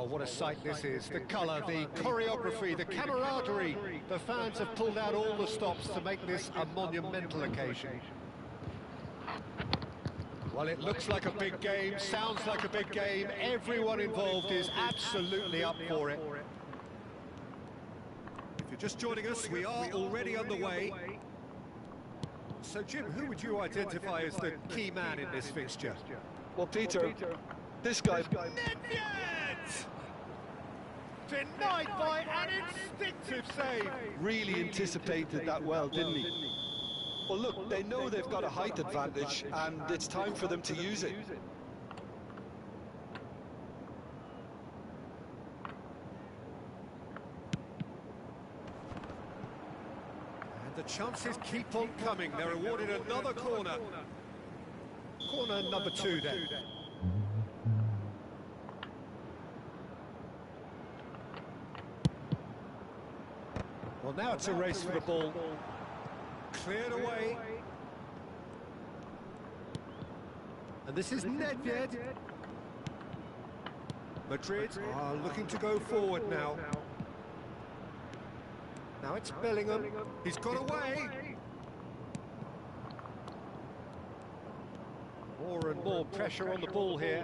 Oh, what a sight this is. The colour, the choreography, the camaraderie. The fans have pulled out all the stops to make this a monumental occasion. Well, it looks like a big game, sounds like a big game. Everyone involved is absolutely up for it. If you're just joining us, we are already underway. So, Jim, who would you identify as the key man in this fixture? Well, Peter, this guy... Nedved! Denied by an instinctive save. Really anticipated that well, didn't he? Well, look, they know they've got a height advantage, and it's time for them to use it. And the chances keep on coming. They're awarded another corner. Corner number 2 then. Well, now it's a race for the ball. Cleared away. And this is Nedved. Madrid are looking to go forward now. Now it's Bellingham. He's got away. More and more pressure on the ball here.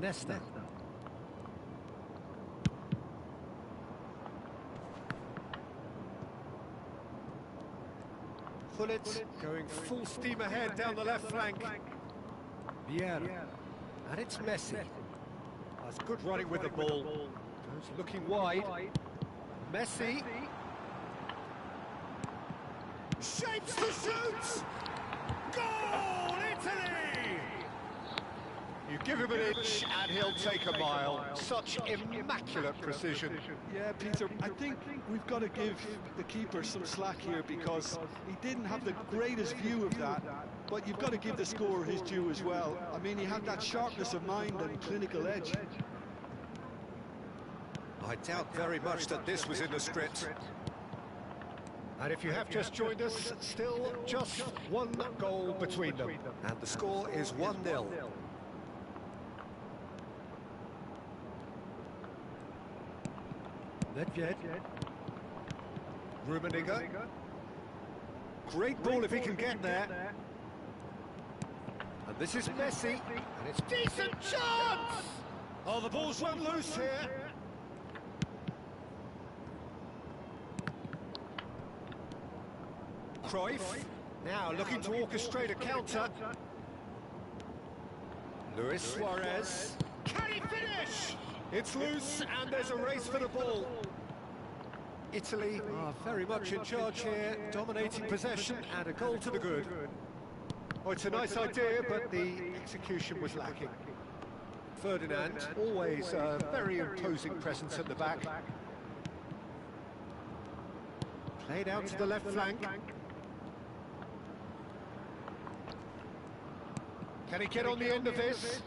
Nesta. Gullit going full steam ahead down the left flank. Vieira. And it's Messi. That's good running with the ball. Goes looking wide. Messi. Shapes to shoot! Goal, Italy! You give him an inch and he'll take a mile. Such immaculate precision. Yeah, Peter, I think we've got to give the keeper some slack here because he didn't have the greatest view of that, but you've got to give the scorer his due as well. I mean, he had that sharpness of mind and clinical edge. I doubt very much that this was in the script. And if you have just joined us, still just one goal between them. And the score is 1-0. Nedved. Rummenigge. Great ball if he can get there. And this is Messi. And it's decent chance! Oh, the ball's run loose here. Cruyff. Now looking to orchestrate a counter. Luis Suarez. Can he finish? It's loose and there's a race for the ball. Italy are very much in charge here, dominating possession and a goal to the good. Oh, it's a nice idea, but the execution was lacking. Ferdinand, always a very imposing presence at the back. Played out to the left flank. Can he get on the end of this?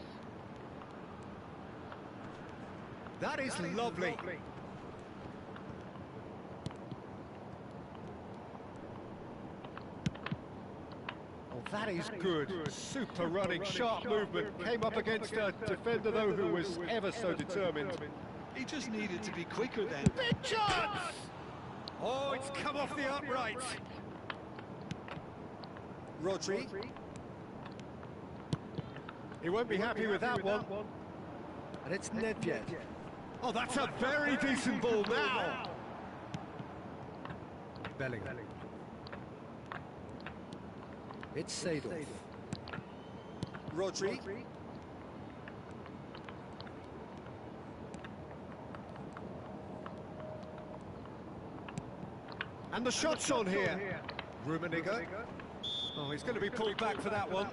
That is lovely. Oh, that is good. Super running, sharp movement. Came up against a defender, though, who was ever so determined. He just needed to be quicker then. Big chance! Oh, it's come off the upright. Rodri. He won't be happy with that one. And it's Nedved. Oh, that's a very decent ball now. Bellingham. It's Seedorf. Rodri. And the shot's on here. Rummenigge. Oh, he's going to be pulled back for that one.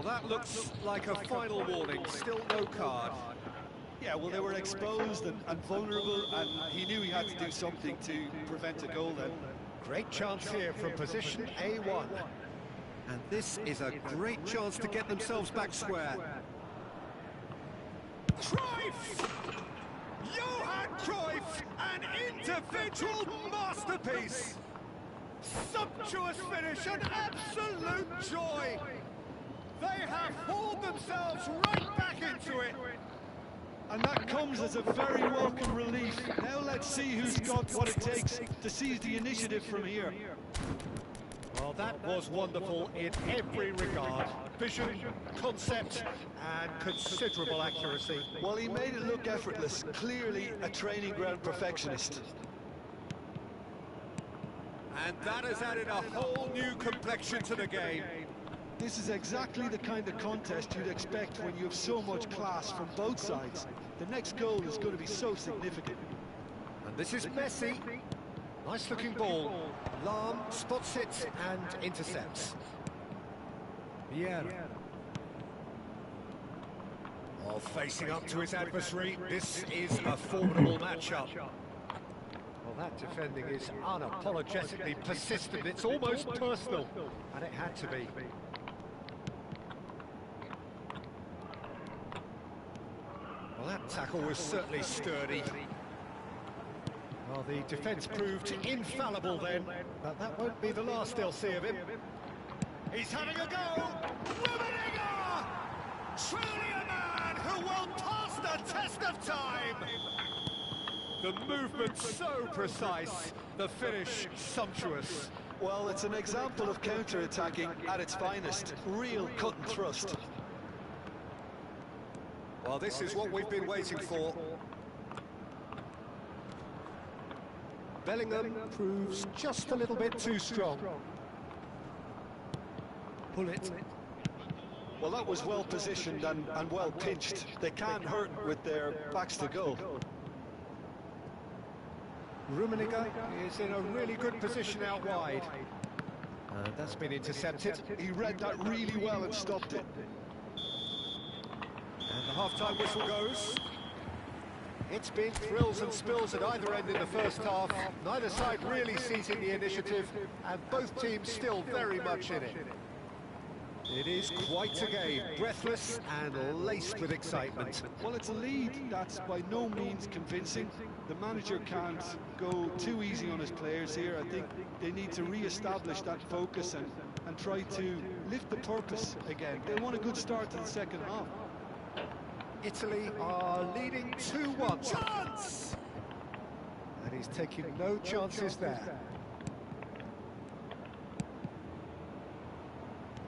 Well, that looks like a final warning. Still no card. Yeah, well, they were exposed and vulnerable, and he knew he had to do something to prevent a goal then. Great chance here from position A1. And this is a great chance to get themselves back square. Cruyff! Johan Cruyff! An individual masterpiece! Sumptuous finish, an absolute joy. They have hauled themselves right back into it. And that comes as a very welcome relief. Now let's see who's got what it takes to seize the initiative from here. Well, that was wonderful in every regard. Vision, concept, and considerable accuracy. Well, he made it look effortless. Clearly a training ground perfectionist. And that has added a whole new complexion to the game. This is exactly the kind of contest you'd expect when you have so much class from both sides. The next goal is going to be so significant. And this is Messi. Nice looking ball. Lahm spots it and intercepts. Vieira. Oh, facing up to his adversary. This is a formidable matchup. Well, that defending is unapologetically persistent. It's almost personal, and it had to be. Well, that tackle was certainly sturdy. Well, the defence proved infallible then, but that won't be the last they'll see of him. He's having a go! Rummenigge! Truly a man who will pass the test of time! The movement so precise, the finish sumptuous. Well, it's an example of counter-attacking at its finest. Real cut and thrust. Well, this is what we've been waiting for. Bellingham proves just a little bit too strong. Pull it. Well, that was well positioned and well pinched. They can't hurt with their backs to goal. Rummenigge is in a really good position out wide. And that's been intercepted. He read that really well and stopped it. And the half-time whistle goes. It's been thrills and spills at either end in the first half. Neither side really seizing the initiative, and both teams still very much in it. It is quite a game, breathless and laced with excitement. Well, it's a lead that's by no means convincing. The manager can't go too easy on his players here. I think they need to re-establish that focus and try to lift the purpose again. They want a good start to the second half. Italy are leading 2-1. Chance! And he's taking no chances there.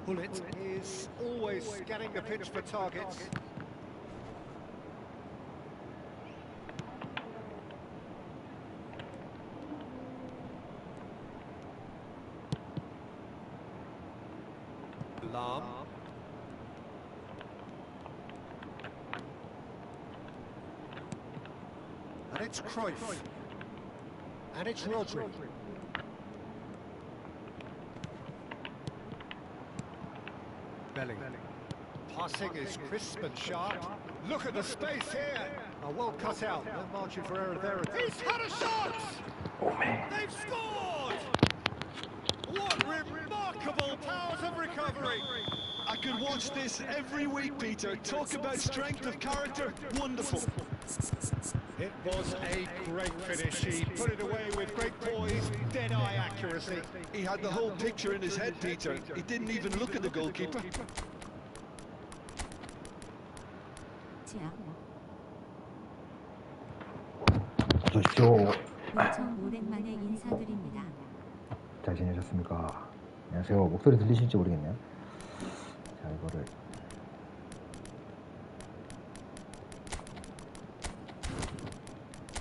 Bullet is always scanning the pitch for targets. Lahm. And it's Cruyff. And it's Rodri. Bellingham. Passing is crisp and sharp. Look at the space here. A well cut out. No margin for error there. He's had a shot! Oh man. They've scored! What remarkable powers of recovery! I could watch this every week, Peter. Talk about strength of character. Wonderful. It was a great finish. He put it away with great poise, dead-eye accuracy. He had the whole picture in his head, Peter. He didn't even look at the goalkeeper. 어서 오십시오. 엄청 오랜만에 인사드립니다. 잘 지내셨습니까? 안녕하세요. 목소리 들리실지 모르겠네요. 자, 이거를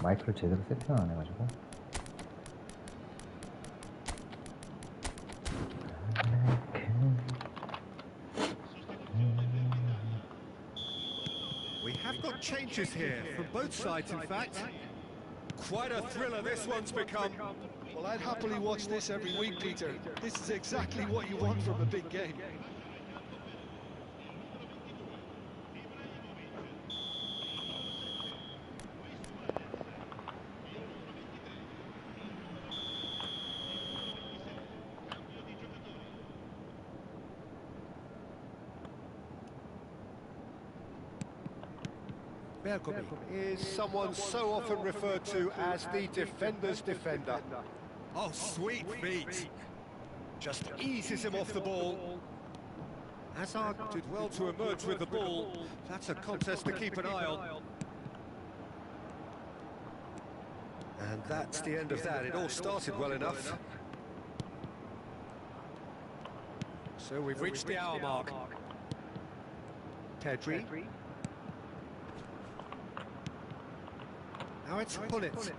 마이크를 제대로 세팅을 안 해가지고 We have got changes here from both sides, in fact. Quite a thriller this one's become. Well, I'd happily watch this every week, Peter. This is exactly what you want from a big game. Bergomi is someone so often referred to as the defender's defender. Oh, sweet feet. Just eases him off the ball. Hazard did well to emerge with the ball. That's a contest to keep an eye on. And that's the end of that. It all started well enough. So we've reached the hour mark. Pedri. Now it's Gullit.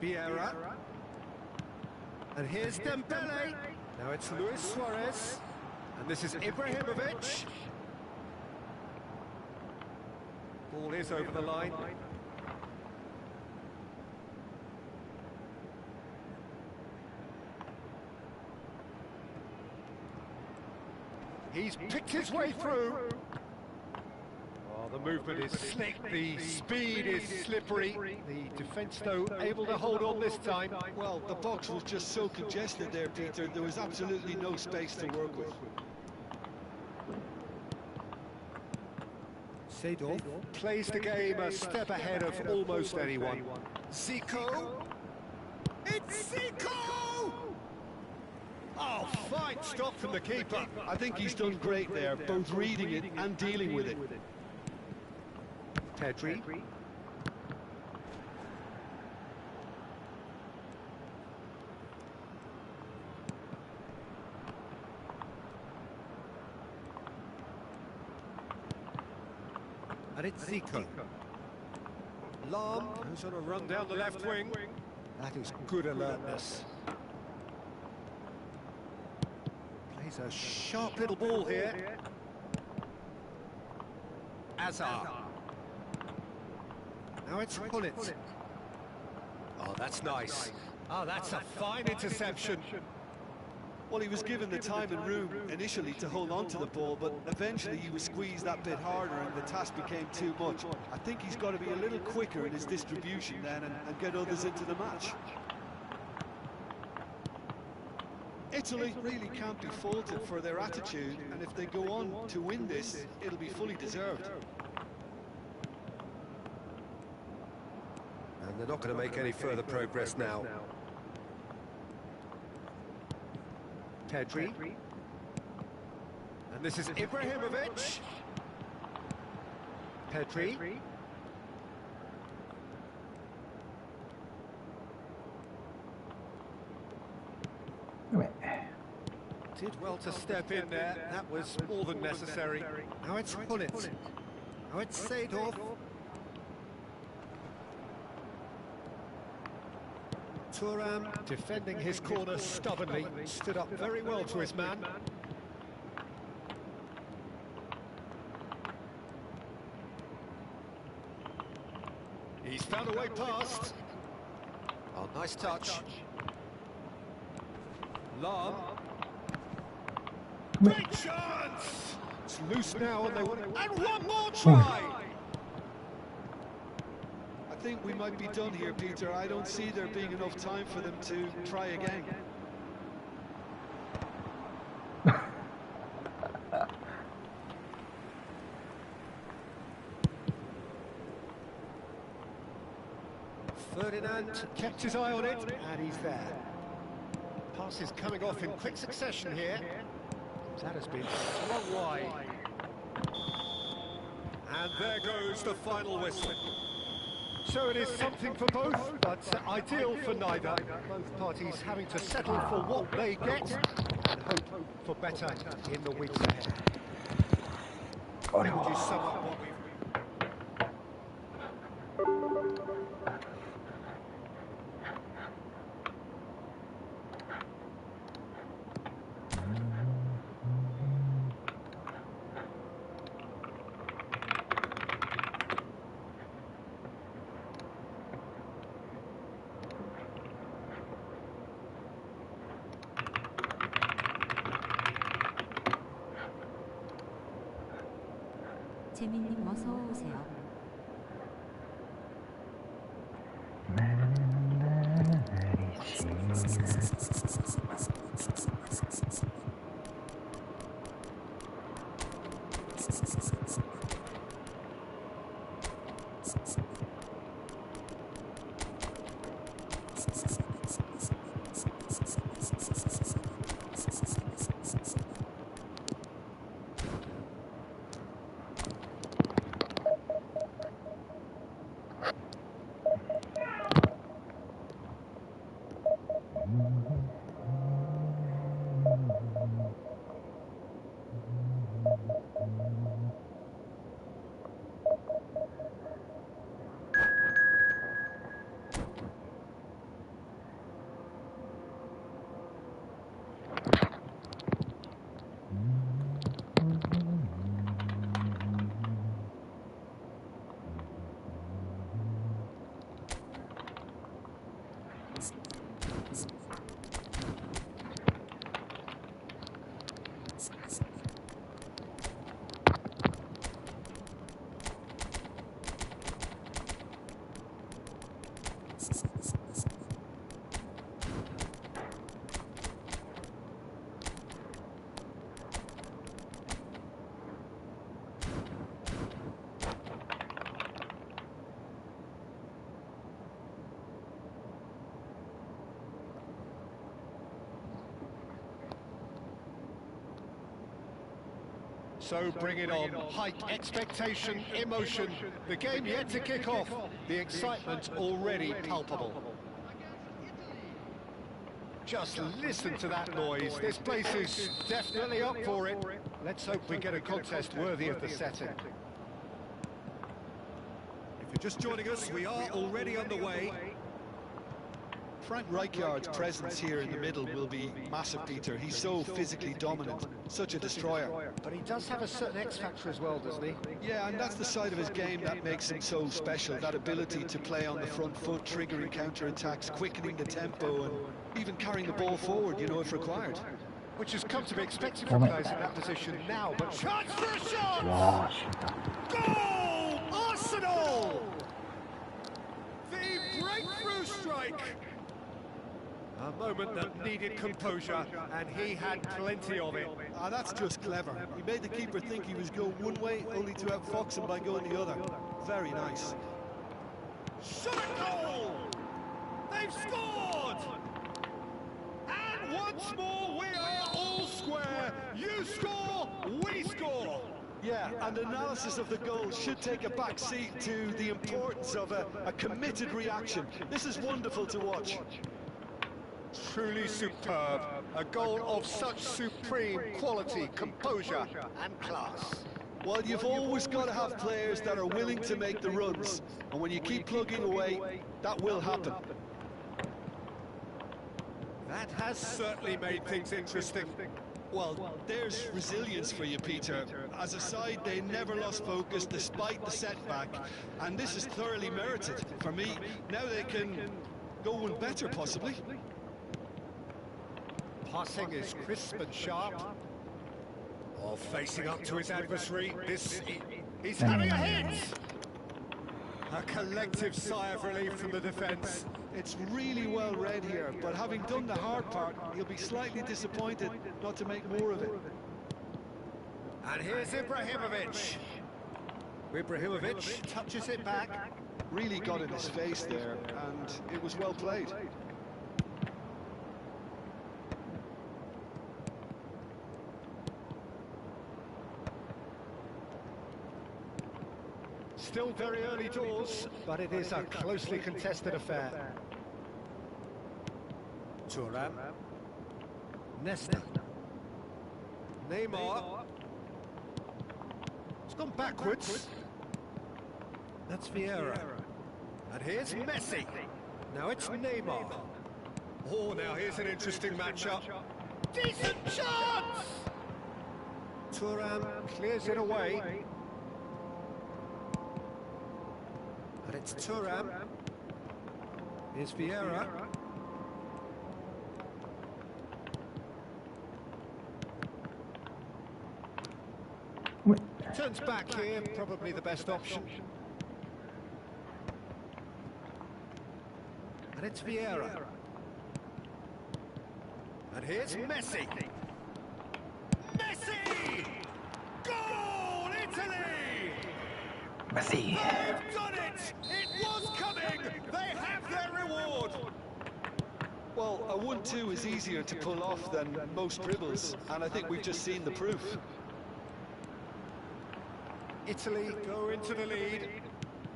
Vieira. And here's Dembele. Now it's Luis Suarez. And this is Ibrahimovic. Ball is over the line. He's picked his way through. Oh, the movement is slick, the speed is slippery. The defence, though, able to hold on this time. Well, the box was just so congested there, Peter. There was absolutely no space to work with. Seedorf plays the game a step ahead of almost anyone. Zico. It's Zico! Oh, fine stop from the keeper. I think he's done great there, both reading it and dealing with it. Pedri. And it's Zico. Lahm goes on a run down the left wing. That is good alertness. Plays a sharp little ball here. Hazard. Now it's Gullit. Oh, that's nice. Oh, that's a fine interception. Well, he was given the time and room initially to hold on to the ball, but eventually he was squeezed that bit harder and the task became too much. I think he's got to be a little quicker in his distribution then and get others into the match. Italy really can't be faulted for their attitude, and if they go on to win this, it'll be fully deserved. And they're not going to make any further progress now. Pedri. And this is Ibrahimovic. Pedri. Did well to step in there. That was more than necessary. Now it's Gullit. Now it's Seedorf. Thuram defending his corner stubbornly, stood up very well to his man. He's found a way past. Oh, nice touch. Lahm. Great chance! It's loose now and they want it. And one more try! I think we might be done here, Peter. I don't see there being enough time for them to try again. Ferdinand kept his eye on it, and he's there. Pass is coming off in quick succession here. That has been swung wide. And there goes the final whistle. So it is something for both, but ideal for neither. Both parties having to settle for what they get and hope for better in the weeks ahead. How would you sum up what we've... 재민님 어서 오세요. So bring it on. Height, expectation, emotion. The game yet to kick off. The excitement already palpable. Just listen to that noise. This place is definitely up for it. Let's hope we get a contest worthy of the setting. If you're just joining us, we are already underway. Frank Rijkaard's presence here in the middle will be massive, Peter. He's so physically dominant, such a destroyer. But he does have a certain X-factor as well, doesn't he? Yeah, and that's the side of his game that makes him so special, that ability to play on the front foot, triggering counter-attacks, quickening the tempo, and even carrying the ball forward, you know, if required. Which has come to be expected from guys in that position now, but chance for a shot! 와, 진짜. Goal! Arsenal! The breakthrough strike! A moment that needed composure, and he had plenty of it. Ah, that's just clever. He made the keeper think he was going one way, only to outfox him by going the other. Very nice. Shot a goal! They've scored! And once more we are all square. You score, we score. Yeah, and analysis of the goal should take a back seat to the importance of a committed reaction. This is wonderful to watch. Truly superb. A goal of such supreme quality, composure and class. Well, you've always got to have players that are willing to make the runs. And when you keep plugging away, that will happen. That has certainly made things interesting. Well, there's resilience for you, Peter. As a side, they never lost focus despite the setback. And this is thoroughly merited. For me, now they can go one better, possibly. Passing is crisp and sharp. Oh, facing up to his adversary. He's having a hit! A collective sigh of relief from the defence. It's really well read here, but having done the hard part, he'll be slightly disappointed not to make more of it. And here's Ibrahimovic. Ibrahimovic touches it back. Really got in his face there, and it was well played. Still very early doors, but it is a closely contested affair. Thuram. Nesta. Neymar. It's gone backwards. That's Vieira. And here's Messi. Now it's Neymar. Oh, now here's an interesting matchup. Decent chance! Thuram clears it away. And it's Thuram. Here's Vieira. Turns back here, probably the best option. And it's Vieira. And here's Messi. Messi! Goal, Italy! Messi. They've done it! It was coming! They have their reward! Well, a 1-2 is easier to pull off than most dribbles, and I think we've just seen the proof. Italy go into the lead.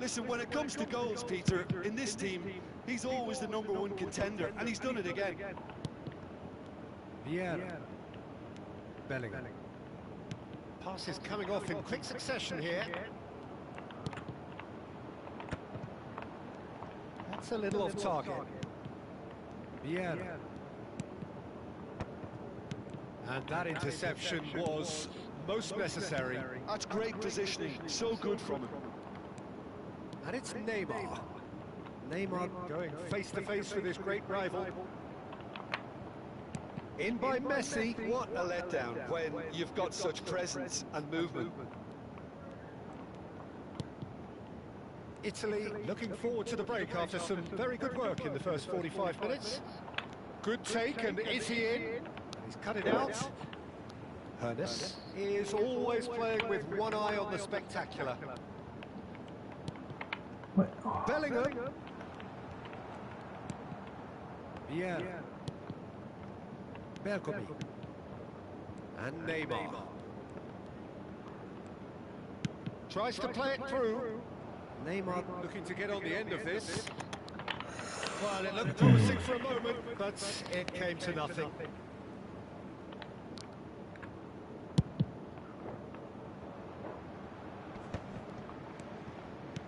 Listen, when it comes to goals, Peter, in this team, he's always the #1 contender, and he's done it again. Vieira. Bellingham. Passes coming off in quick succession here. That's a little off target. Vieira. And that interception was most necessary. That's great positioning, so good from him. And it's Neymar. Neymar going face to face with his great rival. In by Messi. What a letdown when you've got such presence and movement. Italy looking forward to the break after some very good work in the first 45 minutes. Good take, and is he in? He's cut it out. Hoeneß is always playing with one eye on the spectacular. Bellingham. Vieira. Bergomi. And Neymar. Tries to play it through. Neymar looking to get on the end of this. Well, it looked promising for a moment, but it came to nothing.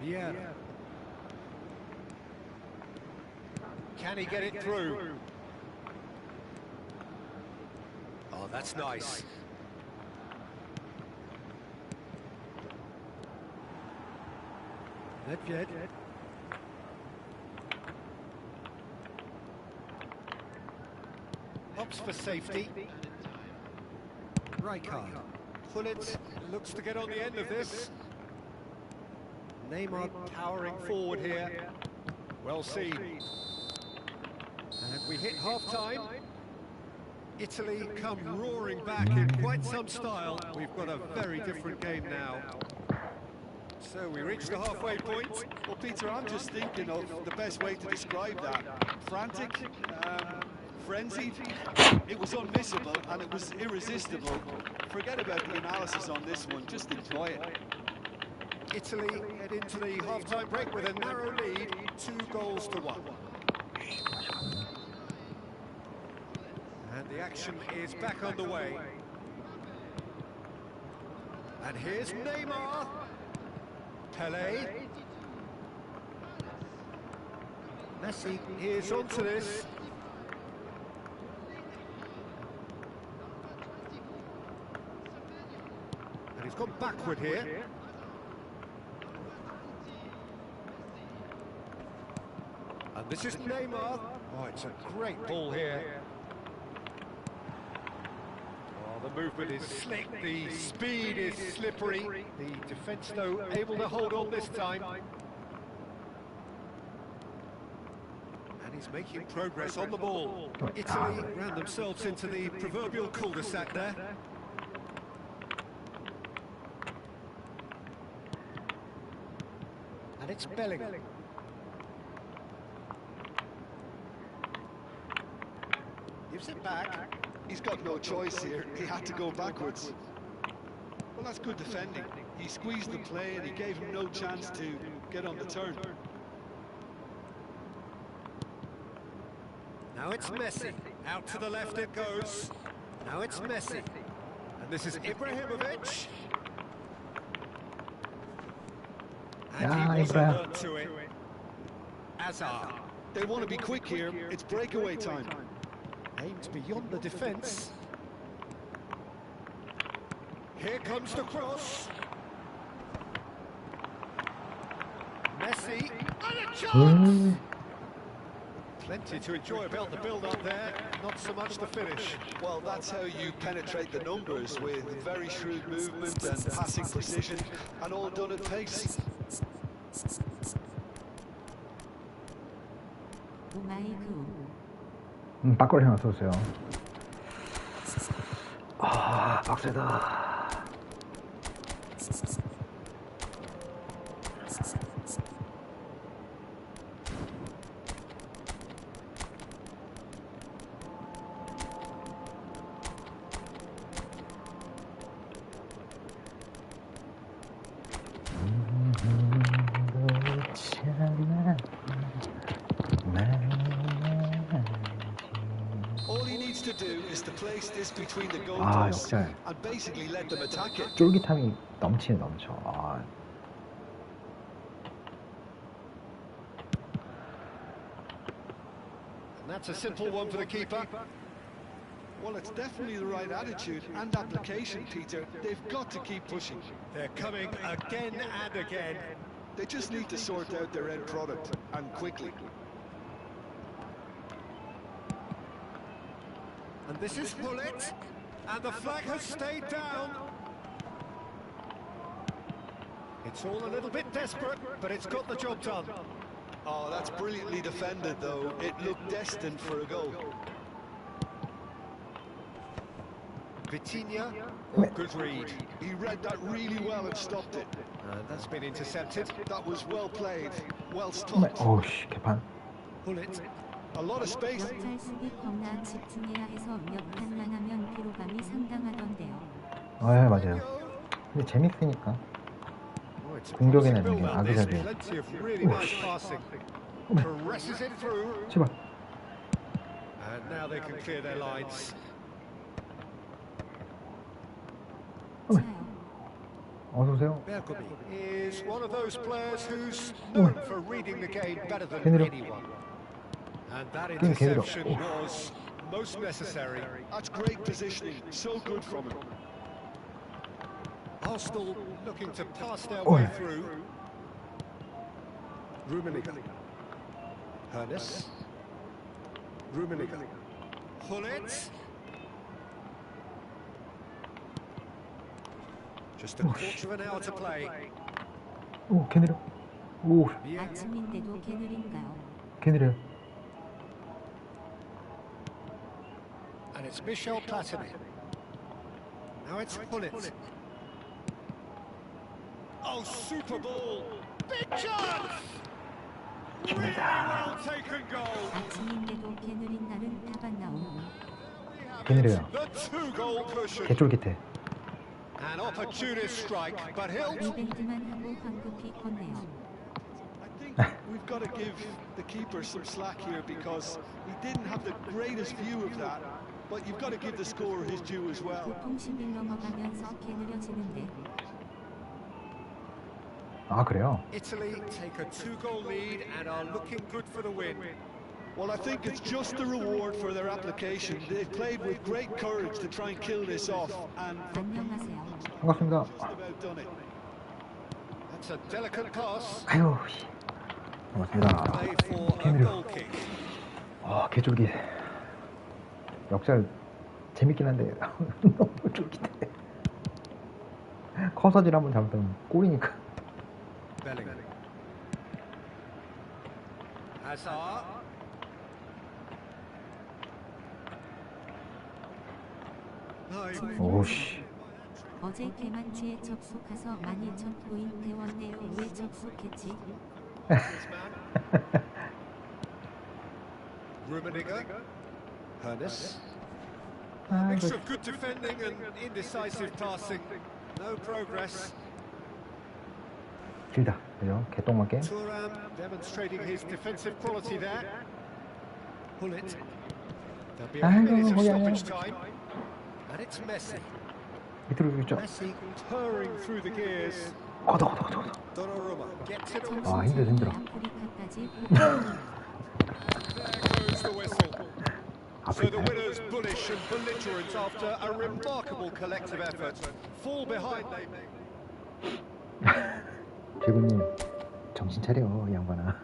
Yeah. Can he get it through? Oh, that's nice. Nedved. Hops for safety. Rijkaard. Gullit looks to get on the end of this. Neymar powering forward here. Well seen. And we hit half-time. Italy come roaring back in quite some style. We've got a very different game now. So we reached the halfway point. Well, Peter, I'm just thinking of the best way to describe that. Frantic, frenzied. It was unmissable and it was irresistible. Forget about the analysis on this one, just enjoy it. Italy head into the half-time break with a narrow lead, 2-1. And the action is back underway. And here's Neymar. Pelé. Messi is onto this. And he's gone backward here. And this is Neymar. Oh, it's a great ball here. Oh, the movement is slick, the speed is slippery. The defence, though, able to hold on this time. And he's making progress on the ball. Italy ran themselves into the proverbial cul-de-sac there. And it's Bellingham. Gives it back. He's got no choice here. He had to go backwards. Well, that's good defending. He squeezed the play and he gave him no chance to get on the turn. Now it's Messi. Out to the left it goes. Now it's Messi. And this is Ibrahimovic. And he was alert to it. Hazard. They want to be quick here. It's breakaway time. Aimed beyond the defence. Here comes the cross. Messi. And a chance! Plenty to enjoy about the build-up there, not so much the finish. Well, that's how you penetrate the numbers, with very shrewd movement and passing precision, and all done at pace. 바꿔 하나 썼어요. 아, 빡세다. Between the goalposts and basically let them attack it. 쫄깃함이 넘치네 넘쳐. 아. That's a simple one for the keeper. Well, it's definitely the right attitude and application, Peter. They've got to keep pushing. They're coming again and again. They just need to sort out their end product, and quickly. And this is Gullit, and the flag has stayed down. It's all a little bit desperate, but it's got the job done. Oh, that's brilliantly defended, though. It looked destined for a goal. Vitinha, good read. He read that really well and stopped it. That's been intercepted. That was well played, well stopped. 오, 씨, 개판. Gullit. A lot of space. 역잘쓰기 겁나 집중해야 해서 몇 판만 하면 피로감이 상당하던데요. 네, 맞아요. 근데 재밌으니까. 공격에 내는 게 Build up this, 아기자기해. plenty of really nice passing. Presses it through, 제발. and now they can clear their lines. 차요. 어서 오세요. Bergomi is one of those players who's known for reading the game better than Kenny. anyone. And that Kenny. interception was most necessary. That's great positioning, so good from him. Arsenal looking to pass their Oh. way through. Rummenigge. Hernes. Rummenigge. Hullet. Just a quarter of an hour to play. 오, 개 느려. 오, Bien. 아침인데도 개느린가요? 개 느려. And it's Michel Platini. Now it's Hullet. Oh, super ball. Big chance! Really well taken goal. 아침인데도 개느린 날은 타반 나옴. 개 느려요. The two-goal cushion. 개 쫄깃해. An opportunist strike, but he'll... 리벤트만 하고 황급히 컸네요. I think we've got to give the keeper some slack here because he didn't have the greatest view of that, but you've got to give the scorer his due as well. 보통 10일 넘어가면서 개느려지는데 아, 그래요? Italy take a two-goal lead and are looking good for the win. Well, I think it's just a reward for their application. They've played with great courage to try and kill this off, and 안녕하세요. 반갑습니다. just about done it. That's a delicate pass. 아유, 씨. 반갑습니다. Play for 개 a 느려. goal kick. 아, 개 쫄깃. 역잘 재밌긴 한데 너무 쫄깃해. 커서질 한번 잘못하면 골이니까. Bellingham. Hazard. 오씨. 어제 개만치에 접속해서 12,000포인 대원네요. 왜 접속했지? Rummenigge. Hernes. 아, Mixture 이거 of good defending and indecisive passing. No progress. 길다. 그죠? 개똥만 게임. Thuram demonstrating his defensive quality there. Hullet. There'll be a 아이고, minute of 거기 stoppage 아니야. time. And it's Messi. 밑으로 주겠죠? Messi purring through the gears. 걷어. Donnarumma gets it all. 아, 힘들어. 아프리카까지 There goes the whistle. So the 아프리카. winners bullish and belligerent after a remarkable collective effort. Fall behind they 제구님 정신 차려, 이 양반아.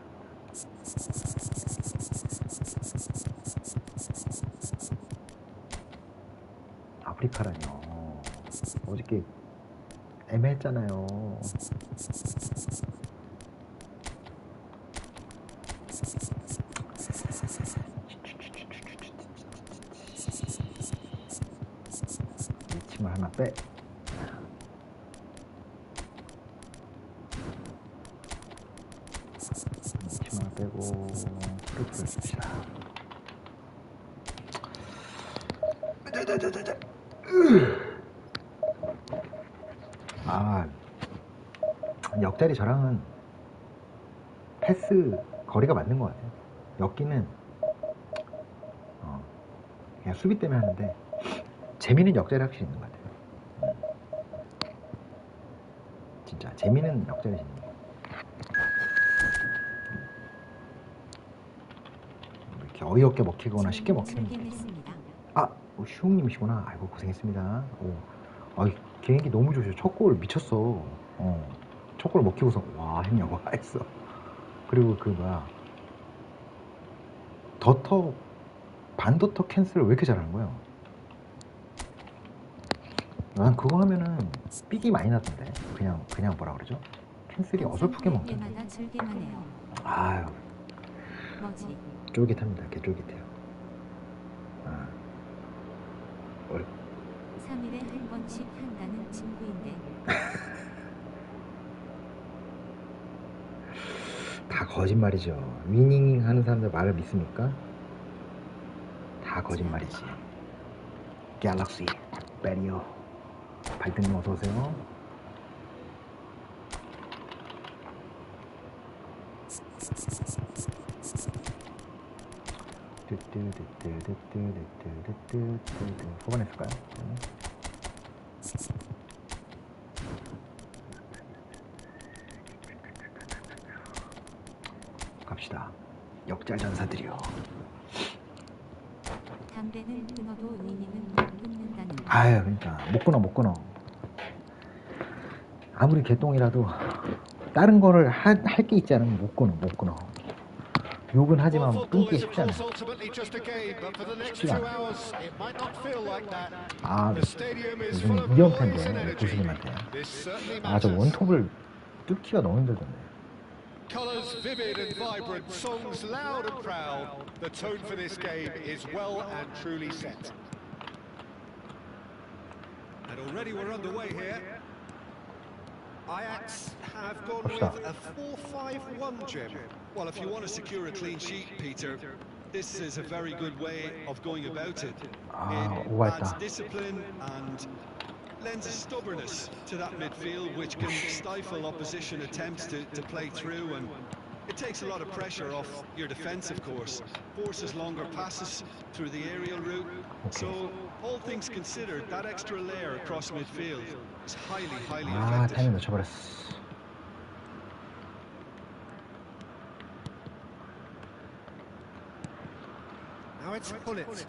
아프리카라뇨. 어저께 애매했잖아요. 치마 하나 빼. 치마 하나 빼고 프로트를 씁시다. 아, 역자리 저랑은 패스 거리가 맞는 것 같아요. 엮기는 그냥 수비 때문에 하는데 재미는 역자리 확실히 있는 것 같아요. 진짜 재미는 역자리 있는 것 같아요. 이렇게 어이없게 먹히거나 쉽게 먹히는 게. 출근했습니다. 아, 슈웅님이시구나. 아이고, 고생했습니다. 아, 개인기 너무 좋으셔. 첫 골 미쳤어. 첫 골 먹히고서 와 했냐고 했어. 그리고 그 뭐야, 반더터 캔슬을 왜 이렇게 잘하는 거야? 난 그거 하면은 삑이 많이 나던데. 그냥 뭐라 그러죠? 캔슬이 어설프게 먹던데. 때마다 즐기만 해요. 아유, 뭐지? 쫄깃합니다. 개 쫄깃해요. 아, 3일에 한 번씩 한다는 친구인데 다 거짓말이죠. 위닝 하는 사람들 말을 믿습니까? 다 거짓말이지. 갤럭시 베리어 발등님 어서오세요. 뽑아냈을까요? 갑시다. 역잘전사들이요. 담배는 끊어도 니니는 못 끊는다는. 아유, 그러니까 못 끊어. 아무리 개똥이라도 다른 거를 할 게 있지 않으면 못 끊어. 욕은 하지만 끊기 쉽지 않아. 쉽지가 않아. 아, 요즘 2연패인데 고수님한테. 아, 저 원톱을 뚫기가 너무 힘들던데. Colours vivid and vibrant, songs loud and proud. The tone for this game is well and truly set. And already we're underway here. Ajax have gone with a 4-5-1, Jim. Well, if you want to secure a clean sheet, Peter, this is a very good way of going about it. 아, It adds 오버했다. discipline and lends a stubbornness to that midfield, which can stifle opposition attempts to play through, and it takes a lot of pressure off your defence, of course. Forces longer passes through the aerial route. So, all things considered, that extra layer across midfield is highly 아, effective. 타이밍 놓쳐버렸어. Now it's Pullet.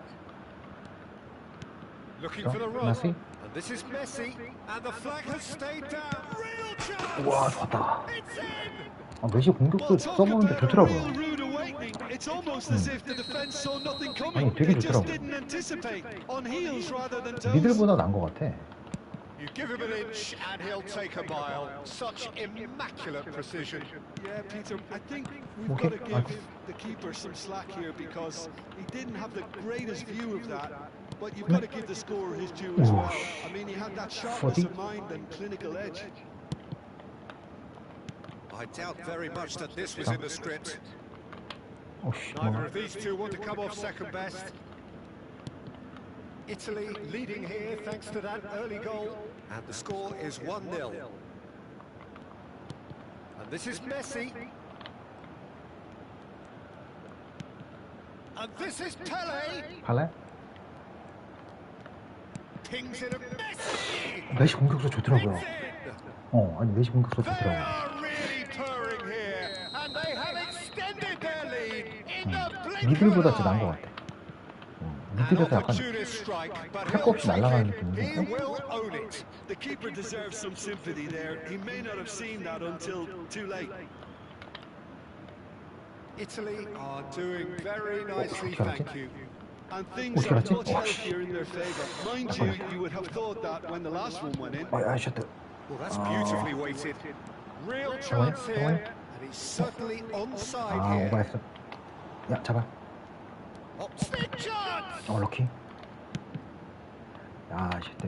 Looking for the run. Messi? And this is Messi. And the flag has stayed down. Real chance! 우와, 좋았다. It's in! 아, 메시 공격도 써보는데 좋더라고요. rude awakening. It's almost as if the defense saw nothing coming. 아니, 되게 It just 좋더라고요. didn't anticipate. On heels rather than toes. 미들보다 나은 것 같아. You give him an inch and he'll take a mile. Such immaculate precision. Yeah, Peter, I think we've Okay, got to give the keeper some slack here because he didn't have the greatest view of that. But you've got to give the scorer his due as well. I mean, he had that sharpness of mind and clinical edge. I doubt very much that this was in the script. 오씨, Neither of these two want to come off second best. Italy leading here thanks to that early goal. And the score is 1-0. And this is Messi. And this is Pele. 발레? Pings in a Messi. 메시 공격도 좋더라고요. It's in. 아니 메시 공격도 They 좋더라고요. are really purring here. And they have extended their lead in the blink of 미들보다 an 더 나은 것 eye. 같아. An 미들에서 약간 opportunist strike, but 할 거 he'll 없이 take 날아가는 it. 느낌인데? He will own it. The keeper deserves some sympathy there. He may not have seen that until too late. Italy are doing very nicely, 잘하지? thank you. And things Oh, are 잘하지? much healthier in their favour. Mind you, you would have thought that when the last one went in. 아, 셔트. Well, that's beautifully weighted. Real chance here, and he's certainly onside 아, here. 오버했어. 야, 잡아. Big chance! 럭키. 야, 셔트.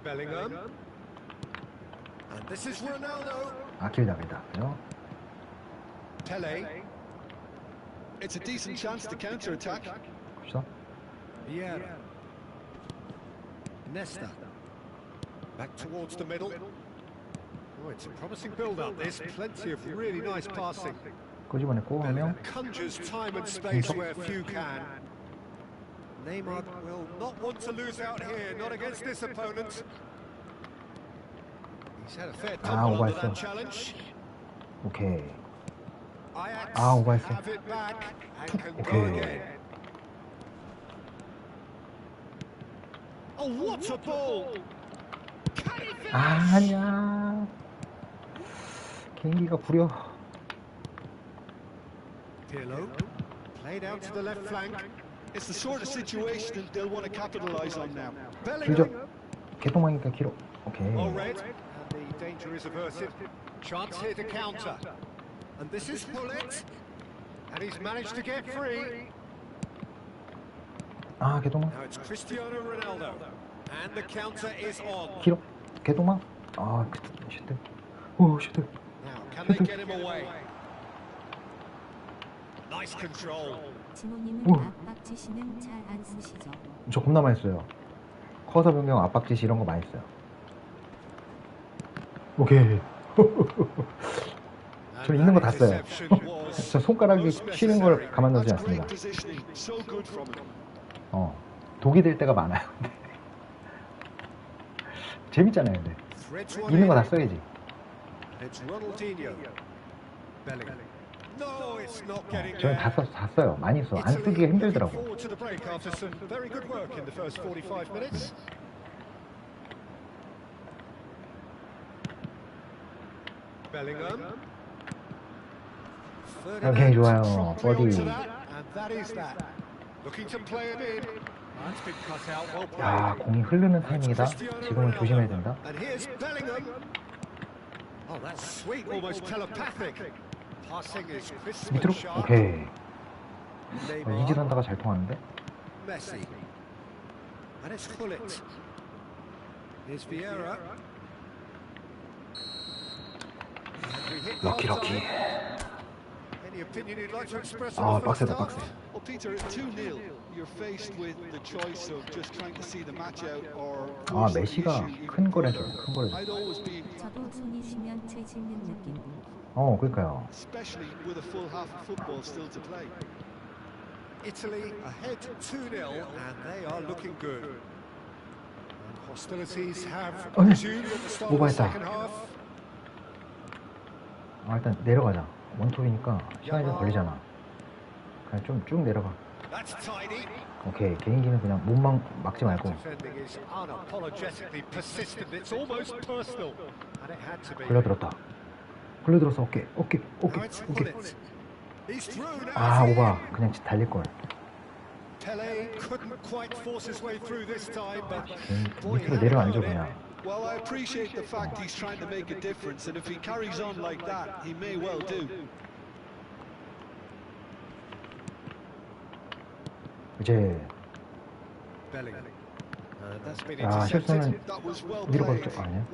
Bellingham. And this is Ronaldo. 아, 길다. 그죠? Pele. It's a decent chance to counter-attack. 갑시다. Vieira. Nesta. Back towards the middle. Oh, it's a promising build-up. There's plenty of really nice passing. 끄집어냈고, 한 명. Conjures time and space where few can. Neymar will not want to lose out here, not against this opponent. He's had a fair tumble under that challenge. 오케이. Ajax 오버했어. have it back and can go 오케이. again. Oh, what a ball! Can he finish? 아니야. 개인기가 구려. Pirlo played out to the left flank. It's the sort of situation that they'll want to capitalise on now. 줄죠. Bellingham. 개똥망이니까 길어. 오케이. All red, and the danger is averted. Chance here to counter. And this is Pullet. And he's managed to get free. 아, 개똥망. Now it's Cristiano Ronaldo. And the counter is on. 길어. 개똥망. 아, 셔트. 오, 셔트. Now, can they get him away? Nice control. 지모님은 우와. 압박 지시는 잘 안 쓰시죠? 저 겁나 많이 써요. 커서 변경, 압박 지시 이런 거 많이 써요. 오케이. 저 있는 거 다 써요. 저 손가락이 쉬는 걸 가만두지 않습니다. 독이 될 때가 많아요. 재밌잖아요, 근데. 있는 거 다 써야지. 저는 다 써요. 많이 써. 안 쓰기가 힘들더라고. 굉장히 좋아요. 버디. 야, 공이 흐르는 타이밍이다. 지금은 조심해야 된다. 밑으로? 오케이. 이질한다가 잘 통하는데? 럭키. 아, 빡세다, 빡세. Well, Peter, it's 2-0. You're faced with the choice of just trying to see the match out or. 아, 메시가 큰 거래죠. 큰 거래죠. I'd always be. 저도 손이 쉬면 뒤집는 느낌. 그러니까요. Especially with a full half of football still to play. Italy ahead 2-0 and they are looking good. And hostilities have resumed at the start of the second half. 일단 내려가자. 원톱이니까 시간이 좀 걸리잖아. 그냥 좀 쭉 내려가. 오케이, 개인기는 그냥 몸만 막지 말고. 걸려들었어. 오케이. 아, 오바. 그냥 달릴걸. 밑으로 내려앉아 그냥. Well, I appreciate the fact he's trying to make a difference, and if he carries on like that, he may well do. 이제 실수는 위로 걸었죠? 아니야?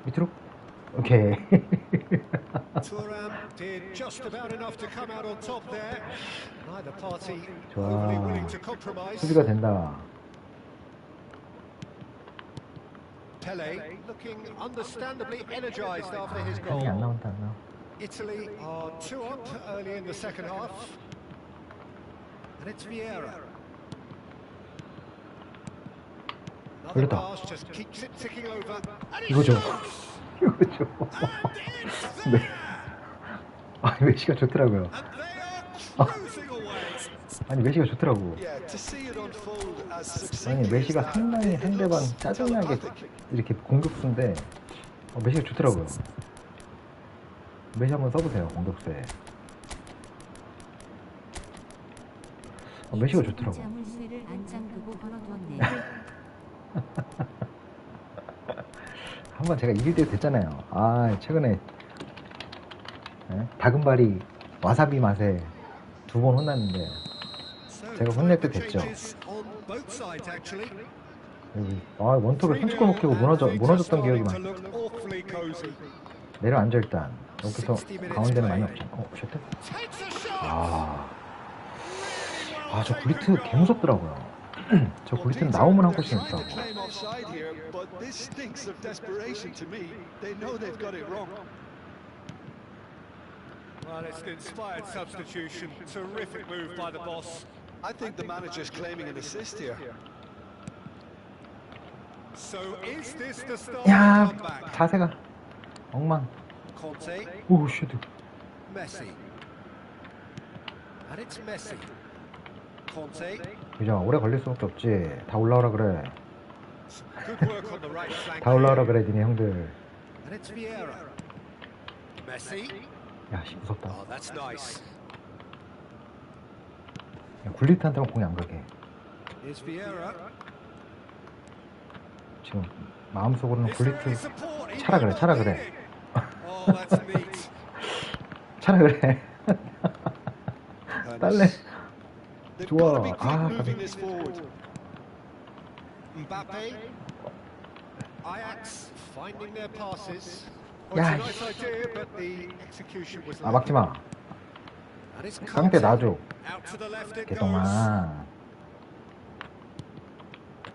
밑으로? 오케이. 좋아. 수비가 된다. 타이밍 안 나온다. Italy are 2 up early in the second half. And it's Vieira. 걸렸다. Just keeps it ticking over. 이거죠. 네. 아니, 메시가 좋더라고요. 아니, 메시가 좋더라고. 아니, 메시가 상당히 상대방 짜증나게 이렇게 공격수인데 메시가 좋더라고요. 메시 한번 써보세요, 공격수에. 메시가 좋더라고. 한번 제가 이길 때 됐잖아요. 최근에 다금바리 와사비 맛에 2번 혼났는데 제가 혼낼 때 됐죠. 여기 원톱에 손짓골 먹히고 무너졌던 기억이 많아요. 내려앉아 일단. 여기서 가운데는 많이 없잖아. 셔트? 저 굴리트 개 무섭더라고요. 저 굴리트는 나오면 한 골씩 넣더라고. Well, it's an inspired substitution. Terrific move by the boss. I think the manager's claiming an assist here. So is this the start 야, of the comeback? 자세가 엉망. Conte, 오, 슈드. Messi. And it's Messi. Conte. 그죠? 오래 걸릴 수밖에 없지. 다 올라오라 그래. Good work on the right flank. 다 올라오라 그래, 니네 형들. And it's Vieira. Messi. 야, 무섭다. Oh, that's nice. 야, 굴리트한테만 공이 안 가게. Here's Vieira. 지금 마음속으로는 Is there any 굴리트 support? 차라 그래, 차라 그래. Oh, that's neat. 차라 그래. 딸래. They've 좋아. got to be quick moving 가비. this forward. Mbappe. Ajax finding their passes. 야, Well, it's a nice idea, but the execution was 막지 마. And it's 깡패 Conte. 놔줘. Out to the left it goes. 개똥아.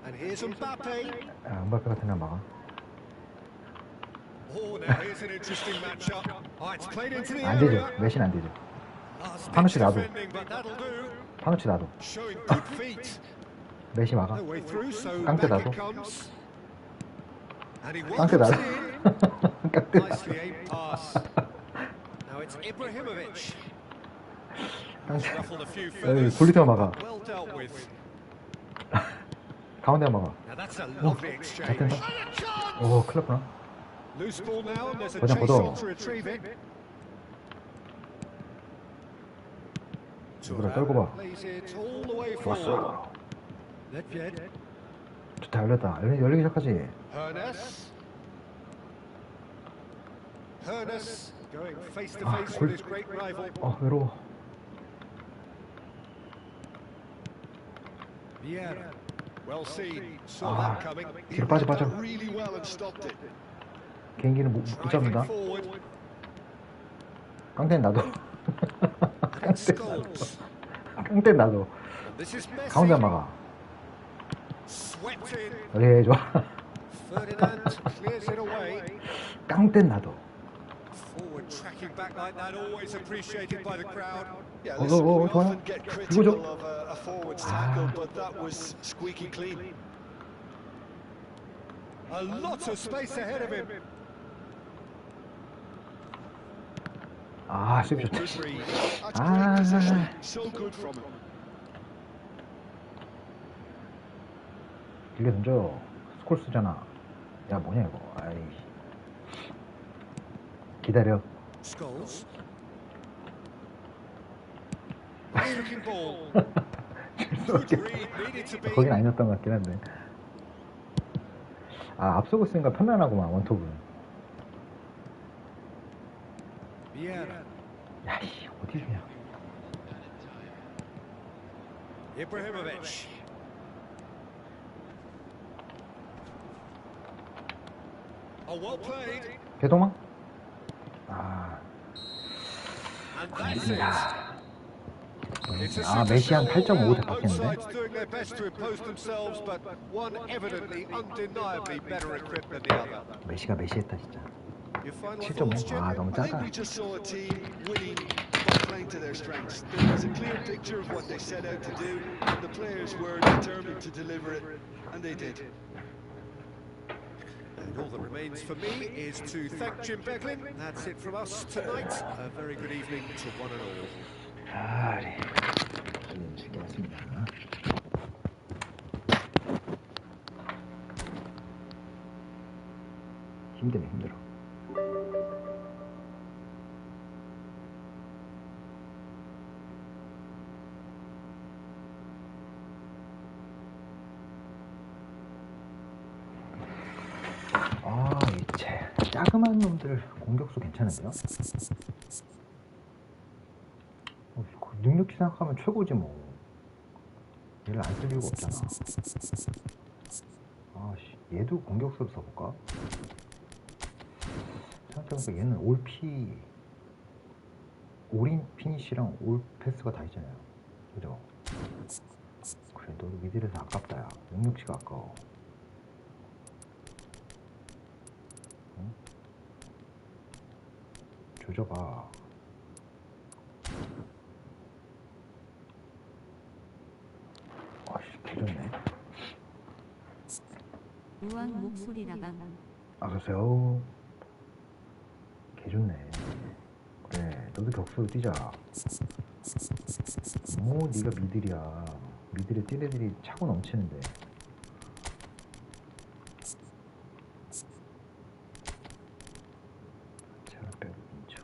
And here's Mbappe. 야, 은바페 같은 애 막아. Oh, now here's an interesting matchup. Oh, it's played into the 안 되죠. area. 메시는 안 되죠. Panucci 나도. but that'll do. 파누치 나도. Showing good feet. 메시 막아. No way through, so 깡패 back 나도. it comes. And he 깡패 welcomes 나도. it in. 깡패 나도. Nicely aimed pass. Now it's Ibrahimovic. 깡패. Ruffled a few 여기 feathers. 굴리트만 막아. Well dealt with. 가운데 막아. Now that's a lovely exchange. 됐다. And a chance! 오, 큰일 났구나. Loose ball now, and there's a 보자, chase 보자. on to retrieve it. 이거를 떨고 봐. Plays it all the way forward. 좋았어. Nedved. 좋다, 열렸다. 열리기 시작하지. Hernes. Hernes going face to 아, face 골. with his great rival. 외로워. Vieira. Well seen. Saw 아, that coming. 뒤로 빠져, 빠져. Really well and stopped it. 개인기는 못 Driving 잡는다. forward. 깡패는 나도. And it's Scholes. 깡패는 나도. This is Messi. 가운데 막아. Swept in. 예, 좋아. Ferdinand clears it away. 깡패는 나도. Forward tracking back like that, always appreciated by the crowd. Yeah, Oh, listen, oh, we oh, often 좋아요. get 이거죠? critical of a forward's tackle, but that was squeaky clean. A lot of space ahead of him. 아, 수비 좋다. Good read. That's Ah. great positioning. So good from him. 길게 던져. 스콜스잖아. 야, 뭐냐 이거. 아이. 기다려. Scholes. Nice looking ball. Good read, needed to be. 거긴 아니었던 것 같긴 한데. 아, 앞서고 있으니까 편안하구만, 원톱은. Vieira. 야, 씨, 어디 주냐. Ibrahimovic. Oh, well played. 개도망? 아, And that's it. 야. It's a 아, super 메시 한 show all 8.5대 round. Both 바뀌었는데? sides doing their best to impose themselves, but one evidently, undeniably better equipped than the other. 메시가 메시했다, 진짜. Your final thoughts, 7.5. Jim? 아, 너무 I think 작아. we just saw a team winning by playing to their strengths. There was a clear picture of what they set out to do, and the players were determined to deliver it, and they did. And all that remains for me is to thank Jim Beglin. That's it from us tonight. A very good evening to one and all. 아, 네. 재밌게 왔습니다. 힘드네, 힘들어. 아, 이 자그마한 놈들 공격수 괜찮은데요? 능력치 생각하면 최고지 뭐. 얘를 안 쓸 이유가 없잖아. 아씨, 얘도 공격수로 써볼까? 생각해보니까 얘는 올피, 올인 피니시랑 올 패스가 다 있잖아요. 그죠? 그래, 너도 미들에서 아깝다, 야. 능력치가 아까워. 응? 조져봐. 아씨, 개좋네. 우왕 목소리라방. 어서오세요. 개좋네. 그래, 너도 격수로 뛰자. 뭐 네가 미들이야. 미들에 뛸 애들이 차고 넘치는데. 자, 빼고 인쳐.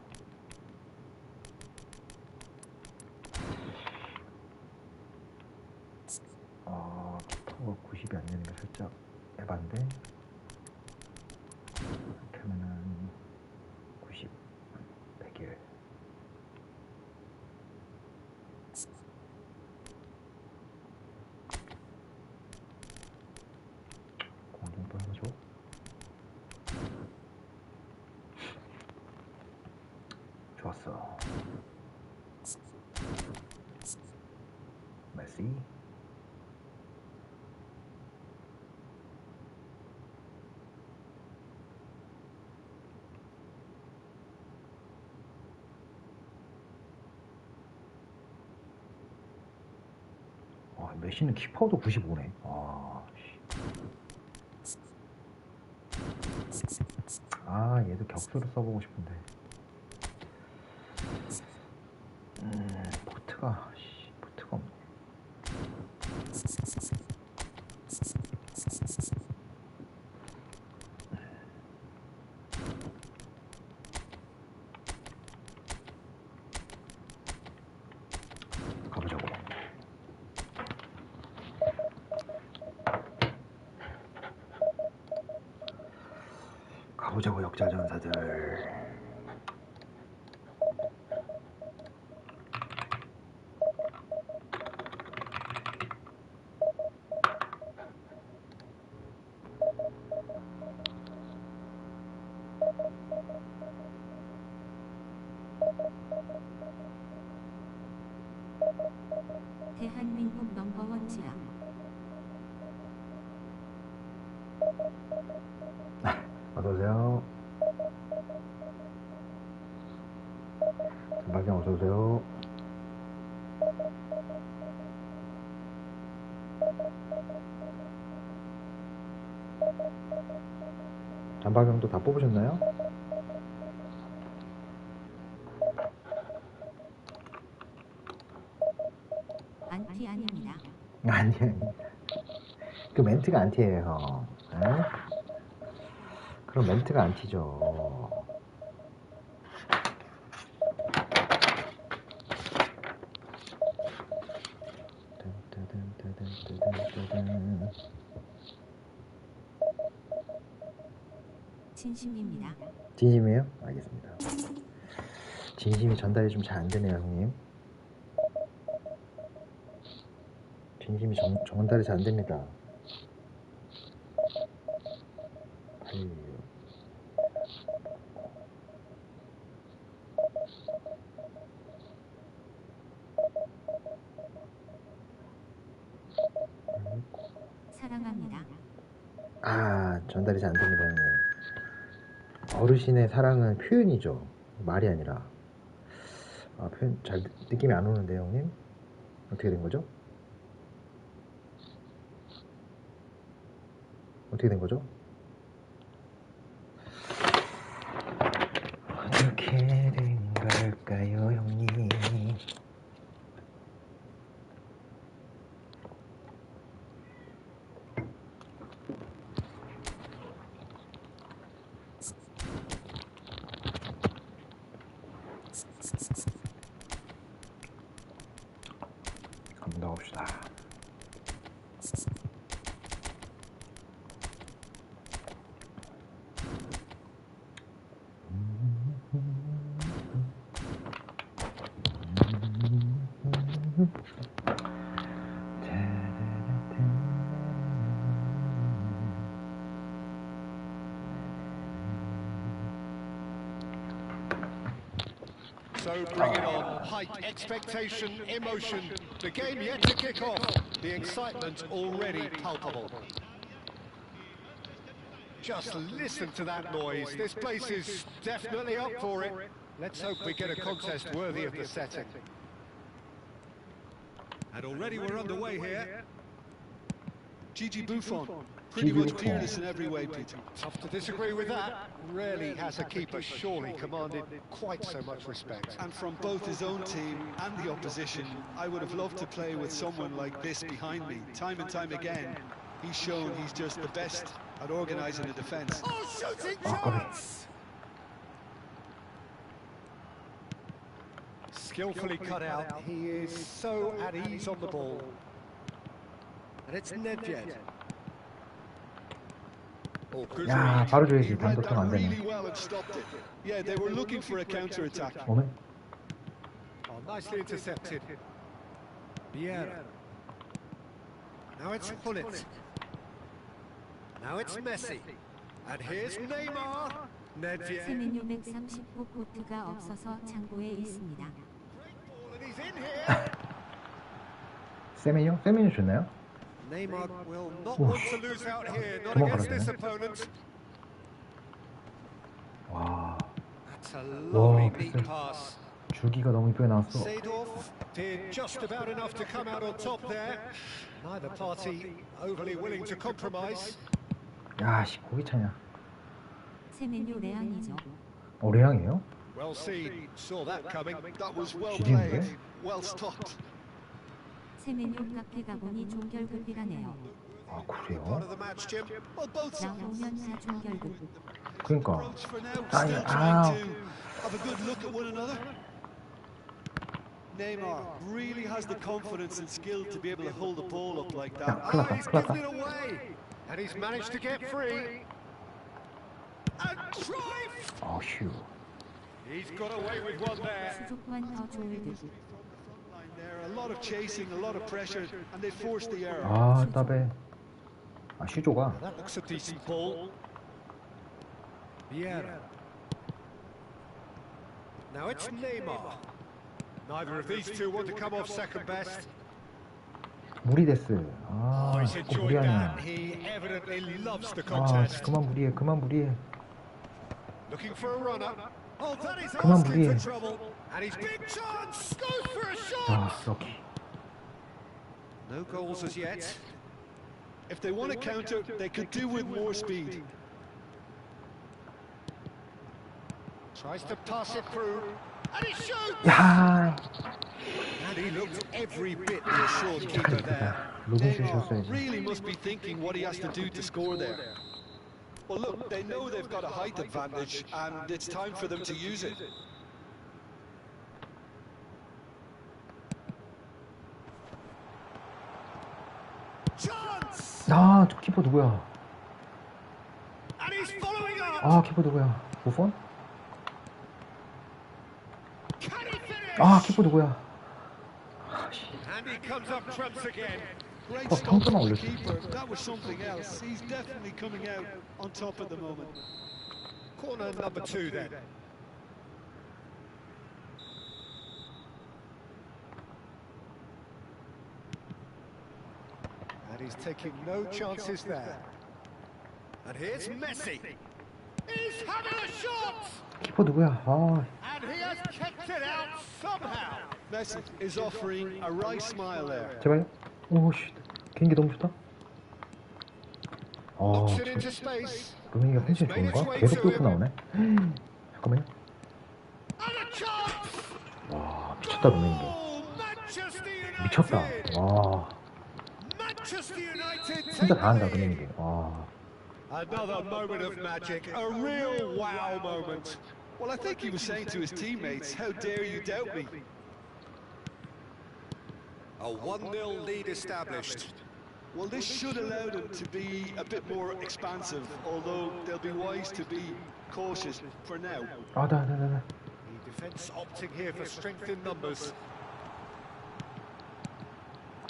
아, 키퍼가 90이 안 되는 게 살짝 에반데. 이렇게 하면은 90, 100일. 공중도 하나 줘. 좋았어. 메시. 메시는 킥파워도 95네. 얘도 격수를 써보고 싶은데. 포트가 없네. 가보자고. 가보자고 역자전사들. 대한민국 넘버원 지압. 어서오세요. 전박경 어서오세요. 전박경도 다 뽑으셨나요? 안티 아닙니다. 아니. 그 멘트가 안티예요. 에? 그럼 멘트가 안티죠. 진심입니다. 진심이에요? 알겠습니다. 진심이 전달이 좀 잘 안 되네요, 형님. 진심이 전달이 잘 안 됩니다. 사랑합니다. 전달이 잘 안 됩니다, 형님. 어르신의 사랑은 표현이죠. 말이 아니라. 표현 잘 느낌이 안 오는데요, 형님? 어떻게 된 거죠? 어떻게 된 거죠? 어떻게 된 걸까요, 형님? 한번 넣어봅시다. So bring it on. Height, expectation, emotion. The game yet to kick off. The excitement already palpable. Just listen to that noise. This place is definitely up for it. Let's hope we get a contest worthy of the setting. And already we're underway here. Gigi Buffon, pretty much peerless in every way, Peter. Tough to disagree with that. Rarely has a keeper surely commanded quite so much respect. And from both his own team and the opposition, I would have loved to play with someone like this behind me. Time and time again, he's shown he's just the best at organising a defence. Oh, shooting chance! Skillfully cut out. He is so at ease on the ball. And it's Nedved. Oh, good 야, read. 바로 He 줘야지. read 단독형 that 안 really 되네. well and stopped it. Yeah, they were looking for a counter-attack. 오늘? Oh, nicely intercepted. Vieira. Now it's Hullet. Now it's Messi. And here's Neymar. Nedved. 세메뉴 139 코트가 없어서 창고에 있습니다. Ball and he's in here. 세메뉴? 세메뉴 좋나요? Neymar will not want to lose out here, not Come on, against this Brandon. opponent. 와, That's a lovely Whoa, neat this is- pass. 줄기가 너무 이쁘게 나왔어. Seedorf did just about enough to come out on top there. Neither party overly willing to compromise. 야, 씨, 고기 차냐? 세메뉴 레앙이죠. 레앙이에요? Well seen, saw that coming. That was well 지리인데? played, well stopped. 세메뉴 카페 가보니 종결급이라네요. 아, Part 그래요? of the match, Jim. Well, both sides 나오면 다 종결급. 그러니까. approach for now, Ah, still yeah. trying Ah. to have a good look at one another. Neymar really has the confidence and skill to be able to hold the ball up like 야, that. 큰일 Ah, 났다, he's 큰일 given 났다. it away. And he's managed to get free. And drive! 아, 휴. He's got away with one there. 수족관 더 좋을 듯. Line there, a lot of chasing, a lot of pressure, and they forced the error. 아, 따배. 아, 슈조가. That looks a decent ball. Vieira. Now it's Neymar. Neither of these two want to come off second best. 무리데스. Oh, 아, he's 자꾸 enjoyed 무리하냐. that. He evidently loves the 아, contest. 그만 무리해, 그만 무리해. Looking for a runner. Oh, that is 그만 asking 무리해. for trouble. And his big chance goes for a 아, shot. 럭키. No goals as yet. If they want to counter, they could do with more speed. Tries to pass it through. And he shoots. 야, And he looked every bit reassured keeper there. 로빈 Neymar 슛이었어야지. really must be thinking what he has to do to score there. Well, look, they know they've got a height advantage, and it's time for them to use it. Chance. 아, 저 키퍼 누구야? And he's following up. 아, 키퍼 누구야? 부폰? Can he finish? 아, 키퍼 누구야? 아, 씨. And he comes up trumps again. Great Oh, stop Thompson from the always- keeper. That was something else. He's definitely coming out on top at the moment. Corner number 2 then. And he's taking no chances there. And here's Messi. He's having a shot! 키퍼 누구야? 아, And he has kept it out somehow. Messi is offering a right smile there. 제발. 오, 씨. 개인기 너무 좋다. 아, Knocks it into space. 로빈이가 펜션이 좋은가? 계속 뚫고 나오네. 잠깐만요. And a chance! 와, 미쳤다, 로빈이. Oh, Manchester United! 미쳤다. 와, Manchester United 진짜 다 한다, take lead. 로빈이. 와. Another moment of magic, a real wow moment. Well, I think he was saying to his teammates, how dare you doubt me? A 1-0 lead established. Well, this should allow them to be a bit more expansive, although they'll be wise to be cautious for now. 아, 나. The defence opting here for strength in numbers.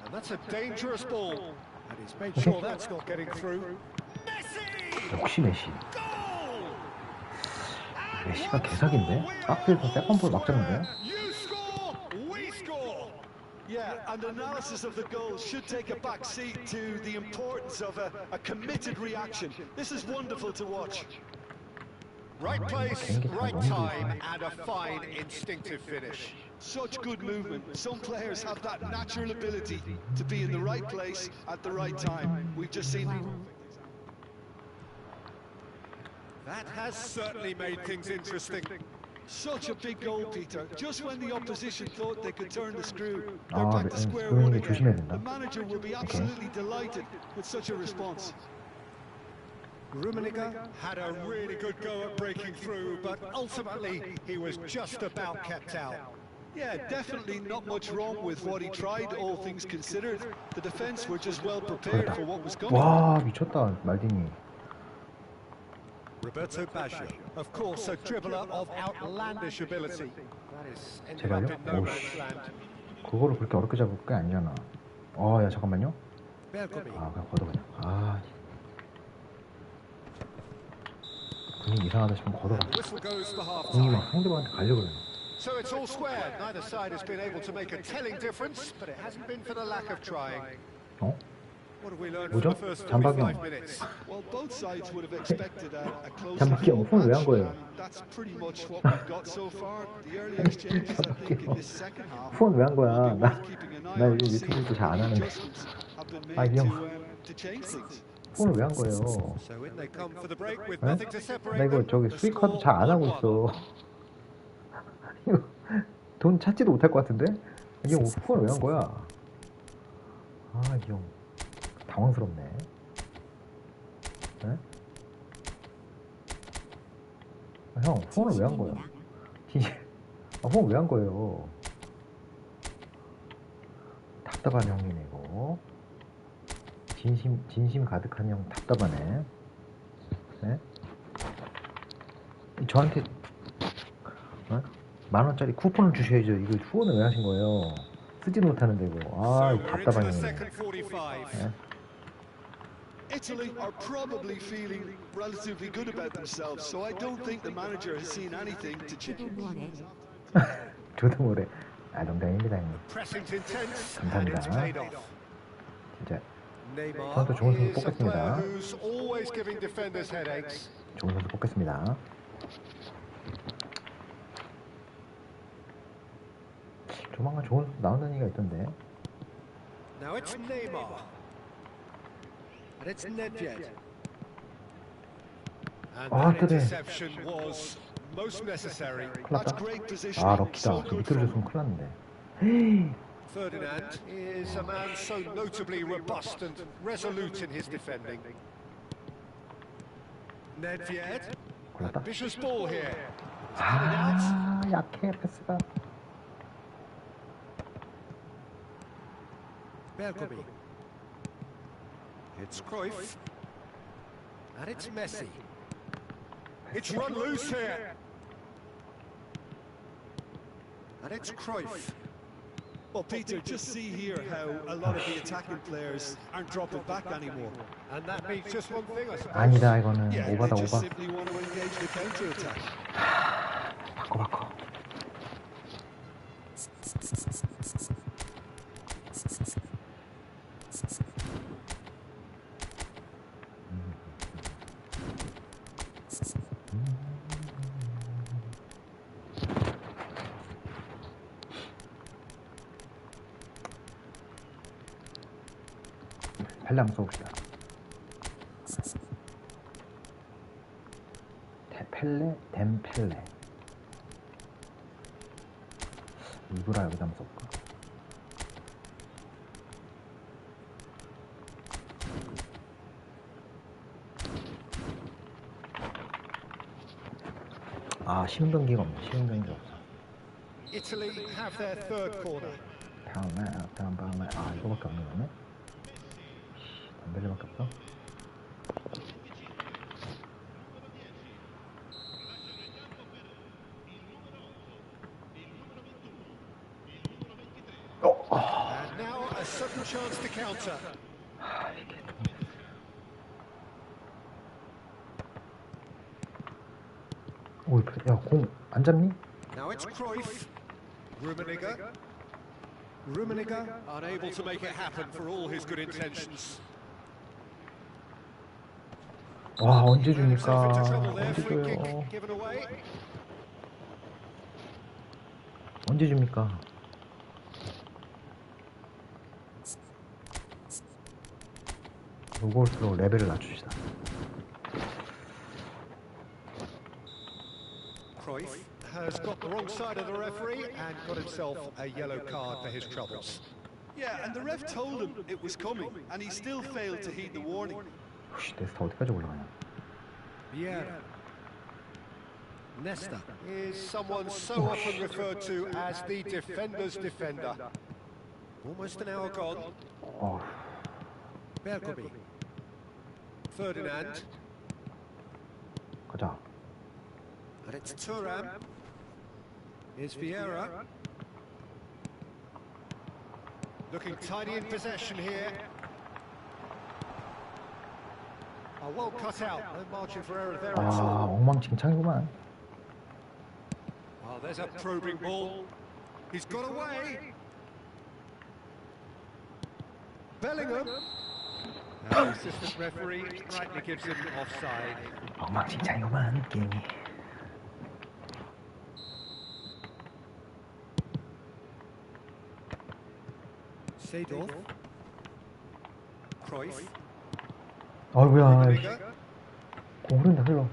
And that's a dangerous ball. And he's made sure that's not getting through. Messi! 역시 메시. Goal! And 메시가 once 개사기인데? more we 박스에서 are 세컨볼 막 잡는데요? You score, we score. Yeah, and analysis of the goal should take a back seat to the importance of a committed reaction. This is wonderful to watch. Right place, 경기 다 right 너무 time, 좋다. and a fine instinctive finish. Such good movement. Some players have that natural ability to be in the right place at the right time. We've just seen 와우. That has certainly made things interesting. such a big goal, Peter. Just when the opposition thought they could turn the screw, 아, they're back to square 로빈이 one 이게 조심해야 again. 된다. The manager will be absolutely delighted with such a response. Rummenigge had a really good go at breaking through, but ultimately he was just about kept out. Yeah, definitely not much wrong with what he tried, all things considered. The defence were just well prepared for what was coming. 와, 미쳤다, 말디니. Roberto Baggio, of course, a dribbler of outlandish ability. That is ended 제발요? up in no man's 오씨. land. 그거를 그렇게 어렵게 잡을 게 아니잖아. 야, 잠깐만요. Bergomi. 아, 그냥 걷어, 그냥. 아. 분위기 이상하다 싶으면 걷어라. Whistle goes for half 공이 time. 막 상대방한테 가려고 그래. So it's all square. Neither side has been able to make a telling difference, but it hasn't been for the lack of trying. 어? What have we learned 뭐죠? from the first 잠박이 45 형. minutes? Well, both sides would have expected a close 잠박이 형, 폰 왜 한 거예요? That's pretty much what we've got so far. The early exchanges, I think, in this second half. 폰 왜 한 거야? will be 나 worth keeping an eye 나 on 요즘 to see 유튜브도 if 잘 안 any 하는데. adjustments have been 아, made 이 형. to change things. 폰을 왜 한 거예요? So in they come for the break with 네? nothing to separate 나 이거 them. 저기 The 수익카드 score 잘 안 하고 1-1. 있어. 이거 돈 찾지도 못할 것 같은데? 이 형 폰을 왜 한 거야? 아, 이 형 당황스럽네. 네? 아, 형 폰을 왜 한 거야? 아, 폰을 왜 한 거예요? 답답한 형이네 이거. 진심 가득한 형 답답하네. 네? 저한테 어? 10,000원짜리 쿠폰을 주셔야죠. 이거 후원을 왜 하신 거예요? 쓰지도 못하는데 이거. 아, So 이 we're into 답답한 the 형이네. second 45. 네? Italy are probably feeling relatively good about themselves, so I don't think the manager has seen anything to change. 저도 모래. 아, 농담입니다 형님. Pressing's intense and it's 감사합니다. paid off. 진짜 Neymar 저는 또 좋은 선수 is a player 뽑겠습니다. who's always giving defenders headaches. 좋은 선수 뽑겠습니다. 조만간 좋은 선수 나온다는 얘기가 있던데. Now it's Neymar. And it's Nedved. And Ah, that today. interception was most necessary. 큰일 That's 났다. great 아, positioning. 럭키다. So 저 good 밑으로 from 줬으면 큰일 났는데. Ferdinand is a man so notably robust and resolute in his defending. Nedved. 골랐다. Ambitious ball here. He's coming out. 아, 약해 패스가. Bergkamp. It's Cruyff. And it's Messi. It's run loose here. And it's Cruyff. Well, Peter, just see here how a lot of the attacking players aren't dropping back anymore. And that means just one thing, I suppose. 아니다 이거는 Yeah, 오바다 they just 오바. simply want to engage the counter-attack. 바꿔. 펠레 한번 써봅시다. 댐펠레. 이브라 여기다 한번 써볼까? 아, 쉬운 경기가 없네. 쉬운 경기가 없어. Italy have their third corner. 다음에 아, 이거밖에 없는 거네? 댐벨레밖에 없어? And now a sudden chance to counter. 오, 야, 공 안 잡니? Now it's Cruyff. Rummenigge. Unable to make it happen for all his good intentions. 와, 언제 Himself 줍니까? into trouble there. 언제 Free 줘요? kick given away. 언제 줍니까? 요걸로 레벨을 낮춥시다. Cruyff has got the wrong side of the referee and got himself a yellow card for his troubles. Yeah, and the ref told him it was coming, and he still failed to heed the warning. 혹시 네스타 어디까지 올라가냐? Vieira. Nesta is someone so often referred to as the defender's defender. Almost an hour gone. 어, Bergkamp. Ferdinand. 가자. And it's Thuram. Here's Vieira. Looking tidy in possession here. Oh, well cut out. No margin for error there at 아, all. 엉망진창이구만. Oh, there's a probing ball. He's got away. Bellingham. And the assistant referee rightly gives him offside. 엉망진창이구만, 게임이. Seedorf. Cruyff. 어이구야. Rudiger. 공 흐른다, 흘러.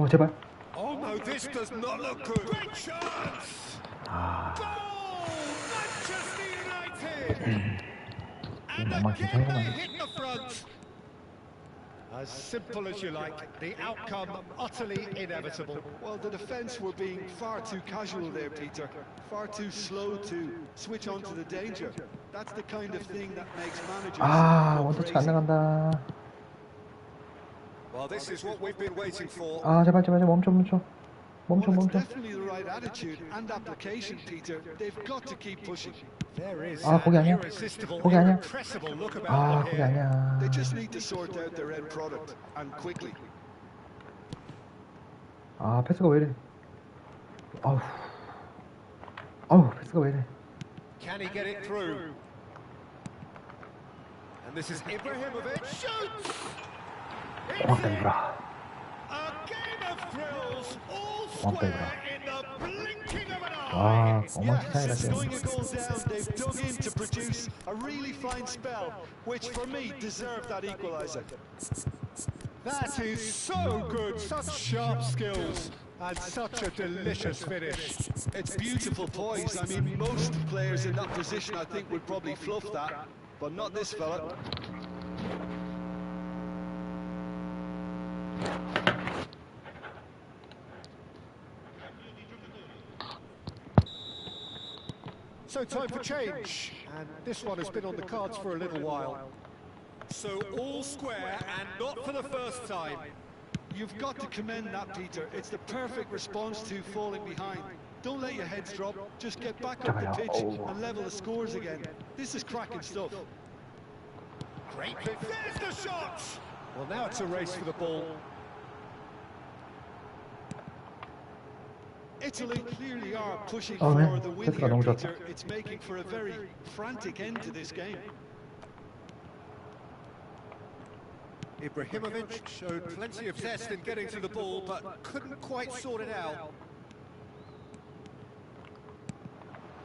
제발. Oh no, this does not look good. Great chance! 아, Goal! Manchester United! And 정말 again 괜찮구만. they hit the front. As simple as you like, the outcome utterly inevitable. Well, the defence were being far too casual there, Peter. Far too slow to switch on to the danger. That's the kind of thing that makes managers 아, go 원터치 안 crazy. 나간다. Well, this is what we've been waiting for. 아, 제발, 멈춰. 멈춰. Well, it's definitely the right attitude and application, Peter. They've got to keep pushing. There is 아, 거기 an 아니야? irresistible, 거기 아니야? irrepressible look about 아, them 거기 here. 아니야. They just need to sort out their end product, and quickly. 아, 패스가 왜 이래. 아우, 패스가 왜 이래. Can he get it through? And this is Ibrahimovic. Shoots! 고맙다, 이브라. A game of thrills, all 고맙다, square 이브라. in the blinking of an 와, eye. 엉망진창이다, Slowing 지금. a goal down, they've dug in to produce a really fine spell, which for me deserved that equaliser. That is so good, such sharp skills and such a delicious finish. It's beautiful poise. I mean, most players in that position, I think, would probably fluff that, but not this fella. So time for change, and this one has been on the cards for a little while. So all square and not for the first time. You've got to commend that, Peter. It's the perfect response to falling behind. Don't let your heads drop. Just get back up the pitch and level the scores again. This is cracking stuff. Great. There's the shot! Well, now it's a race for the ball. Italy clearly are pushing Oh, for man. the win That's here, got no Peter. It's making for a very frantic end to this game. Ibrahimovic showed plenty of zest in getting to the ball, but couldn't quite sort it out.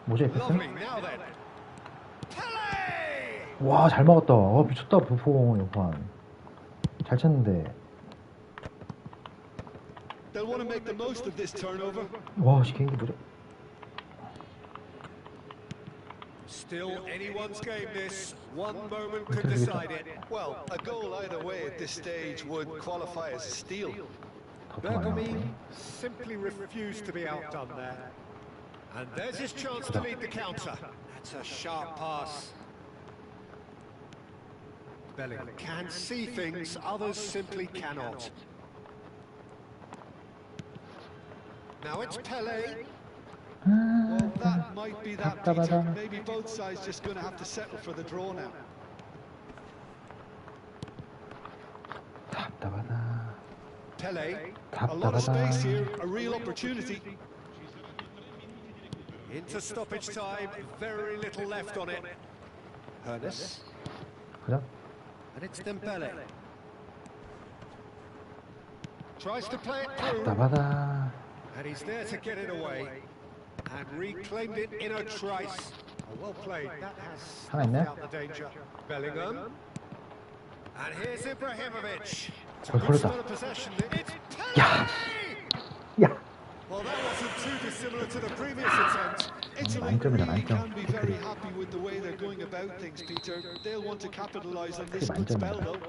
뭐지, 패스? Lovely, now then. Pele! 와, 잘 막았다. 미쳤다, 부폰, 옆판. 잘 쳤는데. They'll want to make the most of this turnover. 와, 씨, 개인기 뭐죠? Still anyone's game this. One moment could decide it. Well, a goal either way at this stage would qualify as a steal. 더더 많이 Bergami 나왔네. simply refused to be outdone there. And there's his chance to lead the counter. That's a sharp pass. Bellingham can see things others simply cannot. Now it's Pele. Well, that might be that, Peter. 답답하다. Maybe both sides just going to have to settle for the draw now. 답답하다. Pele A lot of space 답답하다. here, a real opportunity. into stoppage time. Very little left on it. Hernes. 그냥? And it's Dembele. Tries to play it through. 답답하다. And he's there to get it away. And reclaimed it in a trice. Oh, well played. That has snuffed 살아있네? out the danger. Bellingham. And here's Ibrahimovic. It's a 어, good 걸렸다. spell of possession. It's 야! Pele! 야! Well, that wasn't too dissimilar to the previous attempt. Italy 만점이다, really 만점. can be very happy with the way they're going about things, Peter. They'll want to capitalise on this good 만점이다. spell, though.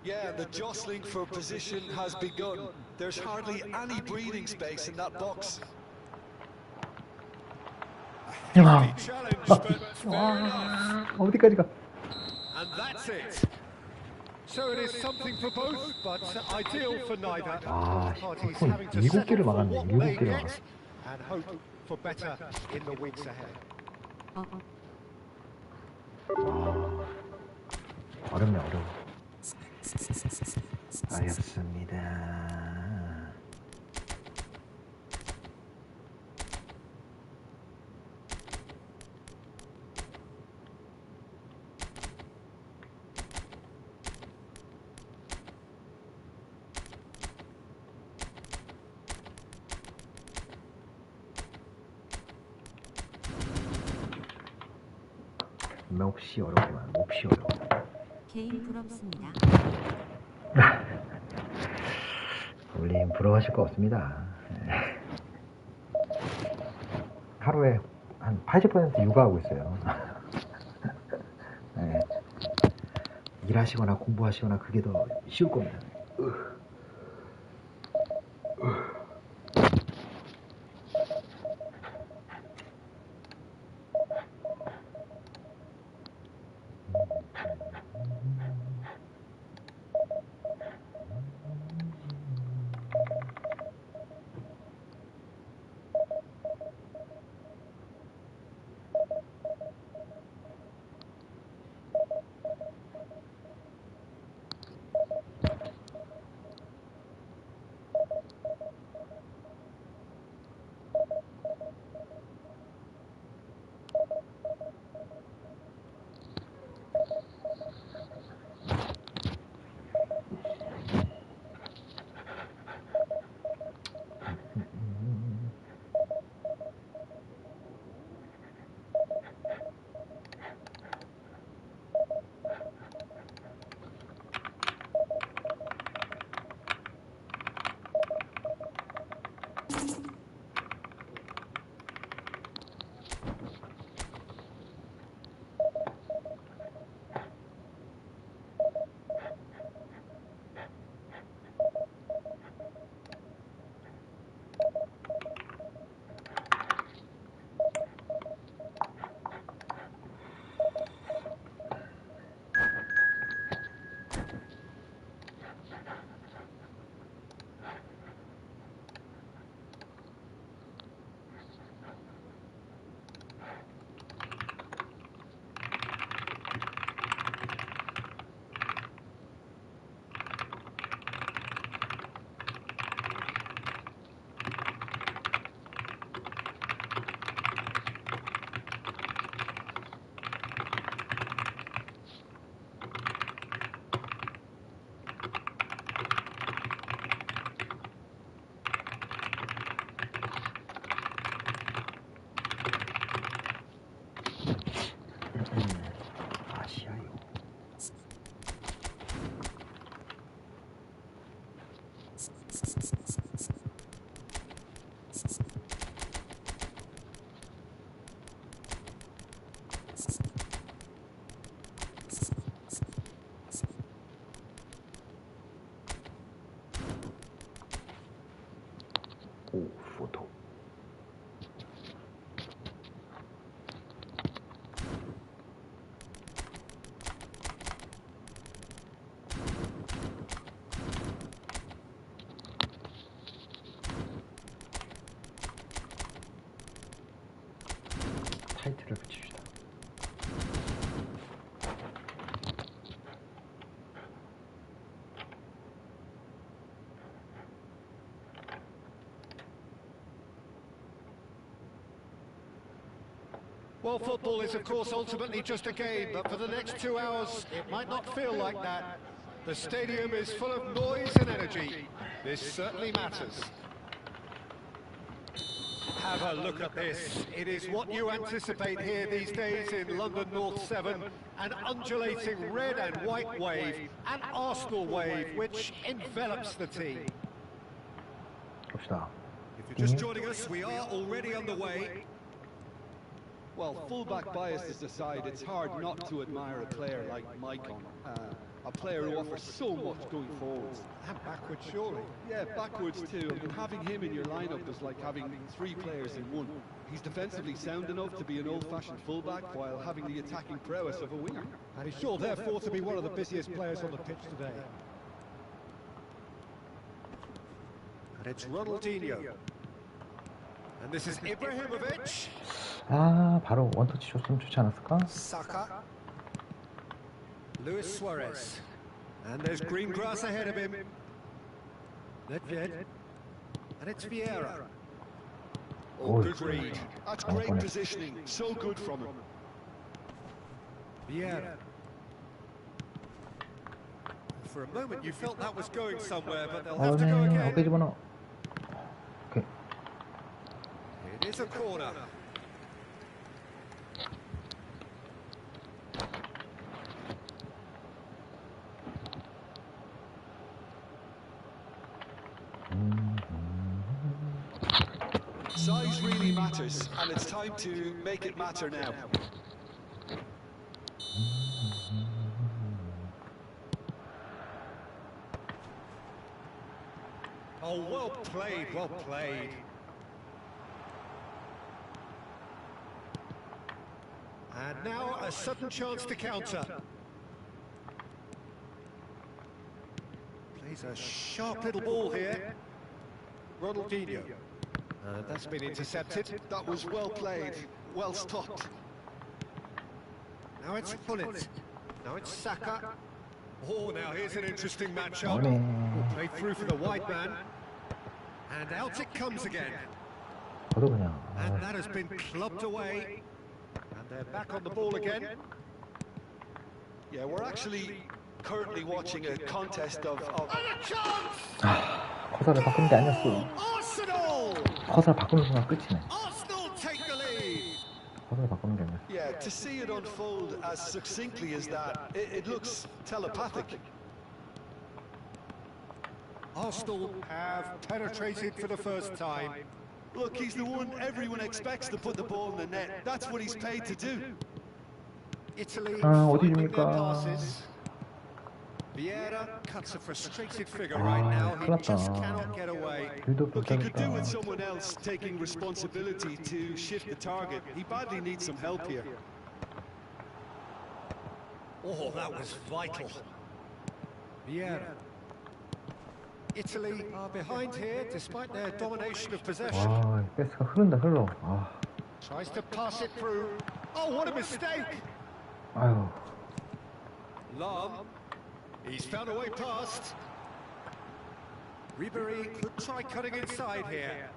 Yeah, the jostling for position has begun. There's hardly any breathing space in that box. 야! Hefty challenge, but fair enough. 와, 어디까지 가? And that's it. So it is something for both, but ideal for neither. 아, Parties 손 having to 일곱 settle 개를 for 막았네. what 일곱 they 개를 get 막았어. and hope for better in the weeks ahead. 어렵네, 어려워. 어렵습니다. 몹시 어렵구만, 몹시 어려워. 개인 부럽습니다. 원래 부러워하실 거 없습니다. 하루에 한 80% 육아하고 있어요. 네. 일하시거나 공부하시거나 그게 더 쉬울 겁니다. 아시아요. 오, 포토. 타이틀을 붙입시다. Well, football is, of course, ultimately just a game, but for the next 2 hours, it might not feel like that. The stadium is full of noise and energy. This certainly matters. Have a look at this. It is what you anticipate here these days in London North 7. An undulating red and white wave, an Arsenal wave, which envelops the team. 봅시다. If you're just joining us, we are already underway. Well, fullback biases aside, it's hard not to admire a player like Maicon. A player who offers so much going forwards. And backwards, surely. Yeah, backwards too. I mean, having him in your lineup is like having 3 players in one. He's defensively sound enough to be an old-fashioned fullback while having the attacking prowess of a winger. And he's sure, therefore, to be one of the busiest players on the pitch today. And it's Ronaldinho. And this is Ibrahimovic. 아, 바로 원터치 줬으면 좋지 않았을까? Saka. Luis Suarez. And there's green grass ahead of him. Nedved. And it's Vieira. Oh, good read. That's great positioning. So good from him. Vieira. For a moment you felt that was going somewhere, but they'll have to go 네, 어깨 again. 집어넣어. 오케이. It is a corner. Size really matters, and it's time to make it matter now. Oh, well played, well played. And now a sudden chance to counter. Plays a sharp little ball here. Ronaldinho. That's been intercepted. That was well played, well stopped. Now it's Pullet. Now it's Saka. Oh, now here's an interesting matchup. 뭐네. Played through for the wide man. And out it comes again. 저도 그냥. And that has been clubbed away. And they're back on the ball again. Yeah, we're actually currently watching a contest of And a chance! 커서를 바꾸는 게 아니었어. Arsenal! 커서를 바꾸는 순간 끝이네. Arsenal take the lead! 커서를 바꾸는 게 아니라. Yeah, to see it unfold as succinctly as that, it looks telepathic. Arsenal have penetrated for the first time. Look, he's the one everyone expects to put the ball in the net. That's what he's paid to do. Italy 어디 finding their 줍니까? passes. Vieira cuts a frustrated figure right now. He 큰일 just 났다. cannot get away. 빌드업 Look, he could do with 못하겠다. someone else taking responsibility to shift the target. He badly needs some help here. Oh, that was vital. Vieira. Italy are behind here despite their domination of possession. 와, 패스가 흐른다, 흘러. 아, Tries to pass it through. Oh, what a mistake! 아유. Lam. He's found a way past. Ribery could try cutting inside here.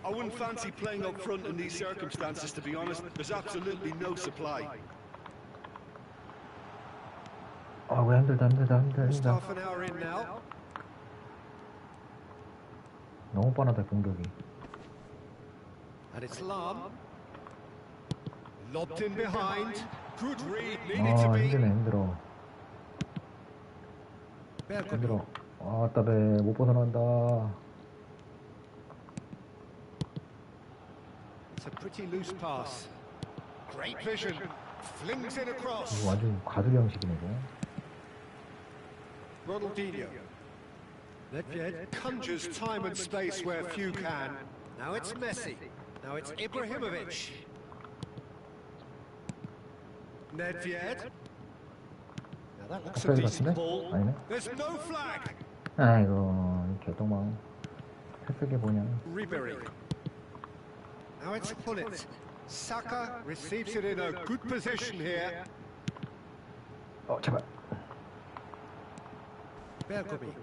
I wouldn't fancy playing up front in these circumstances, to be honest. There's absolutely no supply. 아, 왜 힘들다, 힘들다, 힘들다, Just 힘들다. half an hour in now. 너무 뻔하다, 공격이. And it's Lam. Lobbed in behind. Good read, needed to 아, be. 힘드네, 힘들어. Bergkamp. 힘들어. 아, 따배, 못 벗어난다. It's a pretty loose pass. Great vision. Flings it across. 이거 완전 가두리 형식이네, 이거. Ronaldinho. Nedved conjures time and space where few can. Now it's Messi. Now it's Ibrahimovic. Nedved. Now that looks a offside decent 같은데? ball. 아니네. There's no flag. 아이고, 개똥망. 패스게 뭐냐. Ribery. Now it's Pullet. Saka receives it in a good position here. 제발. Bergkamp.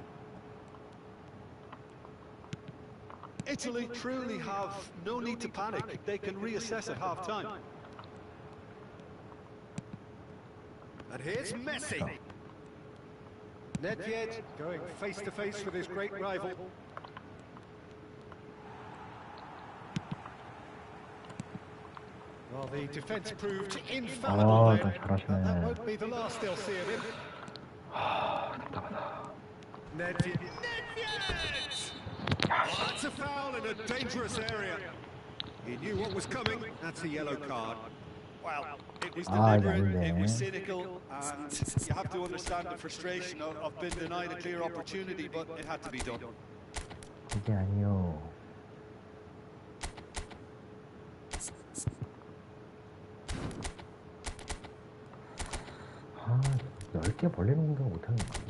Italy truly have no need to panic. They can reassess at half-time. And here's Messi. Nedved going face-to-face with his great rival. Well, the defence proved infallible 아, there. 좀 잘하시네. That won't be the last they'll see of him. 답답하다. Nedved! That's a foul in a dangerous area. He knew what was coming. That's a yellow card. Well, it was Ah, deliberate, yeah, it was yeah. cynical, and you have to understand the frustration of being denied a clear opportunity, but it had to be done. 이게 아니요. 아, 10개 벌리는 공격 못하는 거야.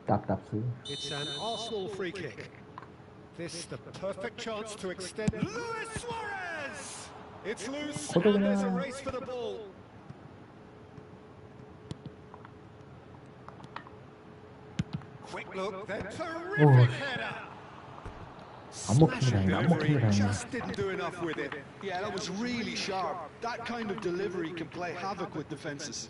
답답스. It's an Arsenal free kick. This the perfect chance to extend. Luis Suarez! It's loose and there's a race for the ball. Quick look, then terrific header. 안 먹히는 게 Smashing 아니라 안 먹히는 게 delivery, 아니라. just didn't do enough with it. Yeah, that was really sharp. That kind of delivery can play havoc with defences.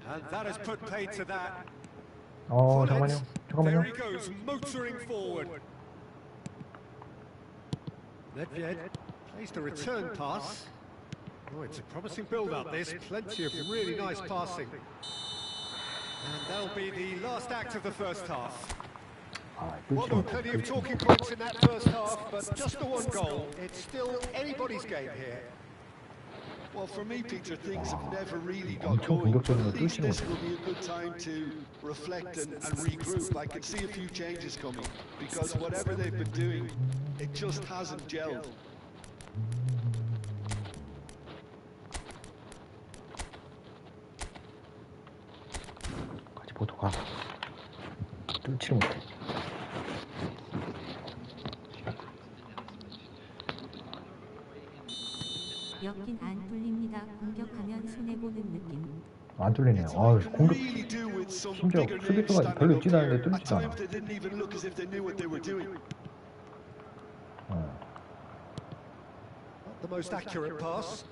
And that has put paid to that. 잠깐만요. 잠깐만요. There he goes, motoring forward. Nedved plays the return pass. Oh, it's a promising build-up, this. Plenty of really nice passing. And that'll be the last act of the first half. 아, Well, there were plenty of talking points in that first half, but just the one goal. It's still anybody's game here. Well, for me, Peter, things have never really got 엄청 going. 공격적인 걸 At least 뚫지는 this 못해. will be a good time to reflect and regroup. I can see a few changes coming because whatever they've been doing, it just hasn't gelled. 같이 보통 가. 뚫지를 못해. 엮인 안 뚫립니다. 공격하면 손해보는 느낌. 안 뚫리네요. It's 아, like 공격 really do with some 심지어 bigger names 수비수가 standing 별로 up 있지도 않은데 here. At 뚫리지도 않아. times they didn't even look as if they knew what they were doing. Not the most accurate pass.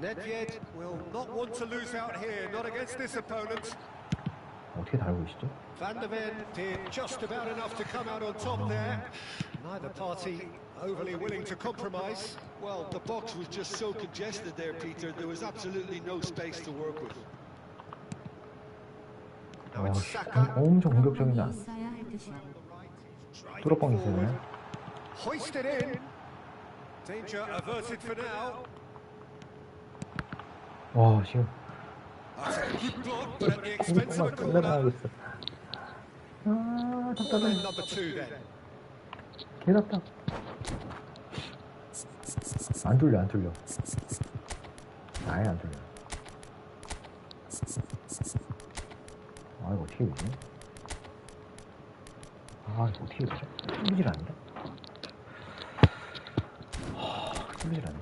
Nedved will not want to lose out here, not against this opponent. 어떻게 달고 계시죠? Van der Ven did just about enough to come out on top there. Neither party overly willing to compromise. Well, the box was just so congested there, Peter. There was absolutely no space to work with. Now it's 아, Saka. 엄청 공격적이다. 있어야 할 듯이요. Driving 뚫어뻥 forward. 있어요. Hoisted in. Danger averted for now. 와, 지금 That's a good block, but at the expense of a 공격만 corner. 끝나가고 있어. 아, Ball 답답해. in number 2 then. 개 답답. 안 뚫려, 안 뚫려. 아예 안 뚫려. 아, 이거 어떻게 되지? 아, 이거 어떻게 되죠? 뚫리질 않는다. 뚫리질 않네.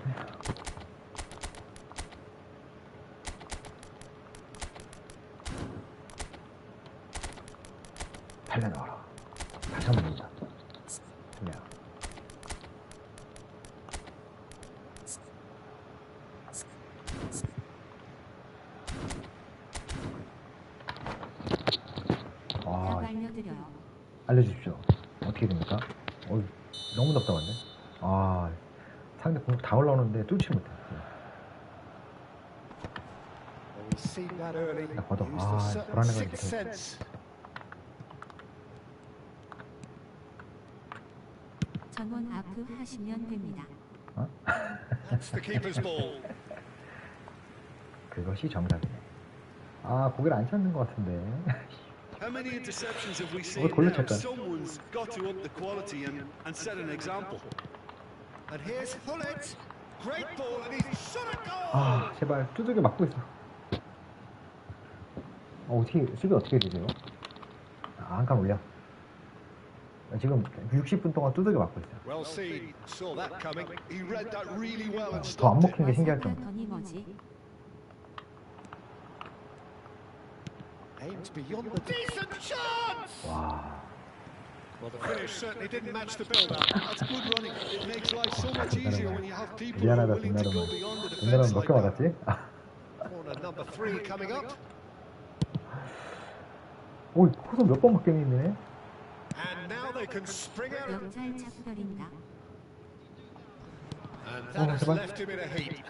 달려나와라. 다시 한번 봅니다. 틀려. 다 아, 알려드려요. 알려주십시오. 어떻게 됩니까? 어이, 너무 답답한데? 아, 상대 공격 다 올라오는데 뚫지 못해. Well, we've seen that early. 나 봐도, Used a 아, certain 불안해가지고 sixth 계속. sense. 전원 아프 하시면 됩니다. That's the keeper's ball. 그것이 정답이네. 아, 고개를 안 찾는 것 같은데. How many interceptions have we seen Oh, 골로 now? 쳤다. Someone's got to up the quality and set an example. And here's Hullet. Great ball, and he's shot a goal. 아, 제발 두들겨 맞고 있어. 어떻게 수비 어떻게 되세요? 아, 한 칸 올려. 지금 60분 동안 두들겨 맞고 있어요. Well seen. Saw that coming. He read that really well and 더 안 stopped it. 먹힌 게 신기할 와서 정도. 더니 뭐지? Aimed beyond the decent chance. 와, Well, the finish certainly didn't match the build-up. That's good running. It makes life so much easier when you have people who are 미안하다 willing to go 뒷나름은. beyond the 뒷나름은 defense 몇 like 개 that. 맞았지? 아, Corner number 3 coming up. 오, 코스 몇 번 맞겠는데? And now they can spring out. 역잘 작별인다. And that has 제발. left him in a heap.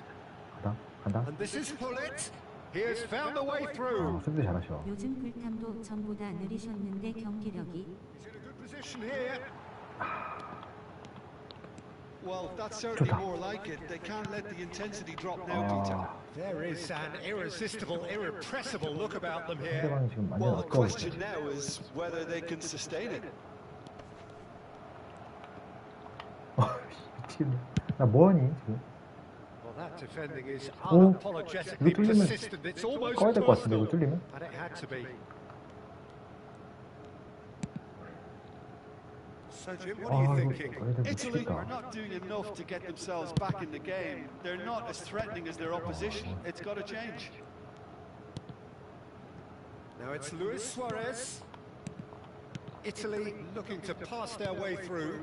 간다, 간다. And this is Hullet. He has found a way 아, through. 수비도 잘하셔. 요즘 불탐도 전보다 느리셨는데 경기력이. He's in a good position here. Well, that's certainly 좋다. more like it. They can't let the intensity drop now, Peter. 아, There is an irresistible, irrepressible look about them here. 상대방이 지금 완전 Well, the 엇가고 question 있어요. now is whether they can sustain it. 미치겠네. 나 뭐하니 지금? Well, that defending is 오, unapologetically 이거 뚫리면 persistent. It's almost 꺼야 될 것 같은데 이거 personal. 뚫리면? And it had to be. So, Jim, what 아, are you 이거 thinking? 애들 Italy 미치겠다. are not doing enough to get themselves back in the game. They're not as threatening as their opposition. It's got to change. Now it's Luis Suarez. Italy looking to pass their way through.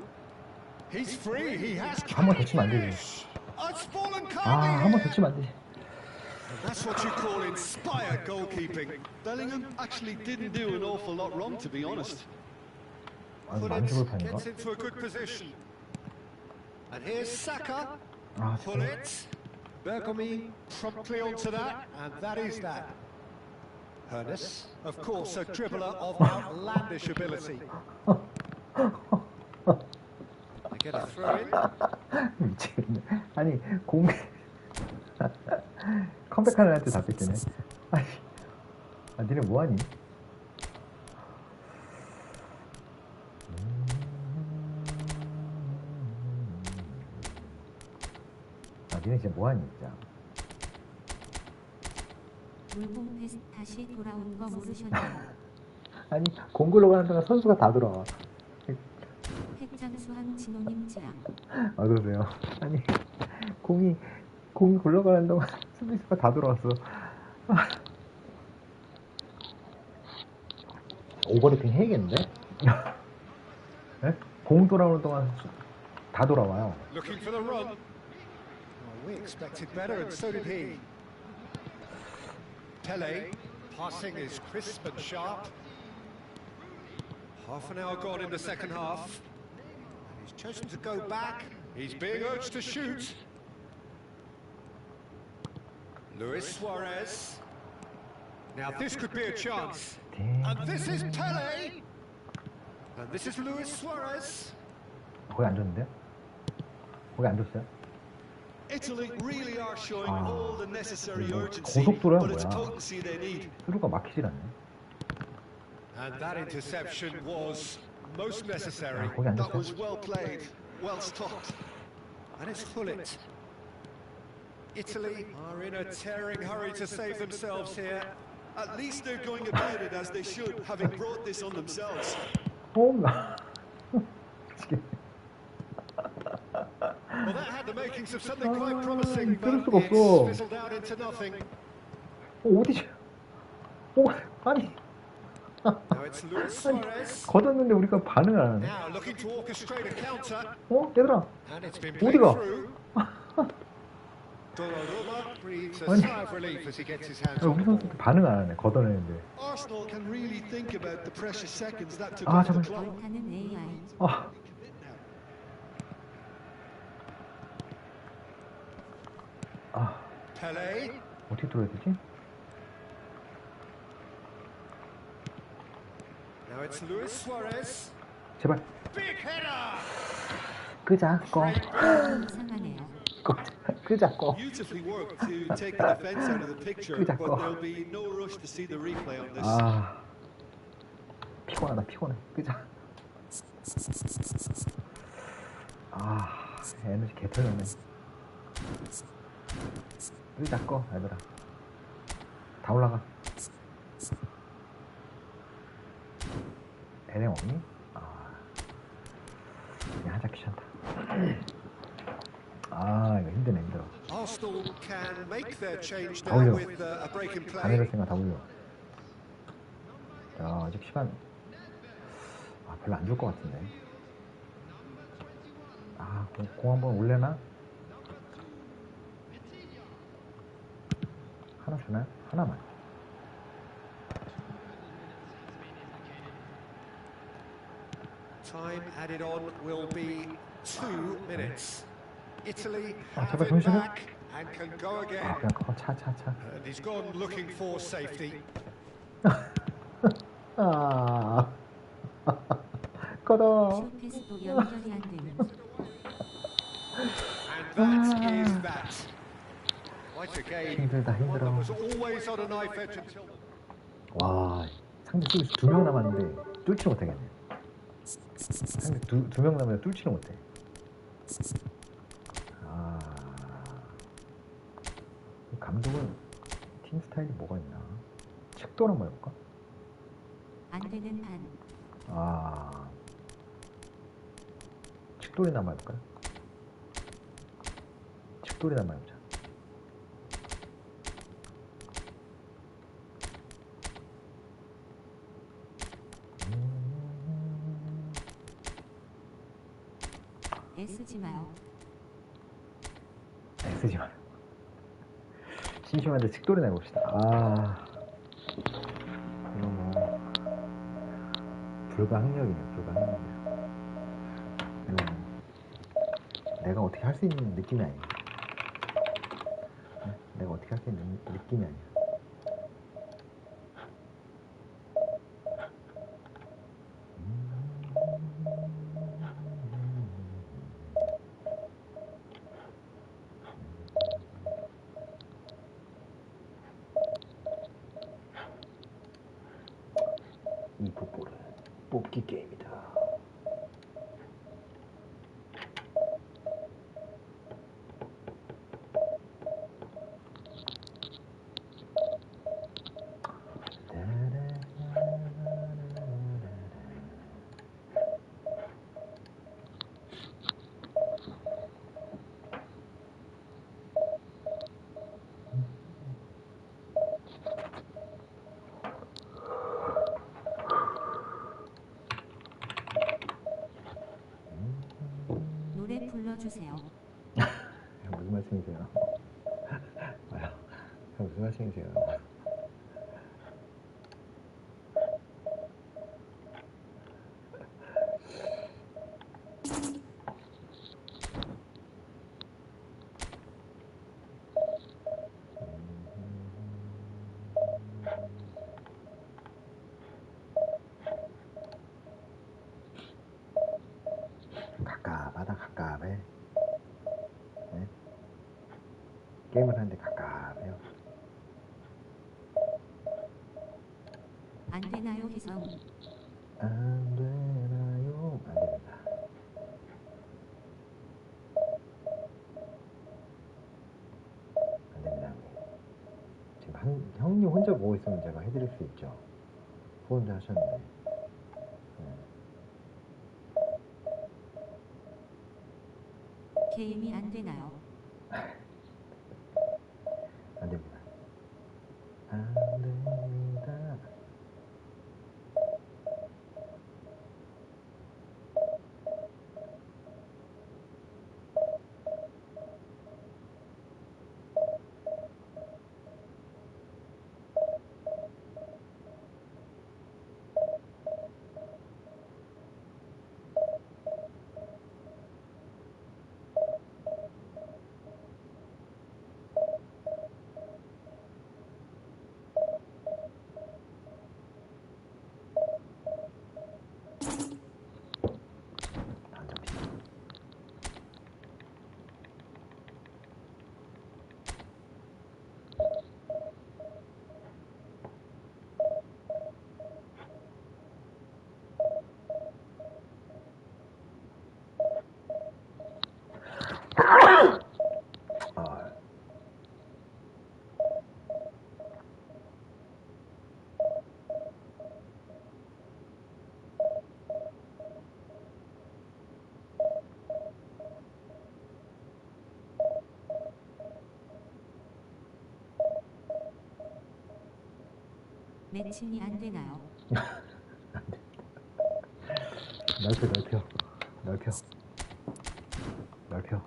He's free. He has. 한번 더 치면 안 되지. It's fallen 아, calmly 한 번 더 here. 치면 안 되지. That's what you call inspired goalkeeping. Bellingham actually didn't do an awful lot wrong, to be honest. 아, Put 많이 it, 죽을 판인가? gets into a good position. And here's Saka. 아, Pull it. Bergomi promptly onto that, and that is that. Hernes, of course, a dribbler of outlandish ability. They get a throw in. 미치겠네. 아니, 공 컴백하는 애한테 다 뺏기네. 아니, 아, 니네 뭐하니? 아, 니네 진짜 뭐하니, 진짜. 물공 패스 다시 돌아온 거 모르셨나요? 아니, 공 굴러가는 동안 선수가 다 들어와. 핵장수항 진호님 지랑. 아, 그러세요. 아니, 공이 굴러가는 동안 수비수가 다 들어왔어. 오버래핑 해야겠는데? 네? 공 돌아오는 동안 다 돌아와요. Looking for the run. Well, we expected better, and so did he. Pele, passing is crisp and sharp. Half an hour gone in the second half. He's chosen to go back. He's being urged to shoot. Luis Suarez. Now this could be a chance. And this is Pele. And this is Luis Suarez. 거기 안 줬는데요? 거기 안 줬어요? Italy really are showing all the necessary 이거 urgency, 고속도로야, but it's 뭐야. potency they need. 수루가 막히질 않네. And that interception was most necessary. 아, 거기 안 That 줬어요? was well played, well stopped. And it's Hullet. Italy are in a tearing hurry to save themselves here. At least they're going about it as they should, having brought this on themselves. 미치겠네. Well, that had the makings of something quite promising, 끊을 but 수가 it's 없어. fizzled out into nothing. 어디지? 아니. Now it's Luis Suarez. 걷었는데 우리가 반응을 안 하네. Now looking to orchestrate a counter, 얘들아. and it's been 어디 played 가? through. Donnarumma breathes a 아니. sigh of relief as he gets his hands 우리 on the ball. 선수 반응 안 하네. 걷어내는데. Arsenal can really think about the precious seconds that took 아, off the 잠깐만. clock. 얼타는 AI. 아. 아, Pele. 어떻게 들어야 되지? Now it's Luis Suarez. 제발 Big header. 끄자 꺼. 이상하네요. 끄자 꺼. Beautifully worked to take the defence out of the picture, but 끄자, 꺼. there'll be no rush to see the replay on this. 아, 피곤하다 피곤해. 끄자. 아, 에너지 개 털렸네. 끄자 꺼 얘들아. 다 올라가. LM 없니? 아, 그냥 하자 귀찮다. 아, 이거 힘드네 힘들어. Arsenal can make their change 다 now 올려. with a break in 다 play. 내릴 생각 다 올려. 야, 아직 시간 별로 안 줄 것 같은데. 아, 공 한번 올려나? 하나 주나요? 하나만. Time added on will be 2 minutes. Italy 아, have 제발 it 정신을. back and can go again. 아, 그냥 커 차. And he's gone looking for safety. 아, 꺼져. 슛 패스도 연결이 안 되는. And that is that. Quite a game. 힘들다 One 힘들어. that was always on a knife edge until... 와, 상대 수비수 2명 남았는데 뚫지 못하겠네. 상대 두 명 남았는데 뚫지를 못해. 아, 이 감독은 팀 스타일이 뭐가 있나? 책도 한번 해볼까? 안 되는 반. 아, 책돌이나 한번 해볼까요? 책돌이나 한번 해보자. 애쓰지 마요. 애쓰지 마. 심심한데 직돌이나 해봅시다. 아, 이거 뭐 불가항력이네, 불가항력이야. 이거 뭐 내가 어떻게 할 수 있는 느낌이 아니야. 네? 내가 어떻게 할 수 있는 느낌이 아니야. 이 풋볼은 뽑기 게임이다. 노래 불러주세요. 무슨 말씀이세요? 아유, 무슨 말씀이세요? 갑갑하다, 갑갑해. 네? 게임을 하는데 갑갑해요. 안 되나요, 희성? 안 되나요? 안 됩니다. 안 됩니다, 형님. 지금 형님 혼자 보고 있으면 제가 해드릴 수 있죠. 혼자 하셨는데. 게임이 안 되나요? 안 됩니다. 안 됩니다. 안 됩니다. 아, 매칭이 안 되나요? 넓혀, 넓혀, 넓혀, 넓혀.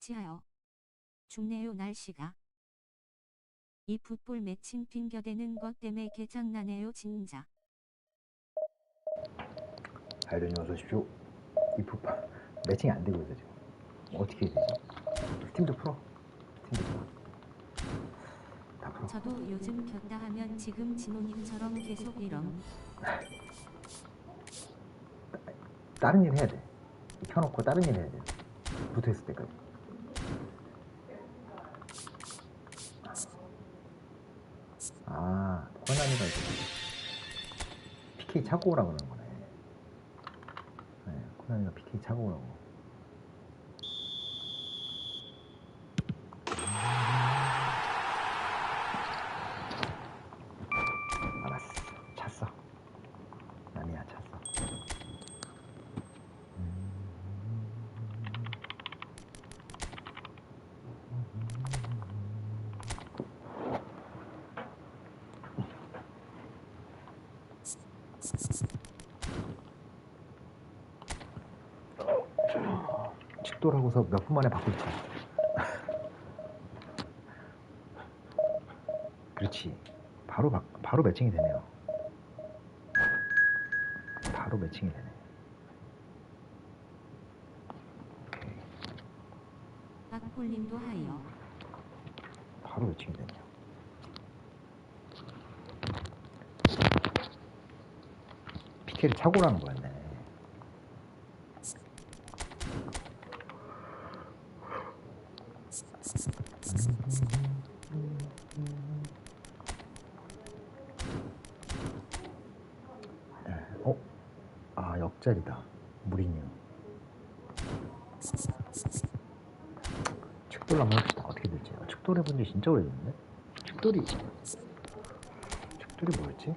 유치하여. 춥네요 날씨가. 이 풋볼 매칭 핑겨대는 것 때문에 개장나네요 진짜. 아이러니 어서 오십시오. 이 풋볼 매칭이 안 되고 있어 지금. 어떻게 해야 되지? 스팀도 풀어. 스팀도 풀어. 다 풀어. 저도 요즘 켰다 하면 지금 진호님처럼 계속 이럼. 다른 일 해야 돼. 켜놓고 다른 일 해야 돼. 붙어있을 때까지. 아, 호난이가 이제 PK 차고 오라고 그러는 거네. 네, 호난이가 PK 차고 오라고. 알았어. 찼어. 아니야, 찼어. 축도라고서 몇 분 만에 바꿀지. 그렇지. 바로 매칭이 되네요. 바로 매칭이 되네. 오케이. 박폴님도 하여. 바로 매칭이 되네요. PK를 차고 라는 거였네. 아, 역자리다. 무리뉴. 축돌 한번 해봅시다. 어떻게 될지. 축돌 해본 지 진짜 오래됐는데? 축돌이 뭐였지?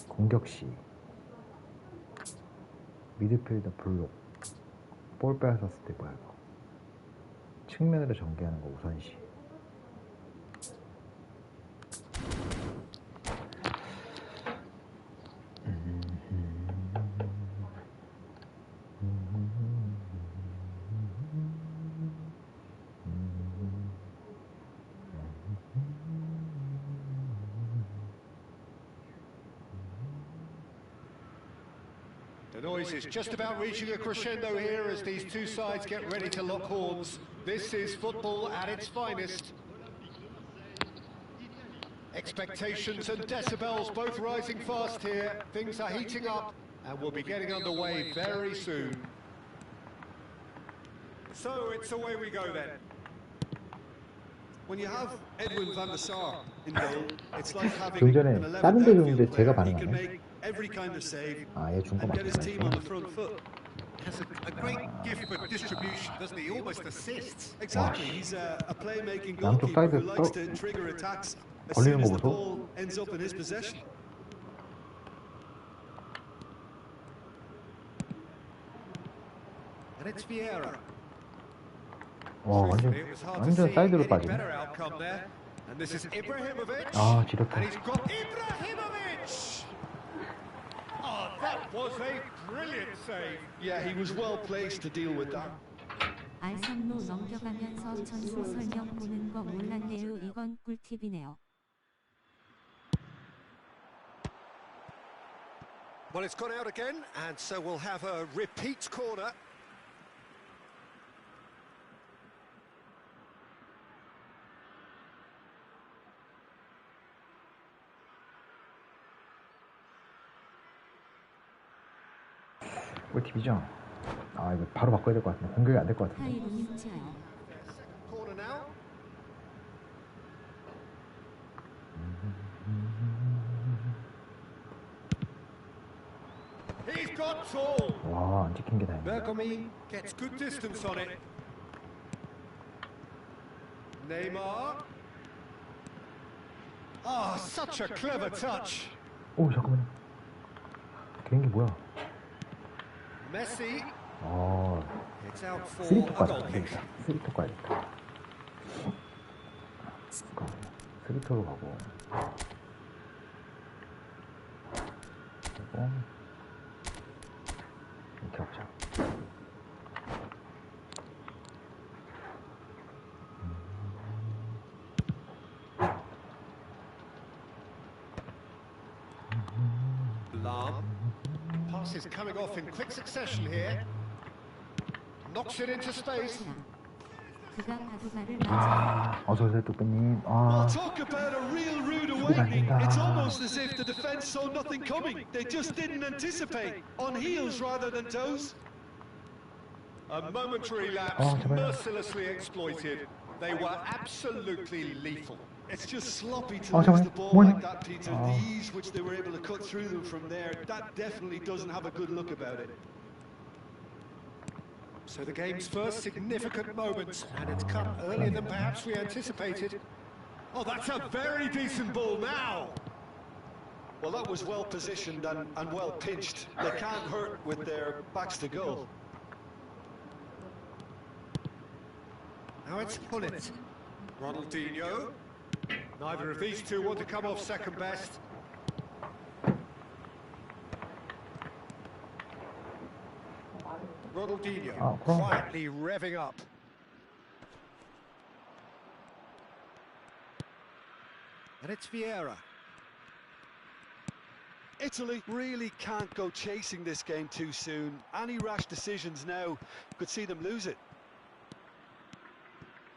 공격시, 미드필더 블록, 볼 빼앗았을 때 뭐야 이거? 측면으로 전개하는 거 우선시. The noise is just about reaching a crescendo here as these two sides get ready to lock horns. This is football at its finest. Expectations and decibels both rising fast here. Things are heating up and we'll be getting underway very soon. So it's away we go then. When you have Edwin van der Sar in goal, it's like having 좀 전에 an 11th 다른 데 줬는데 outfield 제가 player. He can 반응하네. make every kind of save 아, 얘 준 거 and get his team on the 맞구나. front foot. Has a great gift for distribution, doesn't he? Almost assists. Exactly, he's a playmaking 양쪽 goalkeeper 사이드 who likes to trigger attacks as 걸리는 soon as 거 the 보소. ball ends up in his possession. And it's Vieira. 와, Truthfully, it was hard to see 완전 사이드로 any 빠지네. better outcome there. And this is Ibrahimovic. 아, 지렸다. And he's got Ibrahimovic! Oh, that was a brilliant save. Yeah, he was well placed to deal with that. R3로 넘겨가면서 전수 설명 보는 거 몰랐네요. 이건 꿀팁이네요. Well, it's gone out again, and so we'll have a repeat corner. 꿀팁이죠? 아, 이거 바로 바꿔야 될 것 같은데. 공격이 안 될 것 같은데. 하이로님 치하여. Corner now. He's got tall. 와, 안 찍힌 게 다행이다. Bergomi gets good distance on it. Neymar. Ah, such a clever touch. 오, 잠깐만요. 개인기 뭐야? Messi. 아, It's out for a 3톡 가자. goal 안 kick. 되겠다. 3톡 가야겠다. 3톡으로 가고. 그리고 이렇게 하자. Lahm. Pass is coming off in quick succession here. Knocks it into space. 그가 바둑알을 맞아. 어서오세요, 뚝배님. Well, talk about a real rude awakening. 된다. It's almost as if the defence saw nothing coming. They just didn't anticipate. On heels rather than toes. A momentary lapse, 제발. mercilessly exploited. They were absolutely lethal. It's just sloppy to 잠깐만. lose the ball 뭐야? like that, Peter. The ease which they were able to cut through them from there, that definitely doesn't have a good look about it. So the game's first significant moment, and it's come earlier than perhaps we anticipated. Oh, that's a very decent ball now. Well, that was well positioned and well pinched. They can't hurt with their backs to goal. Now it's Hullet. Ronaldinho. Neither of these two want to come off second best. Ronaldinho quietly revving up. And it's Vieira. Italy really can't go chasing this game too soon. Any rash decisions now could see them lose it.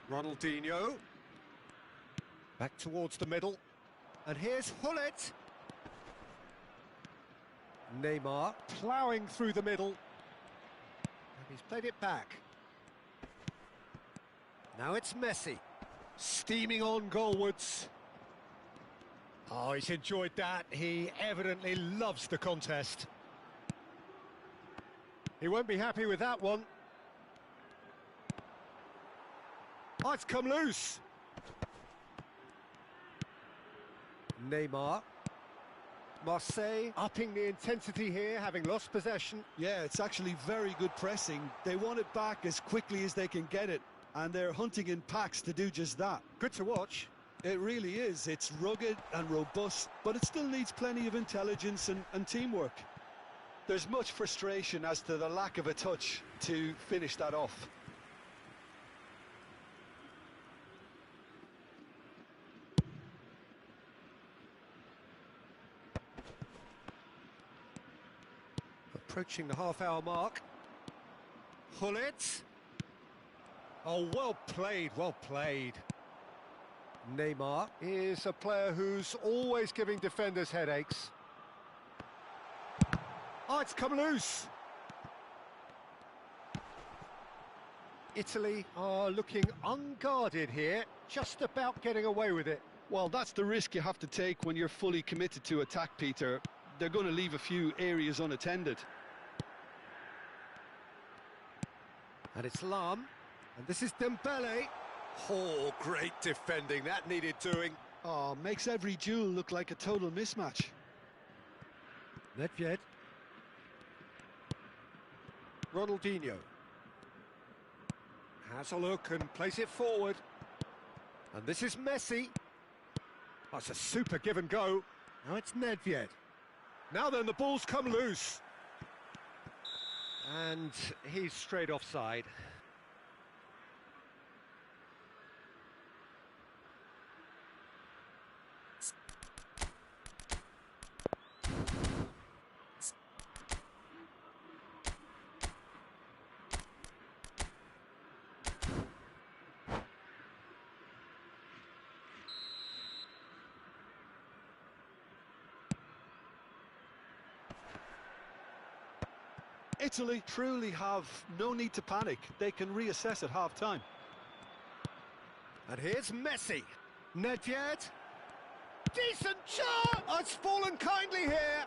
Ronaldinho. Back towards the middle. And here's Hullet. Neymar ploughing through the middle. And he's played it back. Now it's Messi. Steaming on goalwards. Oh, he's enjoyed that. He evidently loves the contest. He won't be happy with that one. Oh, it's come loose. Neymar. Marseille upping the intensity here, having lost possession. Yeah, it's actually very good pressing. They want it back as quickly as they can get it, and they're hunting in packs to do just that. Good to watch. It really is. It's rugged and robust, but it still needs plenty of intelligence and teamwork. There's much frustration as to the lack of a touch to finish that off. Approaching the half-hour mark. Hullet. Oh, well played, well played. Neymar is a player who's always giving defenders headaches. Oh, it's come loose. Italy are looking unguarded here, just about getting away with it. Well, that's the risk you have to take when you're fully committed to attack, Peter. They're going to leave a few areas unattended. And it's Lahm, and this is Dembele. Oh, great defending, that needed doing. Oh, makes every duel look like a total mismatch. Nedved. Ronaldinho. Has a look and plays it forward. And this is Messi. That's a super give and go. Now it's Nedved. Now then, the ball's come loose. And he's straight offside. Italy truly have no need to panic. They can reassess at half-time. And here's Messi. Nedved. Decent shot! Oh, it's fallen kindly here.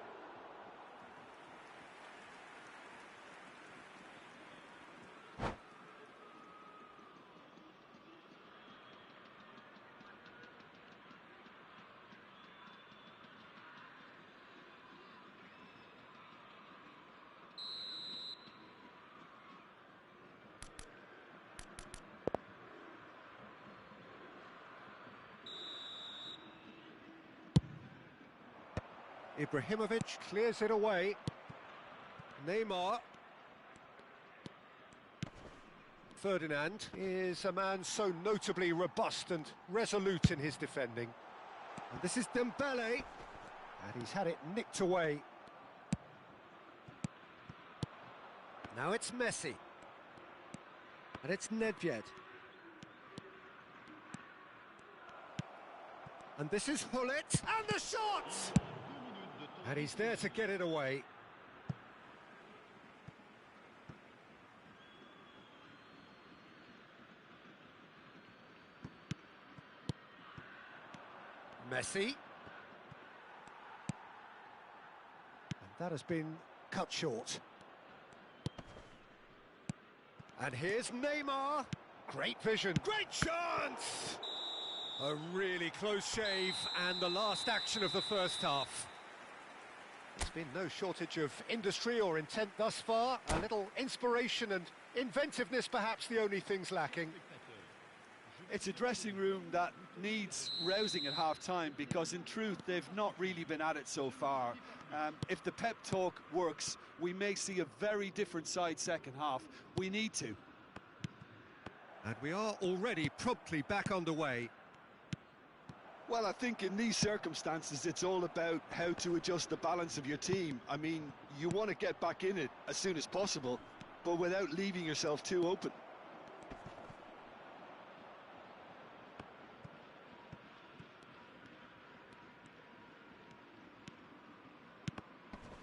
Ibrahimovic clears it away. Neymar. Ferdinand is a man so notably robust and resolute in his defending. And this is Dembele. And he's had it nicked away. Now it's Messi. And it's Nedved. And this is Hullet. And the shot! And he's there to get it away. Messi. And that has been cut short. And here's Neymar. Great vision. Great chance! A really close shave, and the last action of the first half. There's been no shortage of industry or intent thus far. A little inspiration and inventiveness, perhaps the only things lacking. It's a dressing room that needs rousing at half-time, because in truth they've not really been at it so far. If the pep talk works, we may see a very different side second half. We need to. And we are already promptly back underway. Well, I think in these circumstances it's all about how to adjust the balance of your team. I mean, you want to get back in it as soon as possible, but without leaving yourself too open.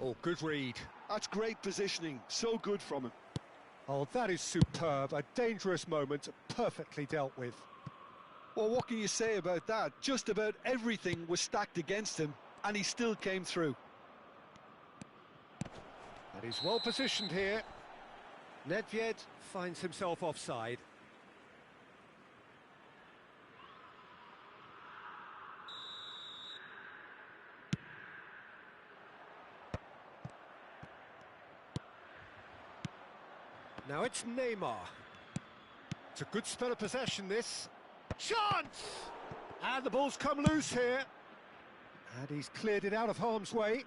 Oh, good read. That's great positioning, so good from him. Oh, that is superb. A dangerous moment, perfectly dealt with. Well, what can you say about that? Just about everything was stacked against him, and he still came through. And he's well positioned here. Nedved finds himself offside. Now it's Neymar. It's a good spell of possession, this. Chance! And the ball's come loose here. And he's cleared it out of harm's way.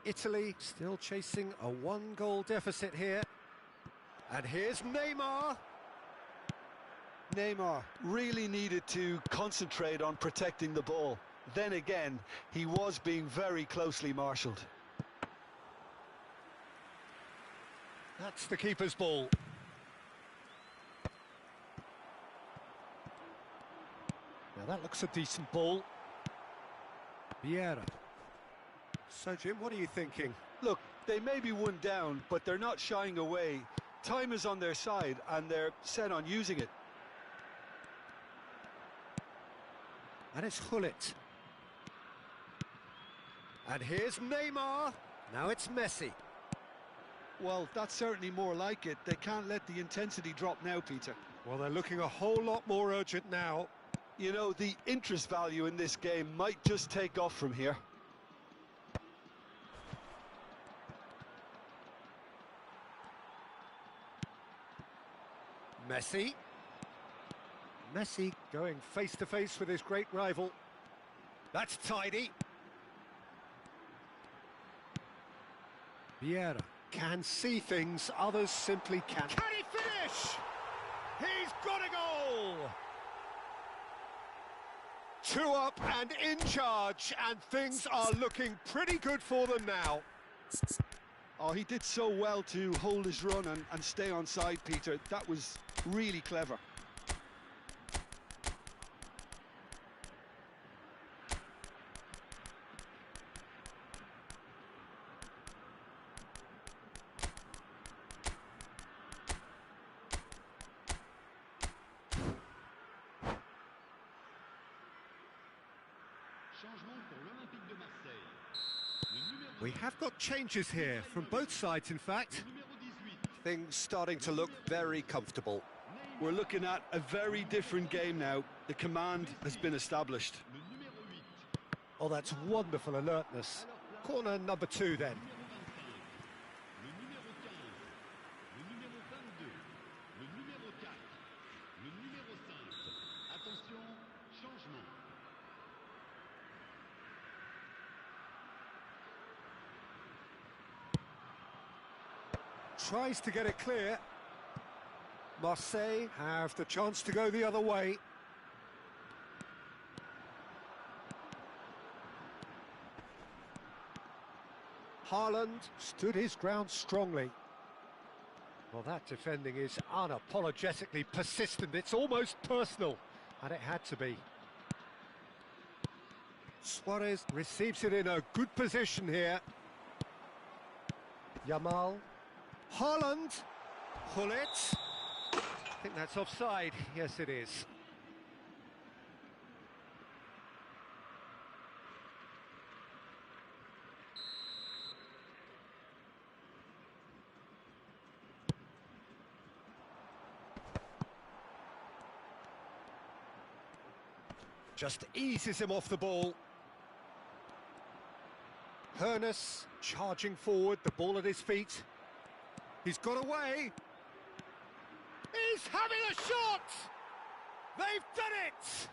Italy still chasing a one-goal deficit here. And here's Neymar. Neymar really needed to concentrate on protecting the ball. Then again, he was being very closely marshalled. That's the keeper's ball. Now that looks a decent ball. Vieira. So, Jim, what are you thinking? Look, they may be one down, but they're not shying away. Time is on their side, and they're set on using it. And it's Hullet. And here's Neymar. Now it's Messi. Well, that's certainly more like it. They can't let the intensity drop now, Peter. Well, they're looking a whole lot more urgent now. You know, the interest value in this game might just take off from here. Messi. Messi going face-to-face with his great rival. That's tidy. Vieira can see things others simply can't. Can he finish? He's got a goal! 2 up and in charge, and things are looking pretty good for them now. Oh, he did so well to hold his run and stay on side, Peter. That was really clever. We have got changes here, from both sides in fact. Things starting to look very comfortable. We're looking at a very different game now. The command has been established. Oh, that's wonderful alertness. Corner number 2 then. Tries to get it clear. Marseille have the chance to go the other way. Haaland stood his ground strongly. Well, that defending is unapologetically persistent. It's almost personal, and it had to be. Suarez receives it in a good position here. Yamal. Haaland. Gullit. I think that's offside. Yes, it is. Just eases him off the ball. Hoeneß charging forward, the ball at his feet. He's got away. He's having a shot! They've done it!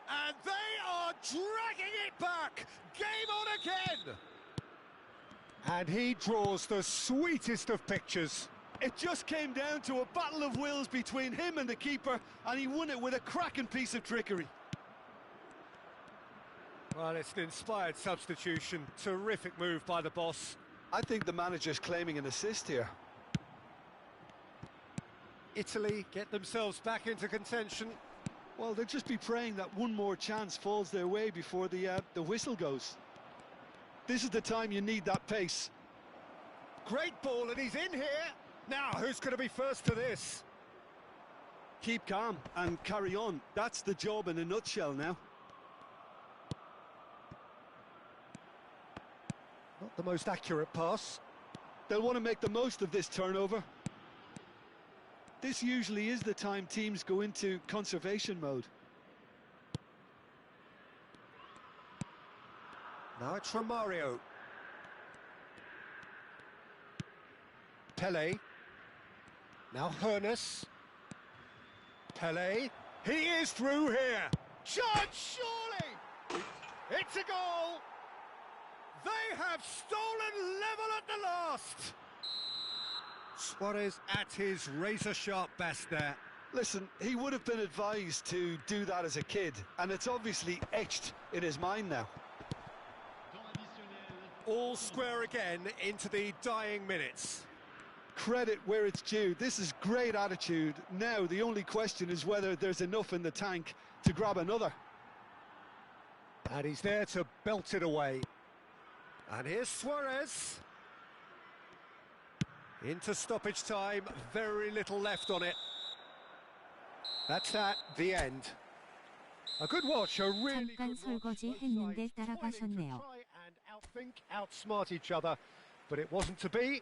And they are dragging it back! Game on again! And he draws the sweetest of pictures. It just came down to a battle of wills between him and the keeper, and he won it with a cracking piece of trickery. Well, it's an inspired substitution. Terrific move by the boss. I think the manager's claiming an assist here. Italy get themselves back into contention. Well, they'll just be praying that one more chance falls their way before the whistle goes. This is the time you need that pace. Great ball, and he's in here. Now, who's going to be first to this? Keep calm and carry on. That's the job in a nutshell now. Not the most accurate pass. They'll want to make the most of this turnover. This usually is the time teams go into conservation mode. Now it's Romario. Pelé. Now Hoeneß. Pelé. He is through here. Chance, surely! It's a goal! They have stolen level at the last! Suarez at his razor-sharp best there. Listen, he would have been advised to do that as a kid, and it's obviously etched in his mind now. All square again into the dying minutes. Credit where it's due. This is great attitude. Now, the only question is whether there's enough in the tank to grab another. And he's there to belt it away. And here's Suarez. Into stoppage time, very little left on it. That's that, the end. A good watch, a really 잠깐 good watch. 설거지 했는데 따라가셨네요. Try and outthink, outsmart each other, but it wasn't to be.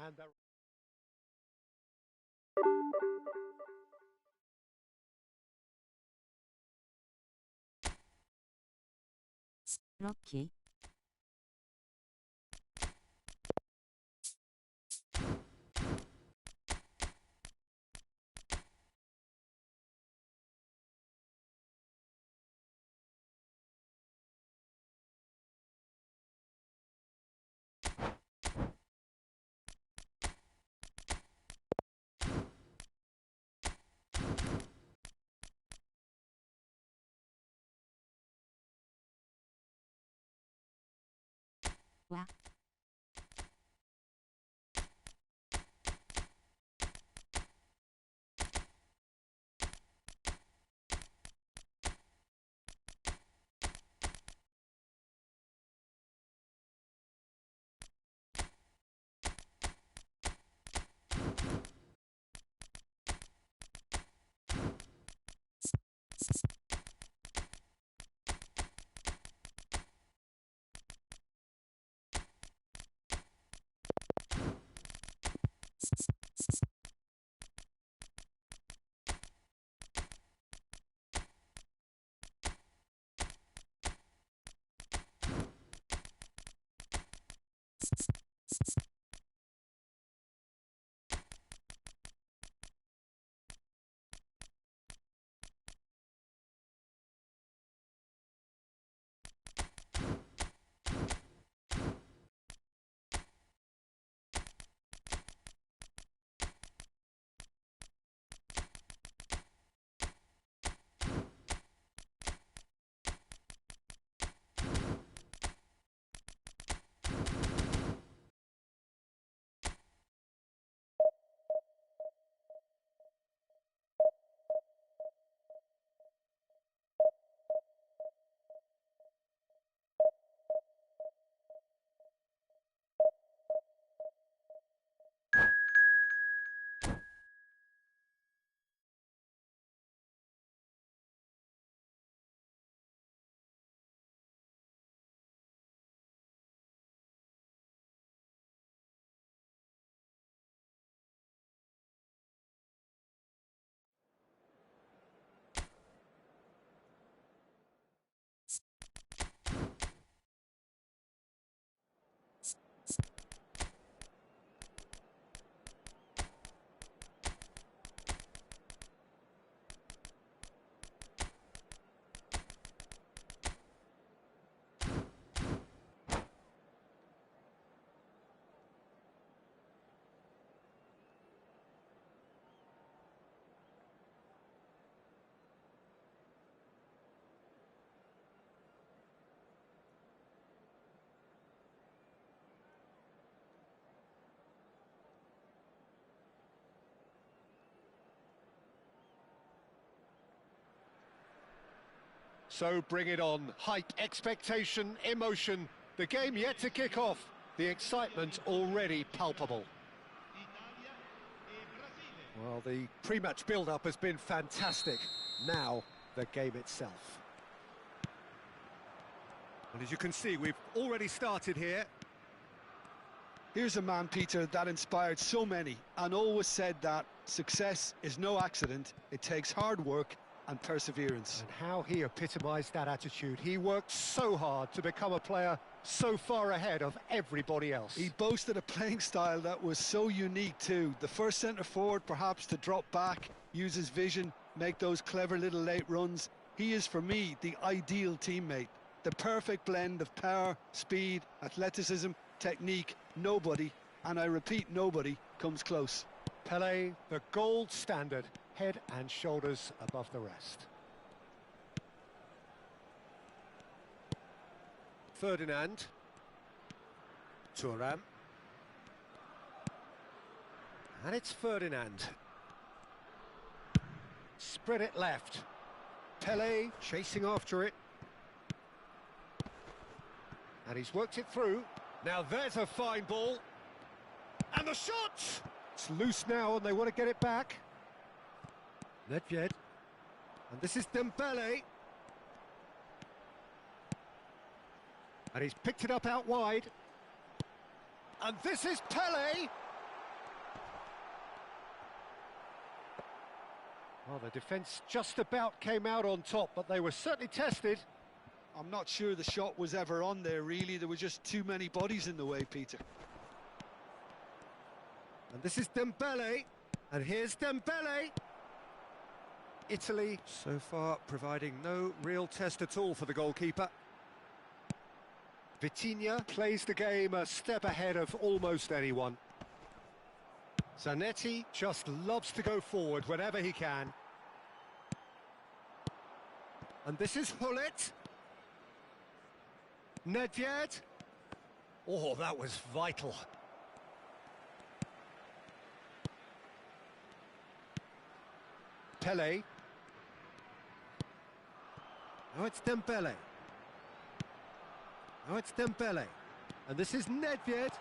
And 럭키. 와. So bring it on. Hype, expectation, emotion. The game yet to kick off. The excitement already palpable. Well, the pre-match build-up has been fantastic. Now, the game itself. Well, as you can see, we've already started here. Here's a man, Peter, that inspired so many and always said that success is no accident. It takes hard work and perseverance. And how he epitomised that attitude. He worked so hard to become a player so far ahead of everybody else. He boasted a playing style that was so unique too. The first centre-forward perhaps to drop back, use his vision, make those clever little late runs. He is, for me, the ideal teammate. The perfect blend of power, speed, athleticism, technique. Nobody, and I repeat, nobody, comes close. Pelé, the gold standard, head and shoulders above the rest. Ferdinand. Thuram. And it's Ferdinand. Spread it left. Pelé chasing after it. And he's worked it through. Now there's a fine ball. And the shot! It's loose now and they want to get it back. Nedved. And this is Dembele. And he's picked it up out wide. And this is Pelé. Well, the defence just about came out on top, but they were certainly tested. I'm not sure the shot was ever on there, really. There were just too many bodies in the way, Peter. And this is Dembele. And here's Dembele. Italy, so far, providing no real test at all for the goalkeeper. Vitinha plays the game a step ahead of almost anyone. Zanetti just loves to go forward whenever he can. And this is Hullet. Nedved. Oh, that was vital. Pelé. Now it's Dembele. Now it's Dembele. And this is Nedved.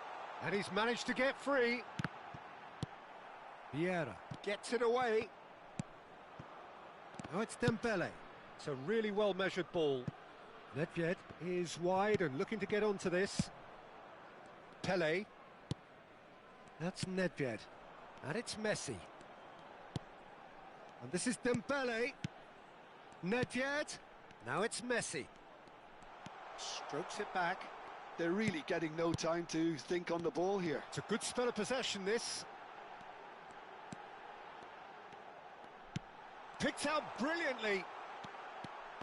And he's managed to get free. Vieira gets it away. Now it's Dembele. It's a really well-measured ball. Nedved is wide and looking to get onto this. Pelé. That's Nedved. And it's Messi. And this is Dembele. Nedved. Now it's Messi. Strokes it back. They're really getting no time to think on the ball here. It's a good spell of possession, this. Picked out brilliantly.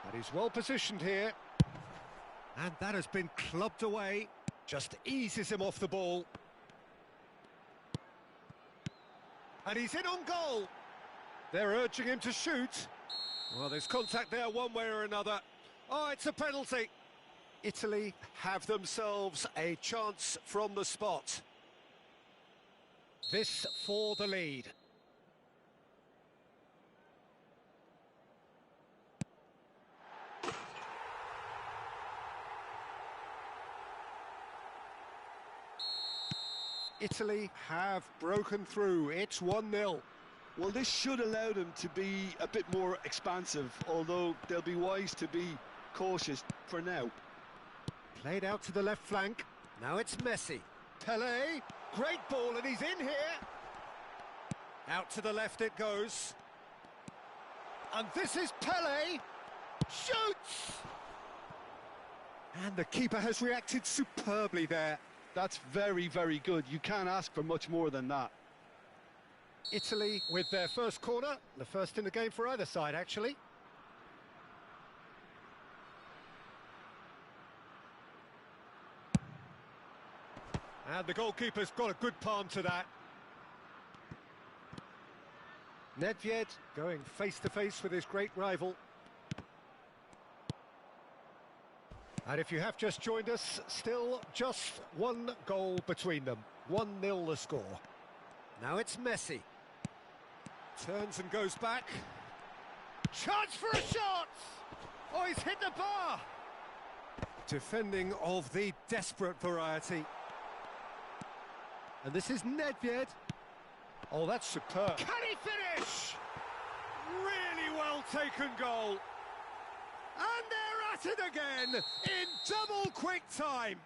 But he's well positioned here. And that has been clubbed away. Just eases him off the ball. And he's in on goal. They're urging him to shoot. Well, there's contact there one way or another. Oh, it's a penalty. Italy have themselves a chance from the spot. This for the lead. Italy have broken through. It's 1-0. Well, this should allow them to be a bit more expansive, although they'll be wise to be cautious for now. Played out to the left flank. Now it's Messi. Pelé. Great ball, and he's in here. Out to the left it goes. And this is Pelé. Shoots! And the keeper has reacted superbly there. That's very, very good. You can't ask for much more than that. Italy with their first corner. The first in the game for either side, actually. And the goalkeeper's got a good palm to that. Nedved going face-to-face with his great rival. And if you have just joined us, still just one goal between them. 1-0 the score. Now it's Messi. Turns and goes back. Chance for a shot! Oh, he's hit the bar! Defending of the desperate variety. And this is Nedved. Oh, that's superb. Can he finish? Really well taken goal. And they're at it again in double quick time.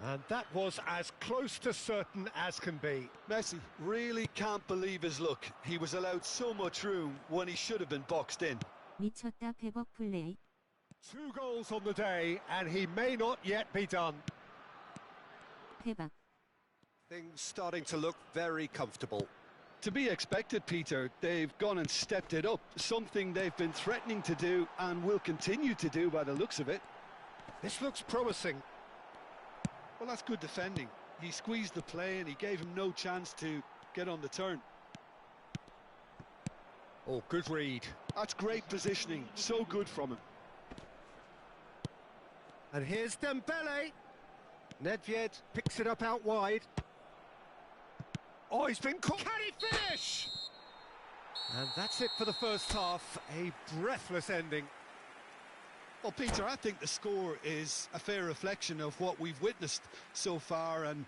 And that was as close to certain as can be. Messi really can't believe his luck. He was allowed so much room when he should have been boxed in. 미쳤다 백업 플레이. 2 goals on the day, and he may not yet be done. 대박. Things starting to look very comfortable. To be expected, Peter. They've gone and stepped it up, something they've been threatening to do and will continue to do by the looks of it. This looks promising. Well, that's good defending. He squeezed the play and he gave him no chance to get on the turn. Oh, good read. That's great positioning, so good from him. And here's Dembele. Nedved picks it up out wide. Oh, he's been caught. Can he finish? And that's it for the first half. A breathless ending. Well, Peter, I think the score is a fair reflection of what we've witnessed so far, and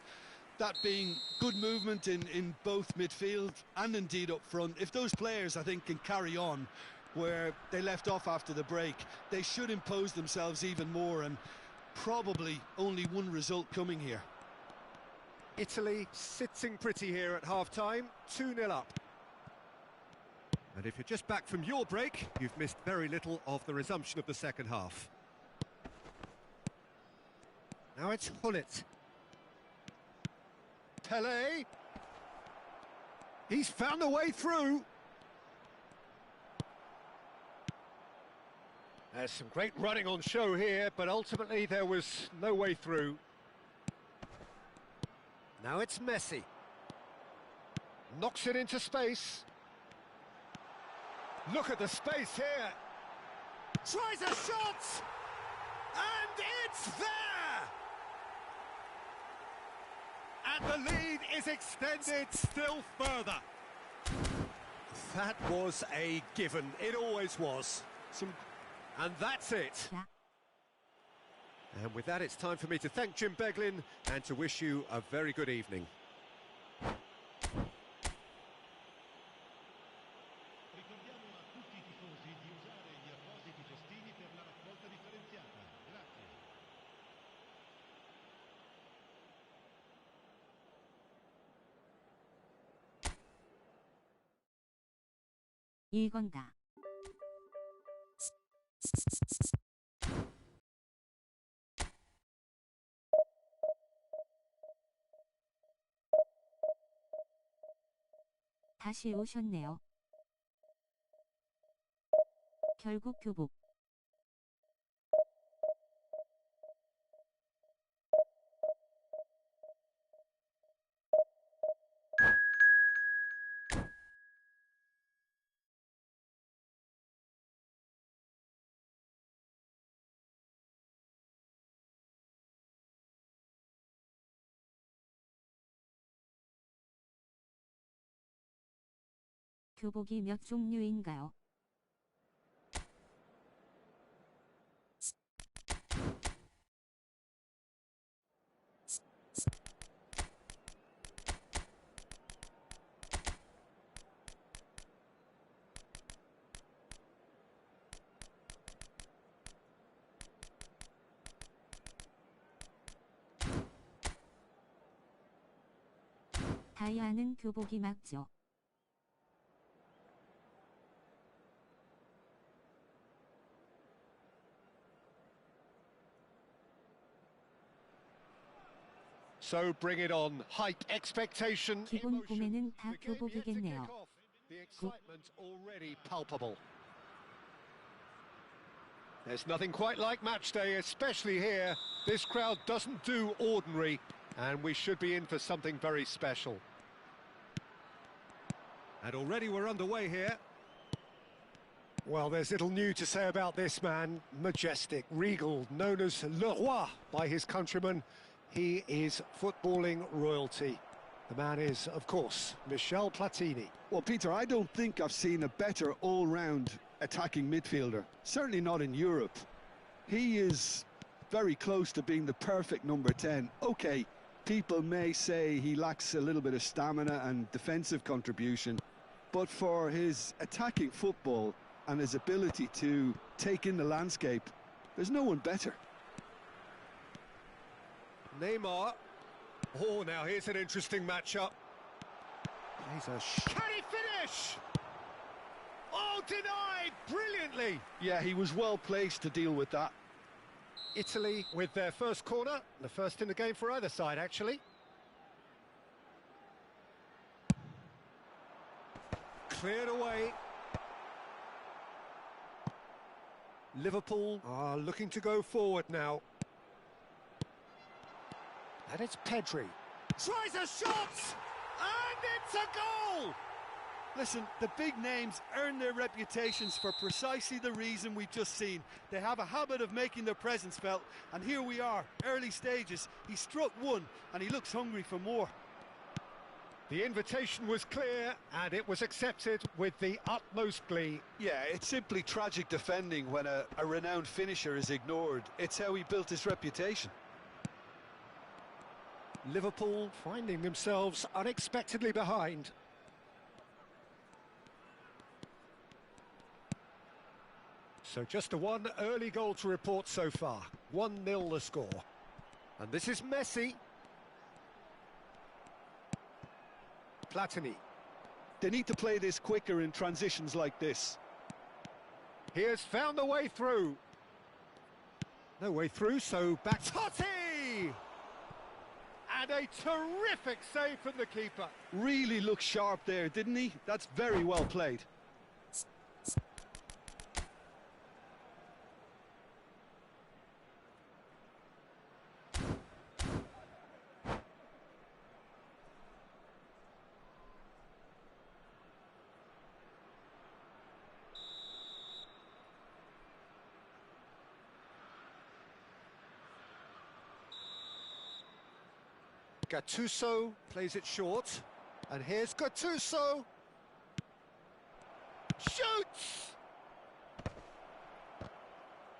that being good movement in both midfield and indeed up front. If those players, I think, can carry on where they left off after the break, they should impose themselves even more, and probably only one result coming here. Italy sitting pretty here at half-time, 2-0 up. And if you're just back from your break, you've missed very little of the resumption of the second half. Now it's Hullet. Pele. He's found a way through. There's some great running on show here, but ultimately there was no way through. Now it's Messi. Knocks it into space. Look at the space here. Tries a shot! And it's there! And the lead is extended still further. That was a given. It always was. And that's it. Yeah. And with that, it's time for me to thank Jim Beglin and to wish you a very good evening. Ricordiamo a tutti i tifosi di usare gli appositi cestini per la raccolta differenziata. Grazie. 이건다. 다시 오셨네요. 결국 교복. 교복이 몇 종류인가요? 다이아는 교복이 맞죠? So bring it on. Height, expectation, 기본 emotion. 구매는 다 The game yet to 교복이겠네요. kick off. The excitement already palpable. There's nothing quite like match day, especially here. This crowd doesn't do ordinary, and we should be in for something very special. And already we're underway here. Well, there's little new to say about this man. Majestic, regal, known as Le Roi by his countrymen. He is footballing royalty. The man is, of course, Michel Platini. Well, Peter, I don't think I've seen a better all-round attacking midfielder, certainly not in Europe. He is very close to being the perfect number 10. Okay, people may say he lacks a little bit of stamina and defensive contribution, but for his attacking football and his ability to take in the landscape, there's no one better. Neymar. Oh, now here's an interesting matchup. He's a Can he finish? Oh, denied brilliantly. Yeah, he was well placed to deal with that. Italy with their first corner, the first in the game for either side, actually. Cleared away. Liverpool are looking to go forward now. And it's Pedri. Tries a shot! And it's a goal! Listen, the big names earn their reputations for precisely the reason we've just seen. They have a habit of making their presence felt, and here we are, early stages. He struck one, and he looks hungry for more. The invitation was clear, and it was accepted with the utmost glee. Yeah, it's simply tragic defending when a renowned finisher is ignored. It's how he built his reputation. Liverpool finding themselves unexpectedly behind. So just a one early goal to report so far. 1-0 the score. And this is Messi. Platini. They need to play this quicker in transitions like this. He has found the way through. No way through, so back. Totti! And a terrific save from the keeper. Really looked sharp there, didn't he? That's very well played. Gattuso plays it short, and here's Gattuso. Shoots!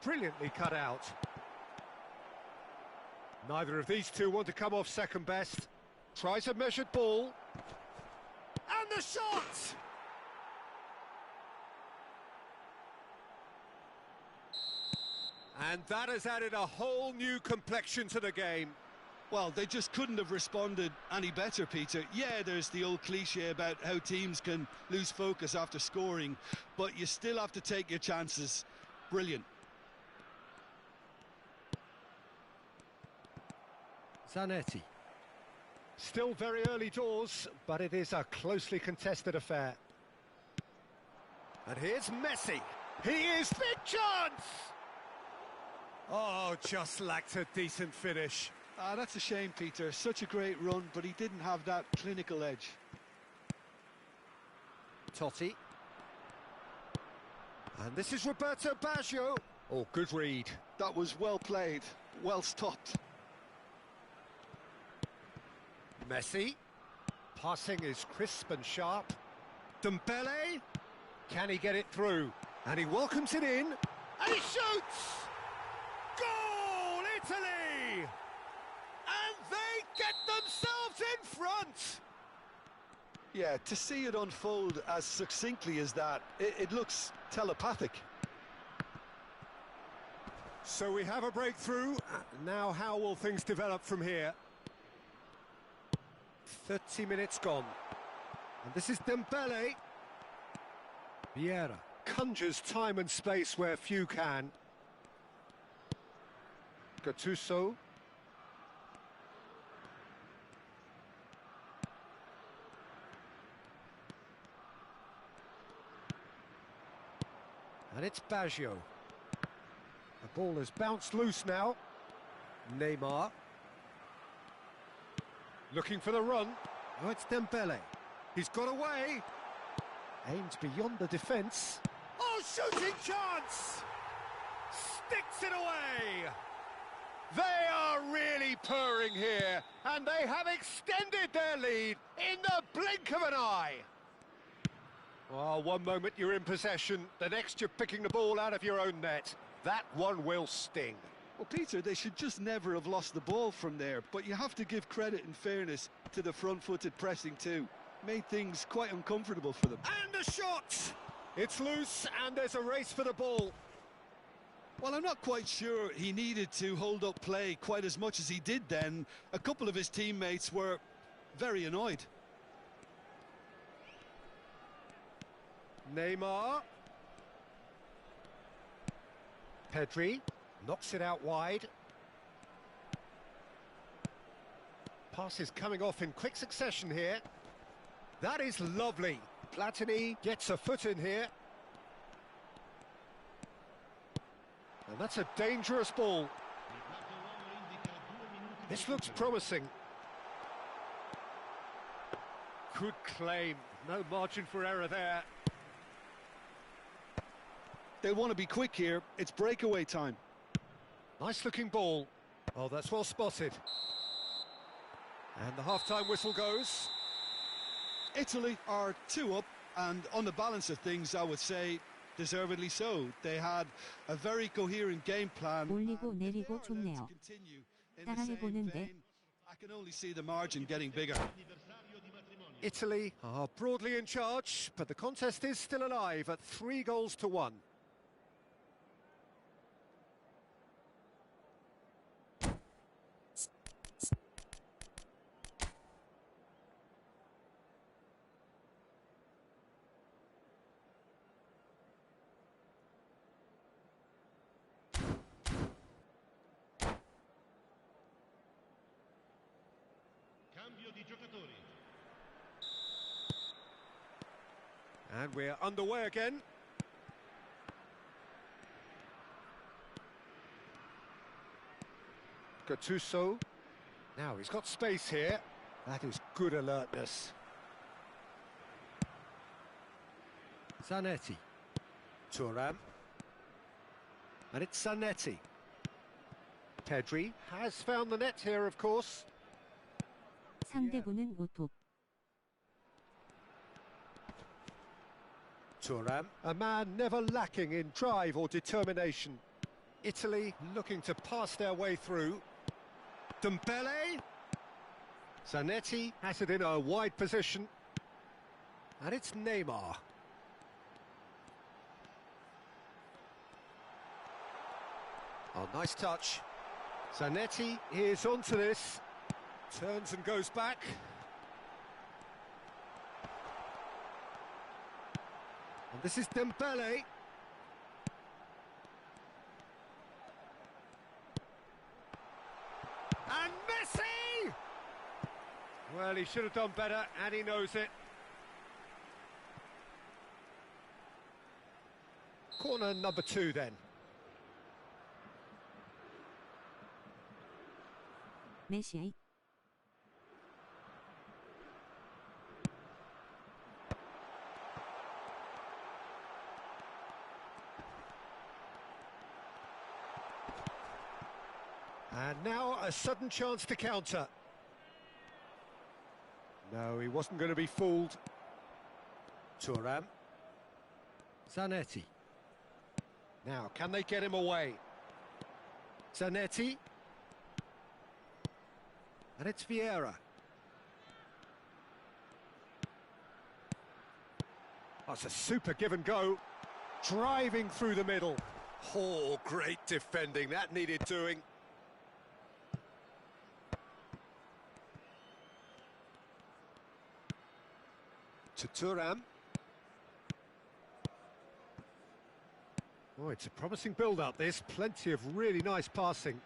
Brilliantly cut out. Neither of these two want to come off second best. Tries a measured ball. And the shot! And that has added a whole new complexion to the game. Well, they just couldn't have responded any better, Peter. Yeah, there's the old cliche about how teams can lose focus after scoring, but you still have to take your chances. Brilliant. Zanetti. Still very early doors, but it is a closely contested affair. And here's Messi. He is big chance! Oh, just lacked a decent finish. Ah, that's a shame, Peter. Such a great run, but he didn't have that clinical edge. Totti. And this is Roberto Baggio. Oh, good read. That was well played, well stopped. Messi. Passing is crisp and sharp. Dembele. Can he get it through? And he welcomes it in. And he shoots! Goal, Italy! And they get themselves in front! Yeah, to see it unfold as succinctly as that, it looks telepathic. So we have a breakthrough. Now how will things develop from here? 30 minutes gone. And this is Dembele. Vieira conjures time and space where few can. Gattuso. And it's Baggio. The ball has bounced loose now. Neymar. Looking for the run. Oh, it's Dembele. He's got away. Aimed beyond the defence. Oh, shooting chance! Sticks it away! They are really purring here, and they have extended their lead in the blink of an eye. Oh, one moment you're in possession, the next you're picking the ball out of your own net. That one will sting. Well, Peter, they should just never have lost the ball from there, but you have to give credit and fairness to the front-footed pressing too. Made things quite uncomfortable for them. And a shot! It's loose and there's a race for the ball. Well, I'm not quite sure he needed to hold up play quite as much as he did then. A couple of his teammates were very annoyed. Neymar. Pedri knocks it out wide. Passes coming off in quick succession here. That is lovely. Platini gets a foot in here. And that's a dangerous ball. This looks promising. Good claim. No margin for error there. They want to be quick here. It's breakaway time. Nice looking ball. Oh, that's well spotted. And the half-time whistle goes. Italy are 2 up, and on the balance of things, I would say deservedly so. They had a very coherent game plan. 올리고 내리고 좋네요. 따라해보는데. I can only see the margin getting bigger. Italy are broadly in charge, but the contest is still alive at 3-1. Cambio di giocatori. And we're underway again. Gattuso. Now he's got space here. That is good alertness. Zanetti. Thuram. And it's Zanetti. Pedri has found the net here, of course. 상대분은 오톱. Thuram, a man never lacking in drive or determination. Italy looking to pass their way through. Dembele. Zanetti has it in a wide position. And it's Neymar. Oh, nice touch. Zanetti is onto this. Turns and goes back. And this is Dembele. And Messi! Well, he should have done better, and he knows it. Corner number 2 then. 메시. And now a sudden chance to counter. No, he wasn't going to be fooled. Thuram. Zanetti. Now, can they get him away? Zanetti. And it's Vieira. That's a super give and go. Driving through the middle. Oh, great defending. That needed doing. To Thuram. Oh, it's a promising build-up, this. Plenty of really nice passing.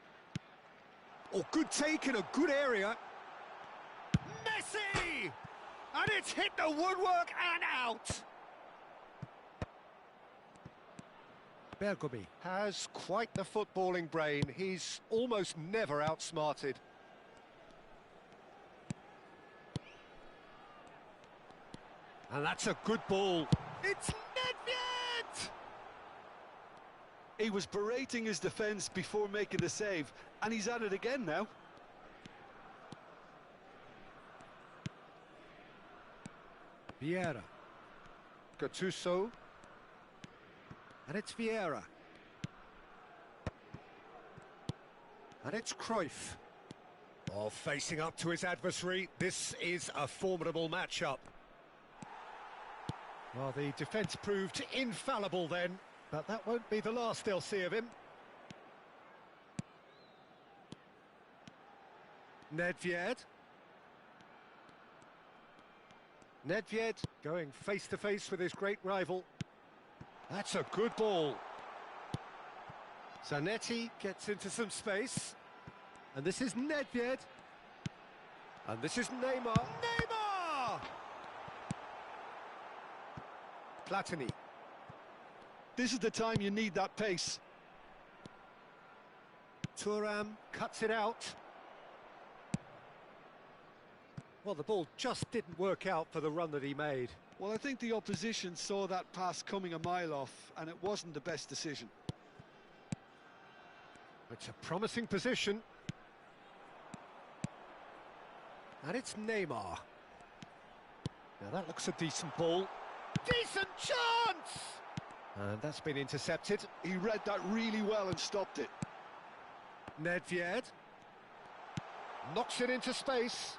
Oh, good take in a good area. Messi! And it's hit the woodwork and out. Bergomi has quite the footballing brain. He's almost never outsmarted. And that's a good ball. It's Nedved! He was berating his defence before making the save, and he's at it again now. Vieira. Gattuso. And it's Vieira. And it's Cruyff. Oh, facing up to his adversary, this is a formidable matchup. Well, the defence proved infallible then, but that won't be the last they'll see of him. Nedved. Nedved going face-to-face with his great rival. That's a good ball. Zanetti gets into some space. And this is Nedved. And this is Neymar. Neymar! Platini. This is the time you need that pace. Thuram cuts it out. Well, the ball just didn't work out for the run that he made. Well, I think the opposition saw that pass coming a mile off, and it wasn't the best decision. It's a promising position. And it's Neymar. Now that looks a decent ball. Decent chance! And that's been intercepted. He read that really well and stopped it. Nedved. Knocks it into space.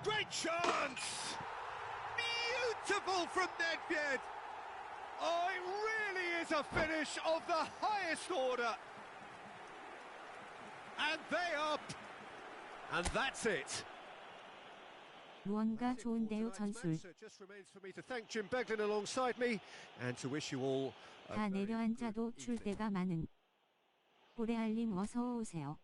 Great chance! Beautiful from Nedved! Oh, it really is a finish of the highest order. And they are... And that's it. 무언가 좋은데요 전술. So it just remains for me to thank Jim Beglin alongside me and to wish you all a 다 very 내려앉아도 출 때가 많은. 보레알님 어서 오세요.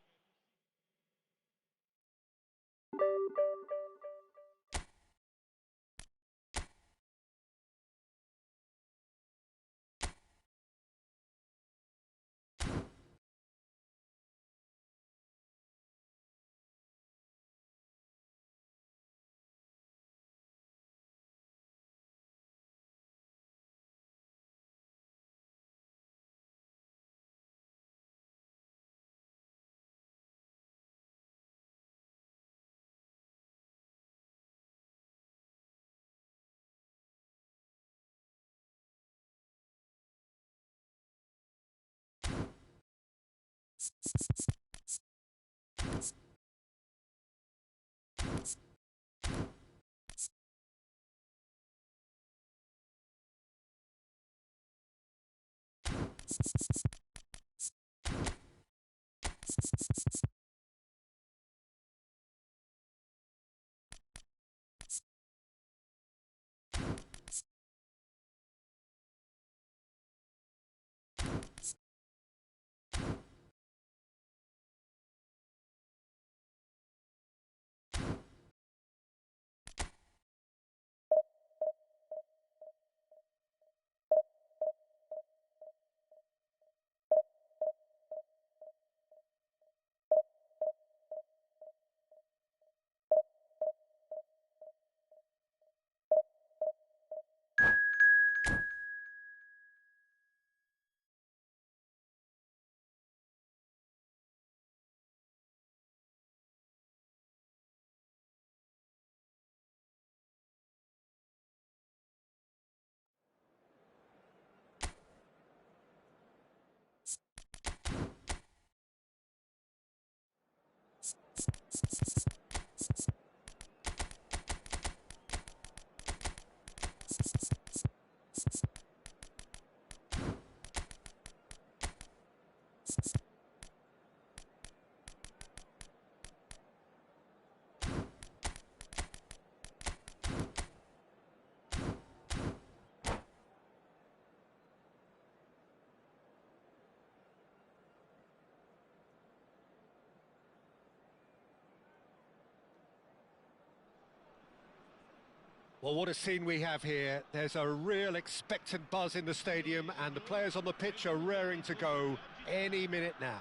Well, what a scene we have here. There's a real expectant buzz in the stadium and the players on the pitch are raring to go any minute now.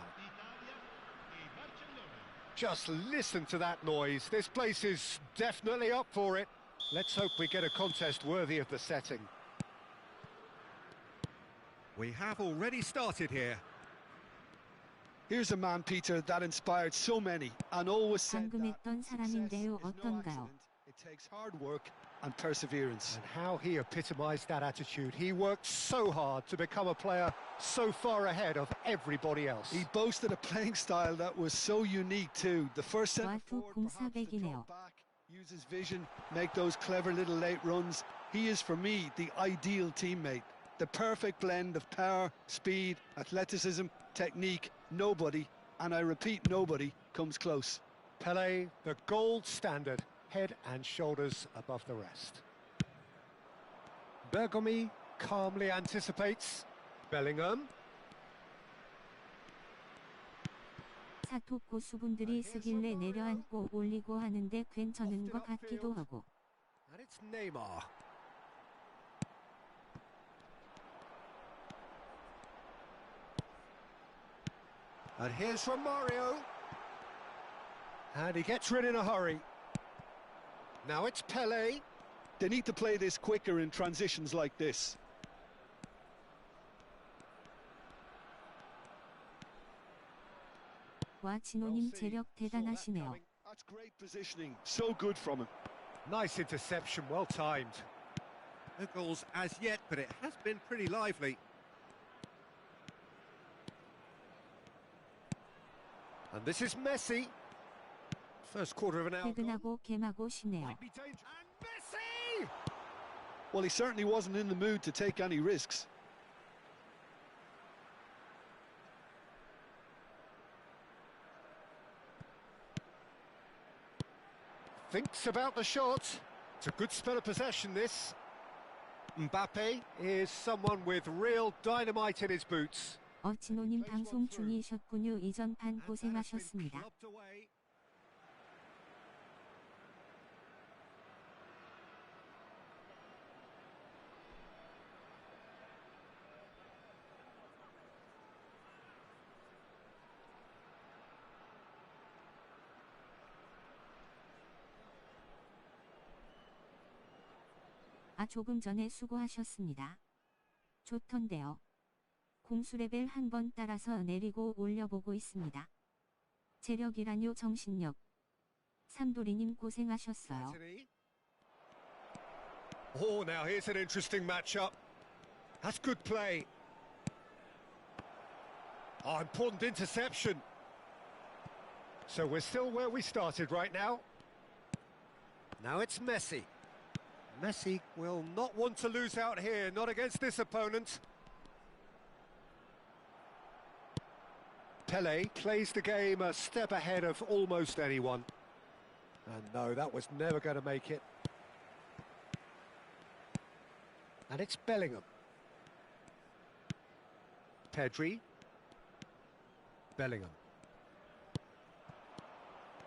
Just listen to that noise. This place is definitely up for it. Let's hope we get a contest worthy of the setting. We have already started here. Here's a man, Peter, that inspired so many and always said 방금 that 했던 success 사람인데요 is no 어떤가요? accident. It takes hard work and perseverance. And how he epitomised that attitude. He worked so hard to become a player so far ahead of everybody else. He boasted a playing style that was so unique too. The first centre 와투 forward perhaps to 공사백이네요. drop back, use his vision, make those clever little late runs. He is for me the ideal teammate. The perfect blend of power, speed, athleticism, technique. Nobody, and I repeat nobody, comes close. Pelé, the gold standard, head and shoulders above the rest. Bergomi calmly anticipates. Bellingham. 사톡 고수분들이 쓰길래 내려앉고 올리고 하는데 괜찮은 것 같기도 하고. And it's Neymar. And here's Romario. And he gets rid in a hurry. Now it's Pelé. They need to play this quicker in transitions like this. 와 진호님 재력 대단하시네요. That's great positioning, so good from him. Nice interception, well timed. No goals as yet, but it has been pretty lively. And this is Messi. First quarter of an hour. 퇴근하고 게임하고 싶네요. Might be dangerous. And Messi! Well, he certainly wasn't in the mood to take any risks. Thinks about the shot. It's a good spell of possession, this. Mbappe is someone with real dynamite in his boots. 진호님 방송 중이셨군요. 이전 판 고생하셨습니다. Clubbed away. 조금 전에 수고하셨습니다. 좋던데요. 공수 레벨 한 번 따라서 내리고 올려보고 있습니다. 재력이라뇨 정신력. 삼도리님 고생하셨어요. Oh, now here's an interesting matchup. That's good play. Oh, important interception. So we're still where we started right now. Now it's Messi. Messi will not want to lose out here, not against this opponent. Pelé plays the game a step ahead of almost anyone. And no, that was never going to make it. And it's Bellingham. Pedri. Bellingham.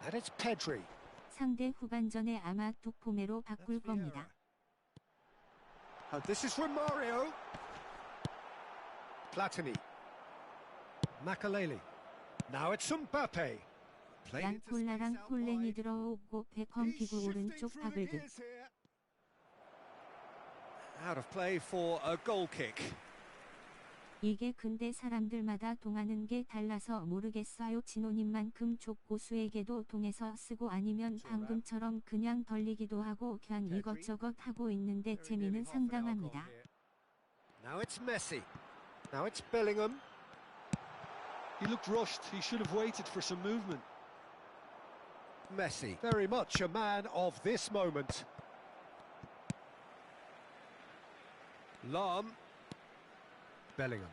And it's Pedri. 상대 후반전에 아마 뚝포메로 바꿀 겁니다. And this is Romario. Platini. Makaleli. Now it's Mbappe. 양콜라랑 콜렌이 들어오고 베컴 피구 오른쪽 파글드. Out of play for a goal kick. 이게 근데 사람들마다 동하는 게 달라서 모르겠어요. 진호님만큼 족고수에게도 동해서 쓰고 아니면 방금처럼 그냥 덜리기도 하고 그냥 이것저것 하고 있는데 재미는 상당합니다. Now it's Messi. Now it's Bellingham. He looked rushed. He should have waited for some movement. Messi, very much a man of this moment. Lahm. Bellingham.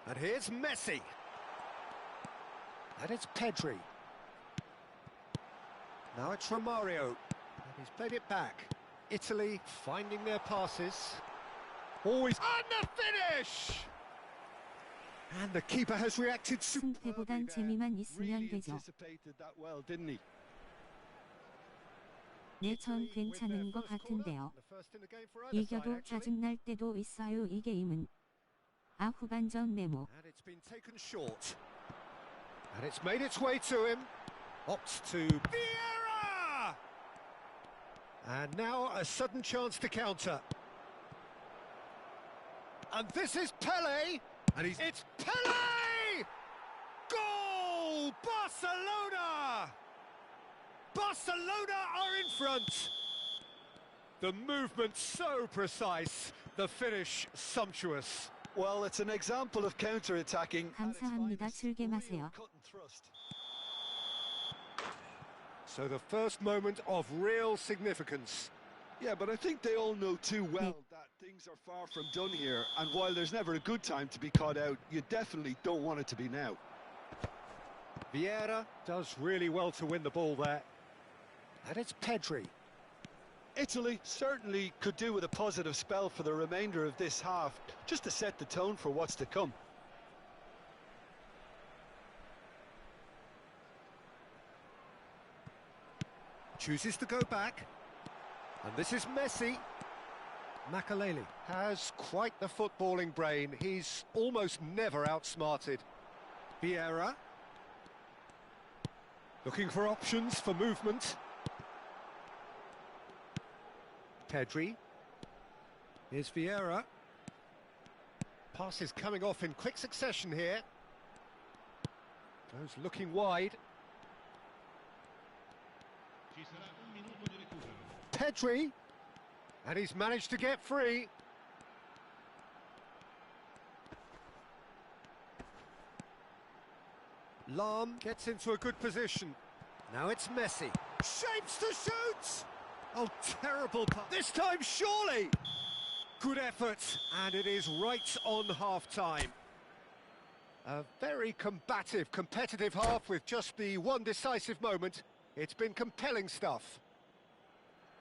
And here's Messi. And it's Pedri. Now it's Romario. And he's played it back. Italy finding their passes. Always on the finish! And the keeper has reacted 승패보단 재미만 있으면 되죠. Anticipated that well, didn't he? 네, 전 괜찮은 것 같은데요. 이겨도 짜증날 때도 있어요. 이 게임은. 후반전 메모. And it's been taken short. And it's made its way to him. Opts to Vieira! And now a sudden chance to counter. And this is Pelé! And it's Pelé! Goal! Barcelona! Barcelona are in front! The movement so precise, the finish sumptuous. Well, it's an example of counter-attacking. 감사합니다. 즐게 마세요. So the first moment of real significance. Yeah, but I think they all know too well that things are far from done here, and while there's never a good time to be caught out, you definitely don't want it to be now. Vieira does really well to win the ball there. And it's Pedri. Italy certainly could do with a positive spell for the remainder of this half, just to set the tone for what's to come. Chooses to go back. And this is Messi. Makaleli has quite the footballing brain. He's almost never outsmarted. Vieira. Looking for options for movement. Pedri. Here's Vieira. Passes coming off in quick succession here. Goes looking wide. Ci sarà un minuto di recupero. Pedri. And he's managed to get free. Lahm gets into a good position. Now it's Messi. Shapes to shoot! Oh, terrible pass. This time, surely! Good effort, and it is right on half-time. A very combative, competitive half with just the one decisive moment. It's been compelling stuff.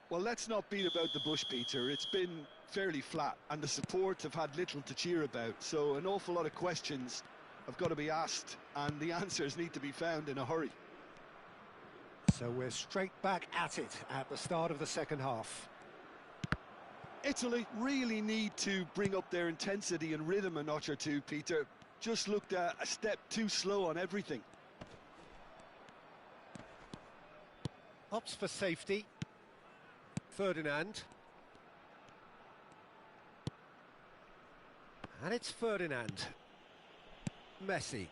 Well, let's not beat about the bush, Peter. It's been fairly flat, and the support have had little to cheer about, so an awful lot of questions have got to be asked, and the answers need to be found in a hurry. So we're straight back at it at the start of the second half. Italy really need to bring up their intensity and rhythm a notch or two, Peter. Just looked a step too slow on everything. Opts for safety. Ferdinand. And it's Ferdinand. Messi.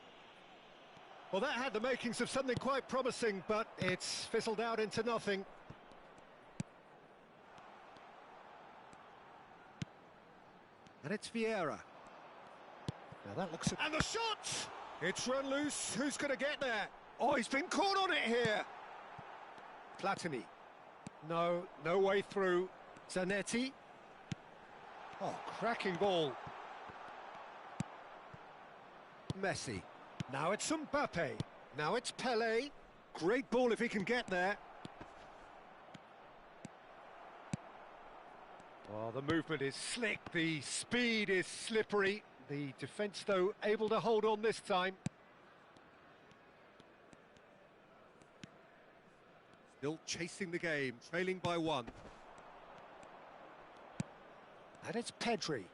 Well, that had the makings of something quite promising, but it's fizzled out into nothing. And it's Vieira. Now that looks... And the shot! It's run loose. Who's going to get there? Oh, he's been caught on it here. Platini. No way through. Zanetti. Oh, cracking ball. Messi. Now it's Mbappe. Now it's Pelé. Great ball if he can get there. Oh, the movement is slick. The speed is slippery. The defence, though, able to hold on this time. Still chasing the game, trailing by one. And it's Pedri.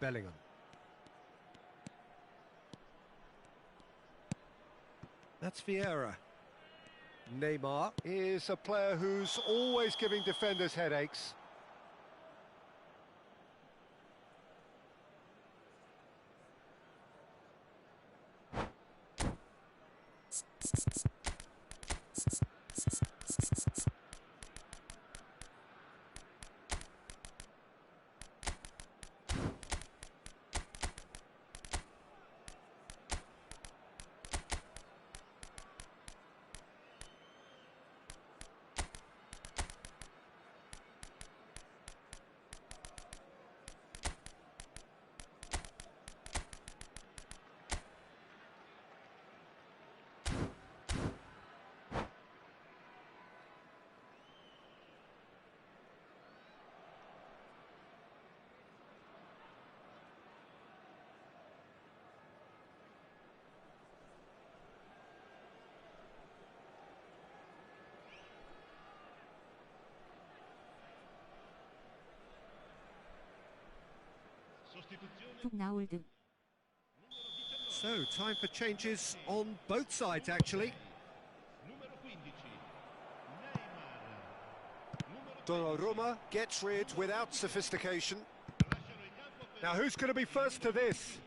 Bellingham. That's Vieira. Neymar is a player who's always giving defenders headaches. 툭 나올 듯. So, time for changes on both sides, actually. Numero 15. Neymar. Donnarumma gets rid without sophistication. Lasciano il campo per Now, who's going to be first to this?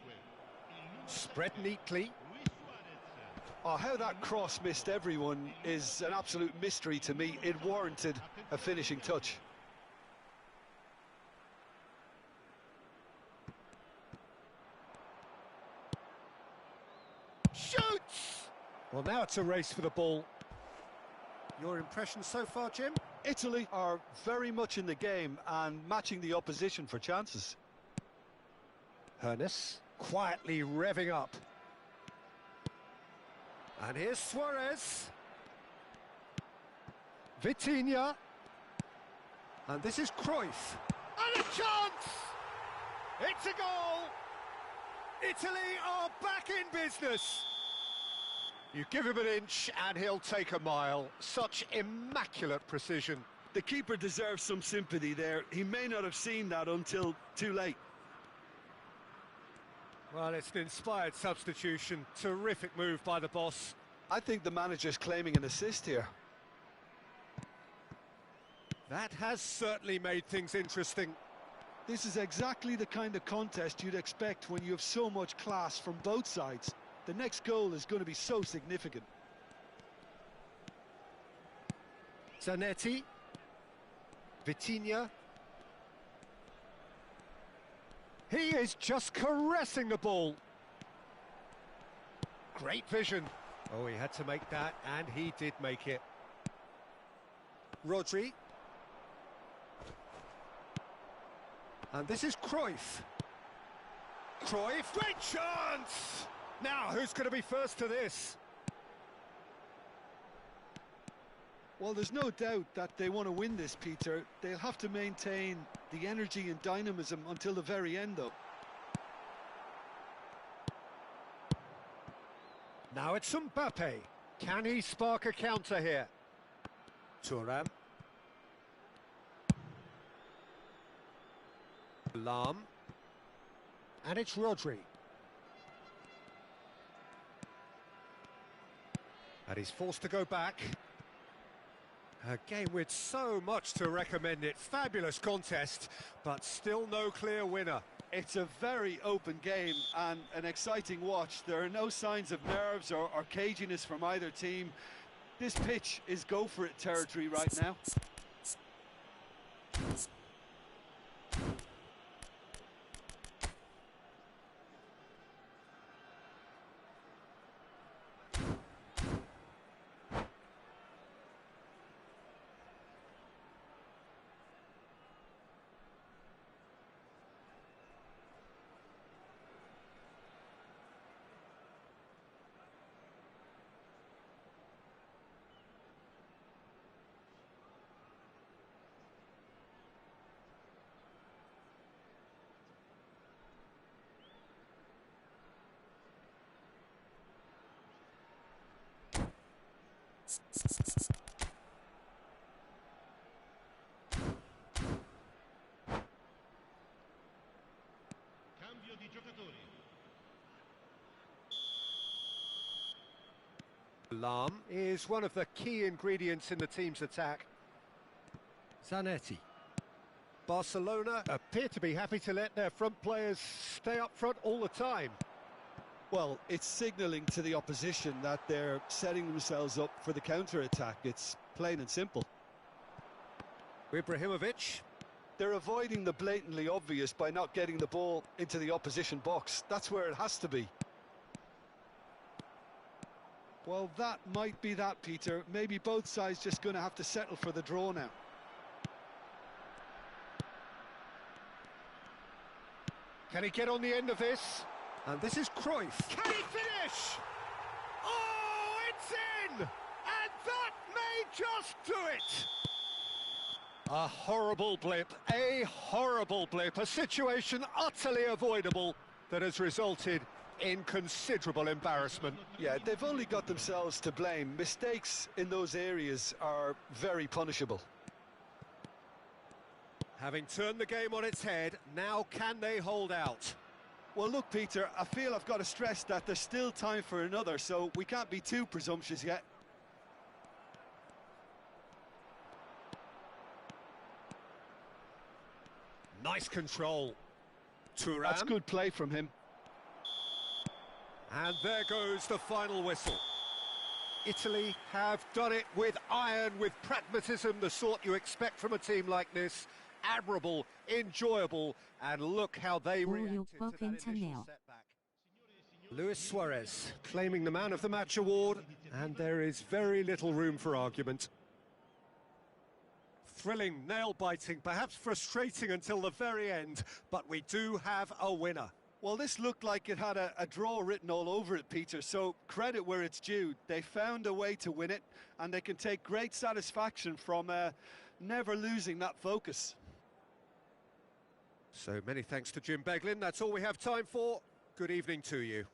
Spread neatly. Luis Suarez. Oh, how that cross missed everyone is an absolute mystery to me. It warranted a finishing touch. Shoots! Well, now it's a race for the ball. Your impression so far, Jim? Italy are very much in the game and matching the opposition for chances. Hernes quietly revving up. And here's Suarez. Vitinha. And this is Cruyff. And a chance! It's a goal! Italy are back in business. You give him an inch and he'll take a mile. Such immaculate precision. The keeper deserves some sympathy there. He may not have seen that until too late. Well, it's an inspired substitution. Terrific move by the boss. I think the manager's claiming an assist here. That has certainly made things interesting. This is exactly the kind of contest you'd expect when you have so much class from both sides. The next goal is going to be so significant. Zanetti. Vitinha. He is just caressing the ball. Great vision. Oh, he had to make that, and he did make it. Rodri. And this is Cruyff. Cruyff, great chance! Now, who's going to be first to this? Well, there's no doubt that they want to win this, Peter. They'll have to maintain the energy and dynamism until the very end, though. Now it's Mbappe. Can he spark a counter here? Thuram. Lam. And it's Rodri. And he's forced to go back. A game with so much to recommend it. Fabulous contest, but still no clear winner. It's a very open game and an exciting watch. There are no signs of nerves or caginess from either team. This pitch is go-for-it territory right now. Cambio di giocatori. Lam is one of the key ingredients in the team's attack. Zanetti. Barcelona appear to be happy to let their front players stay up front all the time. Well, it's signalling to the opposition that they're setting themselves up for the counter-attack. It's plain and simple. Ibrahimovic. They're avoiding the blatantly obvious by not getting the ball into the opposition box. That's where it has to be. Well, that might be that, Peter. Maybe both sides just going to have to settle for the draw now. Can he get on the end of this? And this is Cruyff. Can he finish? Oh, it's in! And that may just do it! A horrible blip, a situation utterly avoidable that has resulted in considerable embarrassment. Yeah, they've only got themselves to blame. Mistakes in those areas are very punishable. Having turned the game on its head, now can they hold out? Well, look, Peter, I feel I've got to stress that there's still time for another, so we can't be too presumptuous yet. Nice control. Thuram. That's good play from him. And there goes the final whistle. Italy have done it with iron, with pragmatism, the sort you expect from a team like this. Admirable, enjoyable, and look how they reacted to that initial 괜찮네요. setback. Luis Suarez claiming the Man of the Match award, and there is very little room for argument. Thrilling, nail-biting, perhaps frustrating until the very end, but we do have a winner. Well, this looked like it had a draw written all over it, Peter, so credit where it's due. They found a way to win it, and they can take great satisfaction from never losing that focus. So many thanks to Jim Beglin. That's all we have time for. Good evening to you.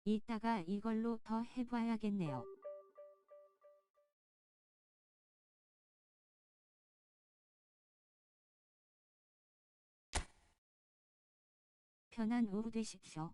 이따가 이걸로 더 해봐야겠네요. 편한 오후 되십시오.